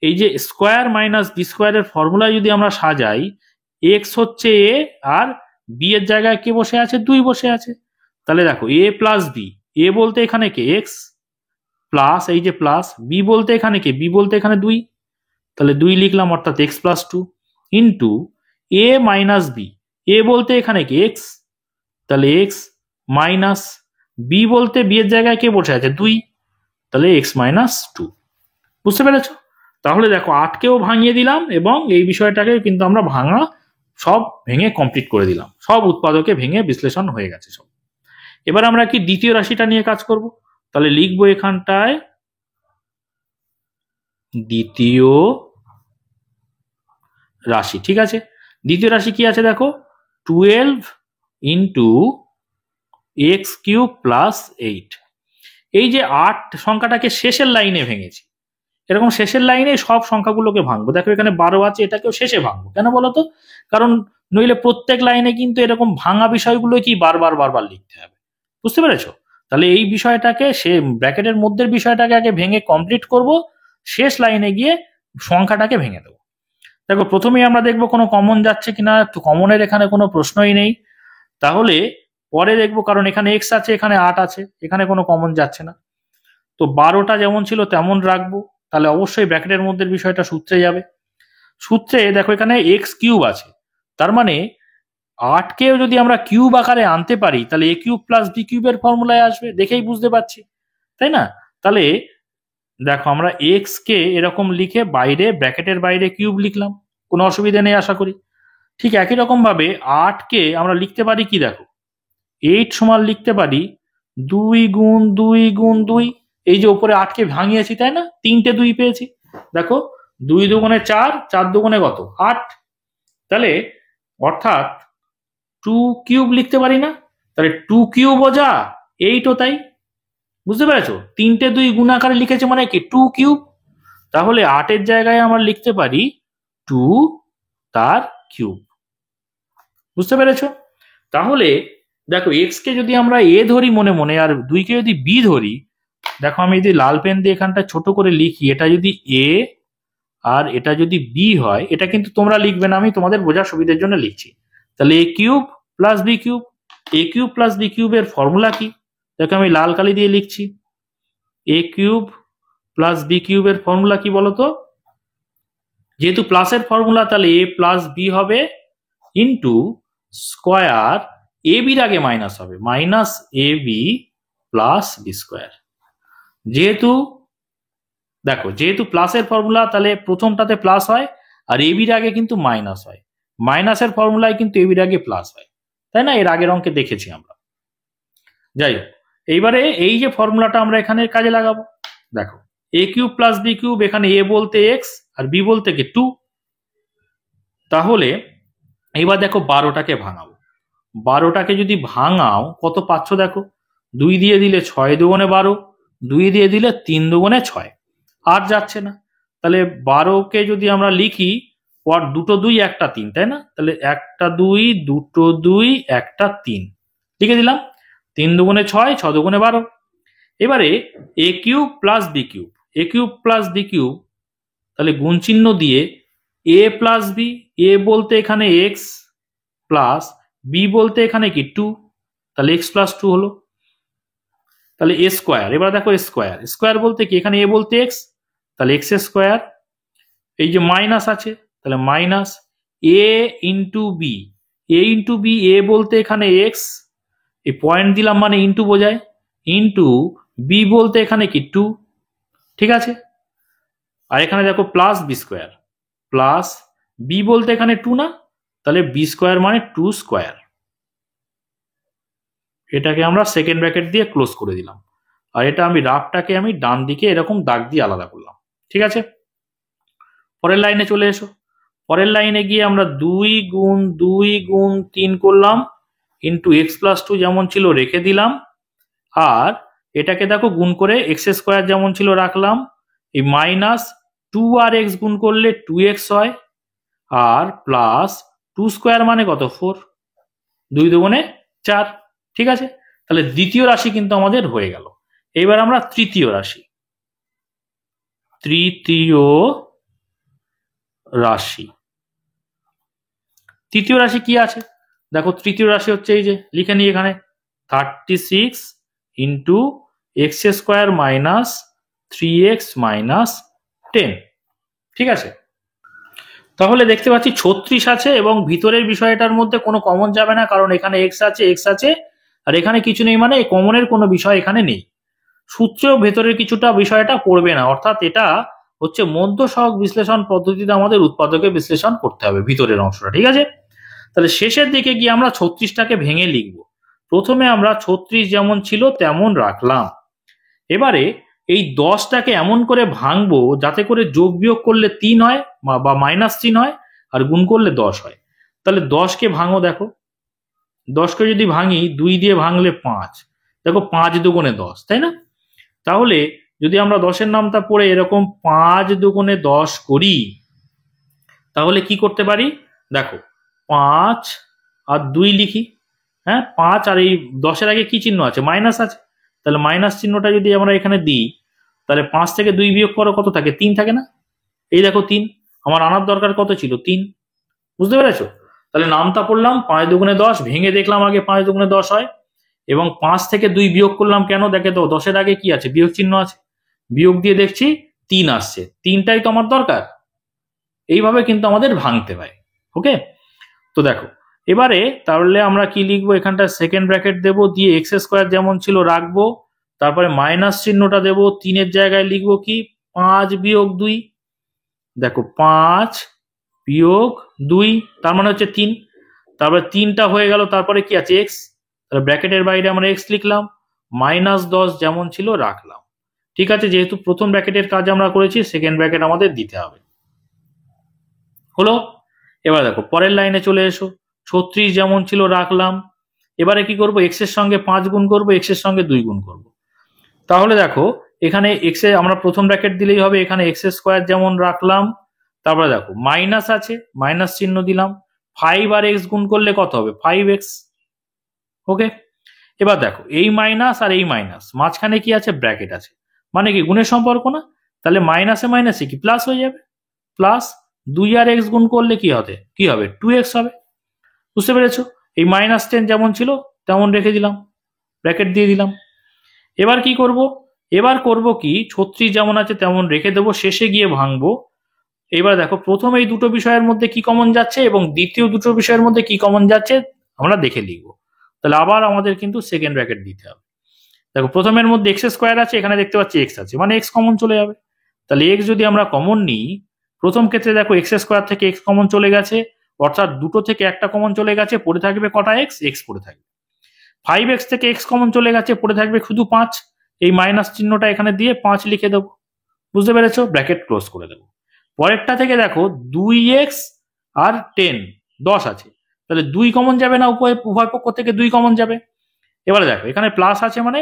এই যে স্কোয়ার মাইনাস বি স্কোয়ারের ফর্মুলা যদি আমরা সাজাই, এক্স হচ্ছে এ আর বি এর জায়গায় কে বসে আছে, 2 বসে আছে। তাহলে দেখো এ প্লাস বি, এ বলতে এখানে কে এক্স, প্লাস এই যে প্লাস বি বলতে এখানে কে, বি বলতে এখানে 2, তাহলে 2 লিখলাম অর্থাৎ x plus 2 into a minus B, এ বলতে এখানে কি এক্স, তাহলে এক্স মাইনাস বি বলতে বি এর জায়গায় কে বসে আছে 2, তাহলে এক্স মাইনাস 2। বুঝতে পেরেছ? তাহলে দেখো 8কেও ভাঙিয়ে দিলাম এবং এই বিষয়টাকে কিন্তু আমরা ভাঙা সব ভেঙে কমপ্লিট করে দিলাম, সব উৎপাদকে ভেঙে বিশ্লেষণ হয়ে গেছে সব। এবার আমরা কি দ্বিতীয় রাশিটা নিয়ে কাজ করব, তাহলে লিখবো এখানটায় দ্বিতীয় রাশি, ঠিক আছে। দ্বিতীয় রাশি কি আছে দেখো, 12 ইন্টু এক্স কিউব প্লাস 8। এই যে 8 সংখ্যাটাকে শেষের লাইনে ভেঙেছি, এরকম শেষের লাইনে সব সংখ্যাগুলোকে ভাঙবো। দেখো এখানে 12 আছে, এটাকেও শেষে ভাঙবো। কেন বলতো, কারণ নইলে প্রত্যেক লাইনে কিন্তু এরকম ভাঙা বিষয়গুলো কি বারবার বারবার লিখতে হবে। বুঝতে পেরেছো? তাহলে এই বিষয়টাকে সে ব্র্যাকেটের মধ্যের বিষয়টাকে আগে ভেঙে কমপ্লিট করব, শেষ লাইনে গিয়ে সংখ্যাটাকে ভেঙে দেবো। দেখো প্রথমেই আমরা দেখবো কোনো কমন যাচ্ছে কিনা, তো কমনের এখানে কোনো প্রশ্নই নেই। তাহলে পরে দেখবো, কারণ এখানে এক্স আছে, এখানে 8 আছে, এখানে কোনো কমন যাচ্ছে না। তো 12টা যেমন ছিল তেমন রাখবো, তাহলে অবশ্যই ব্র্যাকেটের মধ্যে বিষয়টা সূত্রে যাবে। সূত্রে দেখো এখানে এক্স কিউব আছে, তার মানে 8কেও যদি আমরা কিউব আকারে আনতে পারি, তাহলে এ কিউব প্লাস বি কিউবের ফর্মুলায় আসবে, দেখেই বুঝতে পারছি, তাই না? তাহলে দেখো আমরা এক্স কে এরকম লিখে বাইরে ব্র্যাকেটের বাইরে কিউব লিখলাম, কোনো অসুবিধা নেই আশা করি। ঠিক একই রকম ভাবে 8কে আমরা লিখতে পারি কি, দেখো 8 সমান লিখতে পারি 2 গুণ 2 গুণ 2। এই যে উপরে 8কে ভাঙিয়েছি তাই না, 3টে 2 পেয়েছি। দেখো 2 দুগুণে 4, 4 দুগুণে কত 8। তাহলে অর্থাৎ 2 কিউব লিখতে পারি না, তাহলে 2 কিউবও যা 8ও তাই। বুঝতে পেরেছো, 3টে 2 গুণ আকারে লিখেছে মানে কি 2 কিউব। তাহলে 8-এর জায়গায় আমরা লিখতে পারি 2 তার কিউব। বুঝতে পেরেছো? তাহলে দেখো এক্স কে যদি আমরা এ ধরি মনে মনে আর 2কে যদি বি ধরি, দেখো আমি যদি লাল পেন দিয়ে এখানটা ছোট করে লিখি, এটা যদি এ আর এটা যদি বি হয়, এটা কিন্তু তোমরা লিখবে না, আমি তোমাদের বোঝার সুবিধার জন্য লিখছি। তাহলে এ কিউব প্লাস বি কিউব, এ কিউব প্লাস বি কিউবের ফর্মুলা কি, দেখো আমি লাল কালি দিয়ে লিখছি। এ কিউব প্লাস বি কিউবের ফর্মুলা কি বলতো, যেহেতু প্লাসের ফর্মুলা তাহলে এ প্লাস বি হবে ইন্টু স্কোয়ার, এ বির আগে মাইনাস হবে, minus A B plus b square. যেহেতু দেখো যেহেতু প্লাসের ফর্মুলা তাহলে প্রথমটাতে প্লাস হয় আর এ বির আগে কিন্তু মাইনাস হয়, মাইনাসের ফর্মুলায় কিন্তু এ বির আগে প্লাস হয়, তাই না? এর আগের অঙ্কে দেখেছি আমরা। যাই হোক, এইবারে এই যে ফর্মুলাটা আমরা এখানে কাজে লাগাবো, দেখো এ কিউব প্লাস বি কিউব, এখানে এ বলতে এক্স আর বি বলতে কি 2। তাহলে এবার দেখো 12টাকে ভাঙাবো, 12টাকে যদি ভাঙাও কত পাচ্ছ দেখো, 2 দিয়ে দিলে 6 দুগুণে 12, 2 দিয়ে দিলে 3 দুগুণে 6, আর যাচ্ছে না। তাহলে 12কে যদি আমরা লিখি পর দুটো 2 একটা 3, তাই না? তাহলে একটা 2 দুটো 2 একটা 3 লিখে দিলাম, 3 দুগুণে 6, 6 দুগুণে 12। এবারে এ কিউব প্লাস বি কিউব, এ কিউব প্লাস বি কিউব, তাহলে গুণ চিহ্ন দিয়ে এ প্লাস বি, এ বলতে এখানে এক্স প্লাস বি বলতে এখানে কি 2, তাহলে এক্স প্লাস 2 হলো। তাহলে এ স্কোয়ার, এবার দেখো স্কোয়ার, স্কোয়ার বলতে কি এখানে এ বলতে এক্স, তাহলে এক্স স্কোয়ার, এই যে মাইনাস আছে তাহলে মাইনাস এ ইন্টু বি, এ ইন্টু বি, এ বলতে এখানে এক্স, এই পয়েন্ট দিলাম মানে ইন্টু বোঝায়, ইন্টু বি বলতে এখানে কি 2, ঠিক আছে? আর এখানে দেখো plus b square, plus b বলতে এখানে 2 না, তাহলে বি স্কোয়ার মানে 2 স্কোয়ার। এটাকে আমরা সেকেন্ড ব্র্যাকেট দিয়ে ক্লোজ করে দিলাম, আর এটা আমি রাফটাকে আমি ডান দিকে এরকম দাগ দিয়ে আলাদা করলাম, ঠিক আছে? পরের লাইনে চলে এসো, পরের লাইনে গিয়ে আমরা 2 গুণ 2 গুণ 3 করলাম ইন্টু এক্স প্লাস 2 যেমন ছিল রেখে দিলাম, আর এটাকে দেখো গুণ করে এক্স স্কোয়ার যেমন ছিল রাখলাম, এই মাইনাস 2 আর এক্স গুণ করলে 2x হয়, আর প্লাস 2 স্কোয়ার মানে কত 4, 2 দুগুণে 4, ঠিক আছে? তাহলে দ্বিতীয় রাশি কিন্তু আমাদের হয়ে গেল। এবার আমরা তৃতীয় রাশি, তৃতীয় রাশি, তৃতীয় রাশি কি আছে দেখো, তৃতীয় রাশি হচ্ছে এই যে লিখে নিই এখানে 36 into x square minus 3x minus 10, ঠিক আছে? তাহলে দেখতে পাচ্ছি 36 আছে এবং ভিতরের বিষয়টার মধ্যে কোনো কমন যাবে না, কারণ এখানে এক্স আছে, এক্স আছে, আর এখানে কিছু নেই, মানে কমনের কোনো বিষয় এখানে নেই। সূত্রেও ভেতরের কিছুটা বিষয়টা পড়বে না, অর্থাৎ এটা হচ্ছে মধ্য সহগ বিশ্লেষণ পদ্ধতিতে আমাদের উৎপাদকে বিশ্লেষণ করতে হবে ভিতরের অংশটা, ঠিক আছে? তাহলে শেষের দিকে গিয়ে আমরা 36টাকে ভেঙে লিখব। প্রথমে আমরা 36 যেমন ছিল তেমন রাখলাম, এবারে এই 10টাকে এমন করে ভাঙবো যাতে করে যোগ বিয়োগ করলে 3 হয় বা মাইনাস চিহ্ন হয়, আর গুণ করলে 10 হয়। তাহলে 10কে ভাঙো, দেখো 10কে যদি ভাঙি 2 দিয়ে ভাঙলে 5, দেখো 5 দুগুণে 10, তাই না? তাহলে যদি আমরা 10-এর নামটা পড়ে এরকম 5 দুগুণে 10 করি, তাহলে কি করতে পারি দেখো, 5 আর 2 লিখি, হ্যাঁ 5 আর এই 10-এর আগে কি চিহ্ন আছে, মাইনাস আছে, তাহলে মাইনাস চিহ্নটা যদি আমরা এখানে দিই, তাহলে 5 থেকে 2 বিয়োগ করো কত থাকে, 3 থাকে না? এই দেখো 3, আমার আনার দরকার কত ছিল 3, বুঝতে পেরেছো? তাহলে নামটা পড়লাম 5 দুগুণে 10, ভেঙে দেখলাম আগে 5 দুগুণে 10 হয়, এবং 5 থেকে 2 বিয়োগ করলাম কেন, দেখে তো 10-এর আগে কি আছে, বিয়োগ চিহ্ন আছে, বিয়োগ দিয়ে দেখছি 3 আসছে, 3টাই তো আমার দরকার। এইভাবে কিন্তু আমাদের ভাঙতে হয়, ওকে? তো দেখো এবারে তাহলে আমরা কি লিখবো, এখানটা সেকেন্ড ব্র্যাকেট দেবো, দিয়ে এক্স স্কোয়ার যেমন ছিল রাখবো, তারপরে মাইনাস চিহ্নটা দেবো, 3-এর জায়গায় লিখবো কি 5 বিয়োগ 2। দেখো 5 বিয়োগ 2 তার মানে হচ্ছে 3। তারপরে 3টা হয়ে গেল, তারপরে কি আছে এক্স, তাহলে ব্র্যাকেটের বাইরে আমরা এক্স লিখলাম, -10 যেমন ছিল রাখলাম। ঠিক আছে, যেহেতু প্রথম ব্র্যাকেটের কাজ আমরা করেছি, সেকেন্ড ব্র্যাকেট আমাদের দিতে হবে। হলো। এবার দেখো পরের লাইনে চলে এসো, 36 যেমন ছিল রাখলাম। এবারে কি করব, এক্স এর সঙ্গে 5 গুণ করব, এক্স এর সঙ্গে 2 গুণ করব। তাহলে দেখো এখানে এক্স এ আমরা প্রথম ব্র্যাকেট দিলেই হবে, এখানে এক্স স্কোয়ার যেমন রাখলাম। তারপরে দেখো মাইনাস আছে, মাইনাস চিহ্ন দিলাম। 5 আর এক্স গুণ করলে কত হবে, 5x। ওকে। এবার দেখো এই মাইনাস আর এই মাইনাস, মাঝখানে কি আছে, ব্র্যাকেট আছে, মানে কি গুণের সম্পর্ক না, তাহলে মাইনাসে মাইনাসে কি প্লাস হয়ে যাবে, প্লাস 2 আর এক্স গুণ করলে কি হবে 2x হবে। বুঝতে পেরেছো? এই -10 যেমন ছিল তেমন রেখে দিলাম, ব্র্যাকেট দিয়ে দিলাম। এবার কি করব, এবার করব কি 36 যেমন আছে তেমন রেখে দেবো, শেষে গিয়ে ভাঙবো। এবার দেখো প্রথম এই দুটো বিষয়ের মধ্যে কি কমন যাচ্ছে এবং দ্বিতীয় দুটো বিষয়ের মধ্যে কি কমন যাচ্ছে আমরা দেখে লিখবো। তাহলে আবার আমাদের কিন্তু সেকেন্ড ব্র্যাকেট দিতে হবে। দেখো প্রথমের মধ্যে এক্স স্কোয়ার আছে, এখানে দেখতে পাচ্ছি এক্স আছে, মানে এক্স কমন চলে যাবে। তাহলে এক্স যদি আমরা কমন নিই, প্রথম ক্ষেত্রে দেখো এক্স স্কোয়ার থেকে এক্স কমন চলে গেছে, অর্থাৎ দুটো থেকে একটা কমন চলে গেছে, পড়ে থাকবে কটা এক্স, এক্স পড়ে থাকবে। 5x থেকে এক্স কমন চলে গেছে, পড়ে থাকবে শুধু 5। এই মাইনাস চিহ্নটা এখানে দিয়ে 5 লিখে দেবো। বুঝতে পেরেছো? ব্র্যাকেট ক্লোজ করে দেবো। পরেরটা থেকে দেখো 2x আর 10 আছে, তাহলে 2 কমন যাবে না, উভয় পক্ষ থেকে 2 কমন যাবে। এবারে দেখো এখানে প্লাস আছে, মানে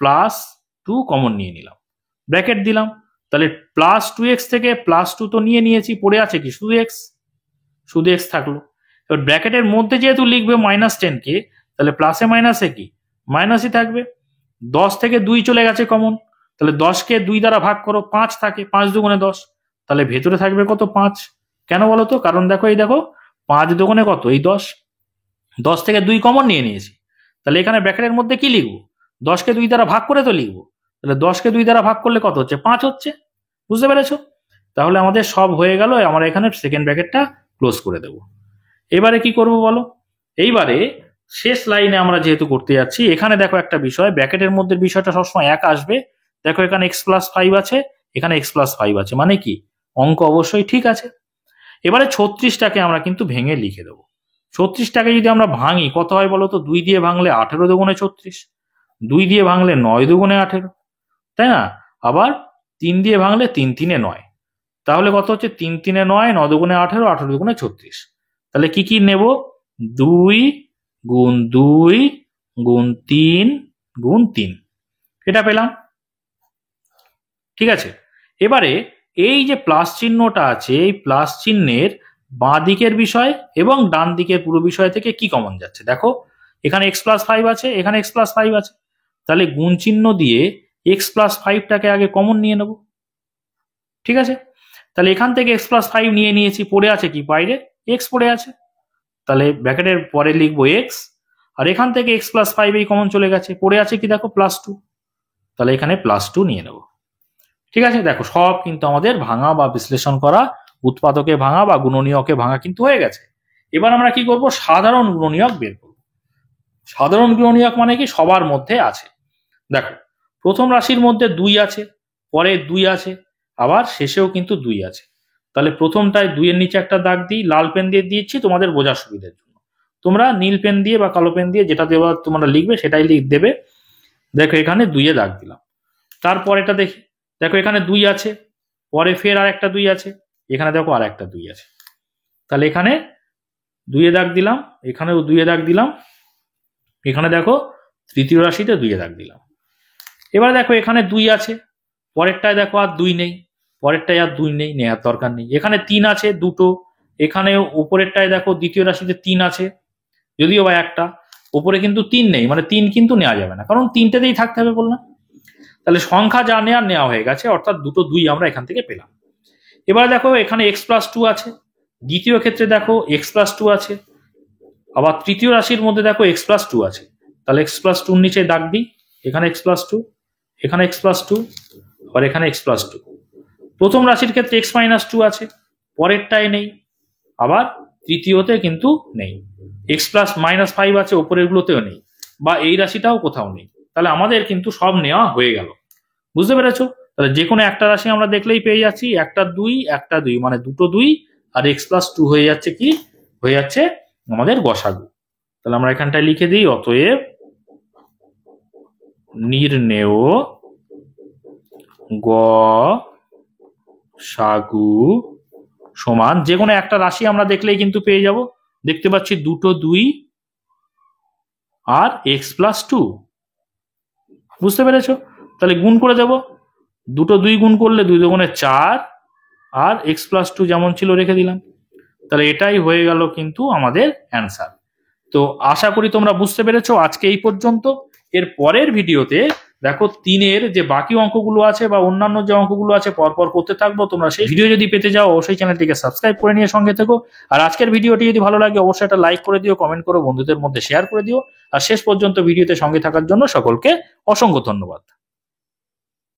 +2 কমন নিয়ে নিলাম, ব্র্যাকেট দিলাম। তাহলে +2x থেকে +2 তো নিয়ে নিয়েছি, পড়ে আছে কি শুধু এক্স, শুধু এক্স থাকলো। এবার ব্র্যাকেটের মধ্যে যেহেতু লিখবে -10 কে, তাহলে প্লাসে মাইনাসে কি মাইনাসই থাকবে। 10 থেকে 2 চলে গেছে কমন, তাহলে 10কে 2 দ্বারা ভাগ করো, 5 থাকে, 5 দুগুণে 10, তাহলে ভেতরে থাকবে কত 5। কেন বলো তো, কারণ দেখো এই দেখো 5 দুগুণে কত এই 10, 10 থেকে 2 কমন নিয়ে নিয়েছি, তাহলে এখানে ব্র্যাকেটের মধ্যে কি লিখবো, 10কে 2 দ্বারা ভাগ করে তো লিখবো, তাহলে 10কে 2 দ্বারা ভাগ করলে কত হচ্ছে 5 হচ্ছে। বুঝতে পেরেছো? তাহলে আমাদের সব হয়ে গেল, আমরা এখানে সেকেন্ড ব্র্যাকেটটা ক্লোজ করে দেবো। এবারে কি করব বলো, এইবারে শেষ লাইনে আমরা যেহেতু করতে যাচ্ছি, এখানে দেখো একটা বিষয়, ব্র্যাকেটের মধ্যে বিষয়টা সবসময় এক আসবে। দেখো এখানে x+5 আছে, এখানে x+5 আছে, মানে কি অঙ্ক অবশ্যই ঠিক আছে। এবারে 36টাকে আমরা কিন্তু ভেঙে লিখে দেবো। 36টাকে যদি আমরা ভাঙি কত হয় বলো তো, 2 দিয়ে ভাঙলে 18 দুগুণে 36, 2 দিয়ে ভাঙলে 9 দুগুণে 18, তাই না? আবার 3 দিয়ে ভাঙলে 3 3-এ 9, তাহলে কত হচ্ছে 3 3-এ 9, 9 দুগুণে 18, 18 দুগুণে 36। তাহলে কি কি নেব, 2 গুণ 2 গুণ 3 গুণ 3, এটা পেলাম। ঠিক আছে, এবারে এই যে প্লাস চিহ্নটা আছে, এই প্লাস চিহ্নের বাঁ দিকের বিষয় এবং ডান দিকের পুরো বিষয় থেকে কি কমন যাচ্ছে, দেখো এখানে x+5 আছে, এখানে x+5 আছে, তাহলে গুণ চিহ্ন দিয়ে x+5টাকে আগে কমন নিয়ে নেব। ঠিক আছে, তাহলে এখান থেকে x+5 নিয়ে নিয়েছি, পড়ে আছে কি বাইরে x পড়ে আছে, তাহলে ব্র্যাকেটের পরে লিখবো x, আর এখান থেকে x+5 এই কমন চলে গেছে, পড়ে আছে কি দেখো +2, তাহলে এখানে +2 নিয়ে নেব। ঠিক আছে, দেখো সব কিন্তু আমাদের ভাঙা বা বিশ্লেষণ করা, উৎপাদকে ভাঙা বা গুণনীয়কে ভাঙা কিন্তু হয়ে গেছে। এবার আমরা কি করব, সাধারণ গুণনীয়ক বের করব। সাধারণ গুণনীয়ক মানে কি সবার মধ্যে আছে। দেখো প্রথম রাশির মধ্যে 2 আছে, পরে 2 আছে, আবার শেষেও কিন্তু 2 আছে। তাহলে প্রথমটায় 2 এর নিচে একটা দাগ দিই, লাল পেন দিয়ে দিচ্ছি তোমাদের বোঝার সুবিধার জন্য, তোমরা নীল পেন দিয়ে বা কালো পেন দিয়ে যেটা দেওয়া তোমরা লিখবে সেটাই দেবে। দেখো এখানে 2 এ দাগ দিলাম। তারপর এটা দেখি, দেখো এখানে 2 আছে, পরে ফের আর একটা 2 আছে, এখানে দেখো আর একটা 2 আছে, তাহলে এখানে 2 এ দাগ দিলাম, এখানেও 2 এ দাগ দিলাম, এখানে দেখো তৃতীয় রাশিতে 2 এ দাগ দিলাম। এবার দেখো এখানে 2 আছে, পরেরটায় দেখো আর 2 নেই, পরেরটায় আর 2 নেই, নেওয়ার দরকার নেই। এখানে 3 আছে দুটো, এখানে উপরেরটায় দেখো দ্বিতীয় রাশিতে 3 আছে, যদিও বা একটা, উপরে কিন্তু 3 নেই, মানে 3 কিন্তু নেওয়া যাবে না, কারণ 3টেতেই থাকতে হবে বললাম। তাহলে সংখ্যা যা নেওয়া হয়ে গেছে, অর্থাৎ দুটো 2 আমরা এখান থেকে পেলাম। এবার দেখো এখানে x+2 আছে, দ্বিতীয় ক্ষেত্রে দেখো x+2 আছে, আবার তৃতীয় রাশির মধ্যে দেখো x+2 আছে, তাহলে x+2 নিচে দাগ দিই, এখানে x+2, এখানে x+2, আর এখানে x+2। প্রথম রাশির ক্ষেত্রে x-2 আছে, পরেরটায় নেই, আবার তৃতীয়তে কিন্তু নেই। x+-5 আছে, ওপরের গুলোতেও নেই, বা এই রাশিটাও কোথাও নেই। তাহলে আমাদের কিন্তু সব নেওয়া হয়ে গেল। বুঝতে পেরেছো? তাহলে যে কোনো একটা রাশি আমরা দেখলেই পেয়ে যাচ্ছি একটা 2 একটা 2 মানে দুটো 2 আর x+2 হয়ে যাচ্ছে কি হয়ে যাচ্ছে আমাদের গসাগু। তাহলে আমরা এখানটায় লিখে দিই অতএব নির্ণেয় গসাগু সমান যে কোনো একটা রাশি আমরা দেখলেই কিন্তু পেয়ে যাব। দেখতে পাচ্ছি দুটো 2 আর x+2। বুঝতে পেরেছো? তাহলে গুণ করে দেব, দুটো 2 গুণ করলে 2 দুগুণে 4 আর x+2 যেমন ছিল রেখে দিলাম। তাহলে এটাই হয়ে গেল কিন্তু আমাদের অ্যান্সার। তো আশা করি তোমরা বুঝতে পেরেছো। আজকে এই পর্যন্ত। এর পরের ভিডিওতে দেখো 3-এর যে বাকি অঙ্কগুলো আছে বা অন্যান্য যে অঙ্কগুলো আছে পরপর করতে থাকবো। তোমরা সেই ভিডিও যদি পেতে যাও অবশ্যই চ্যানেলটিকে সাবস্ক্রাইব করে নিয়ে সঙ্গে থেকো। আর আজকের ভিডিওটি যদি ভালো লাগে অবশ্যই একটা লাইক করে দিও, কমেন্ট করো, বন্ধুদের মধ্যে শেয়ার করে দিও। আর শেষ পর্যন্ত ভিডিওতে সঙ্গে থাকার জন্য সকলকে অসংখ্য ধন্যবাদ।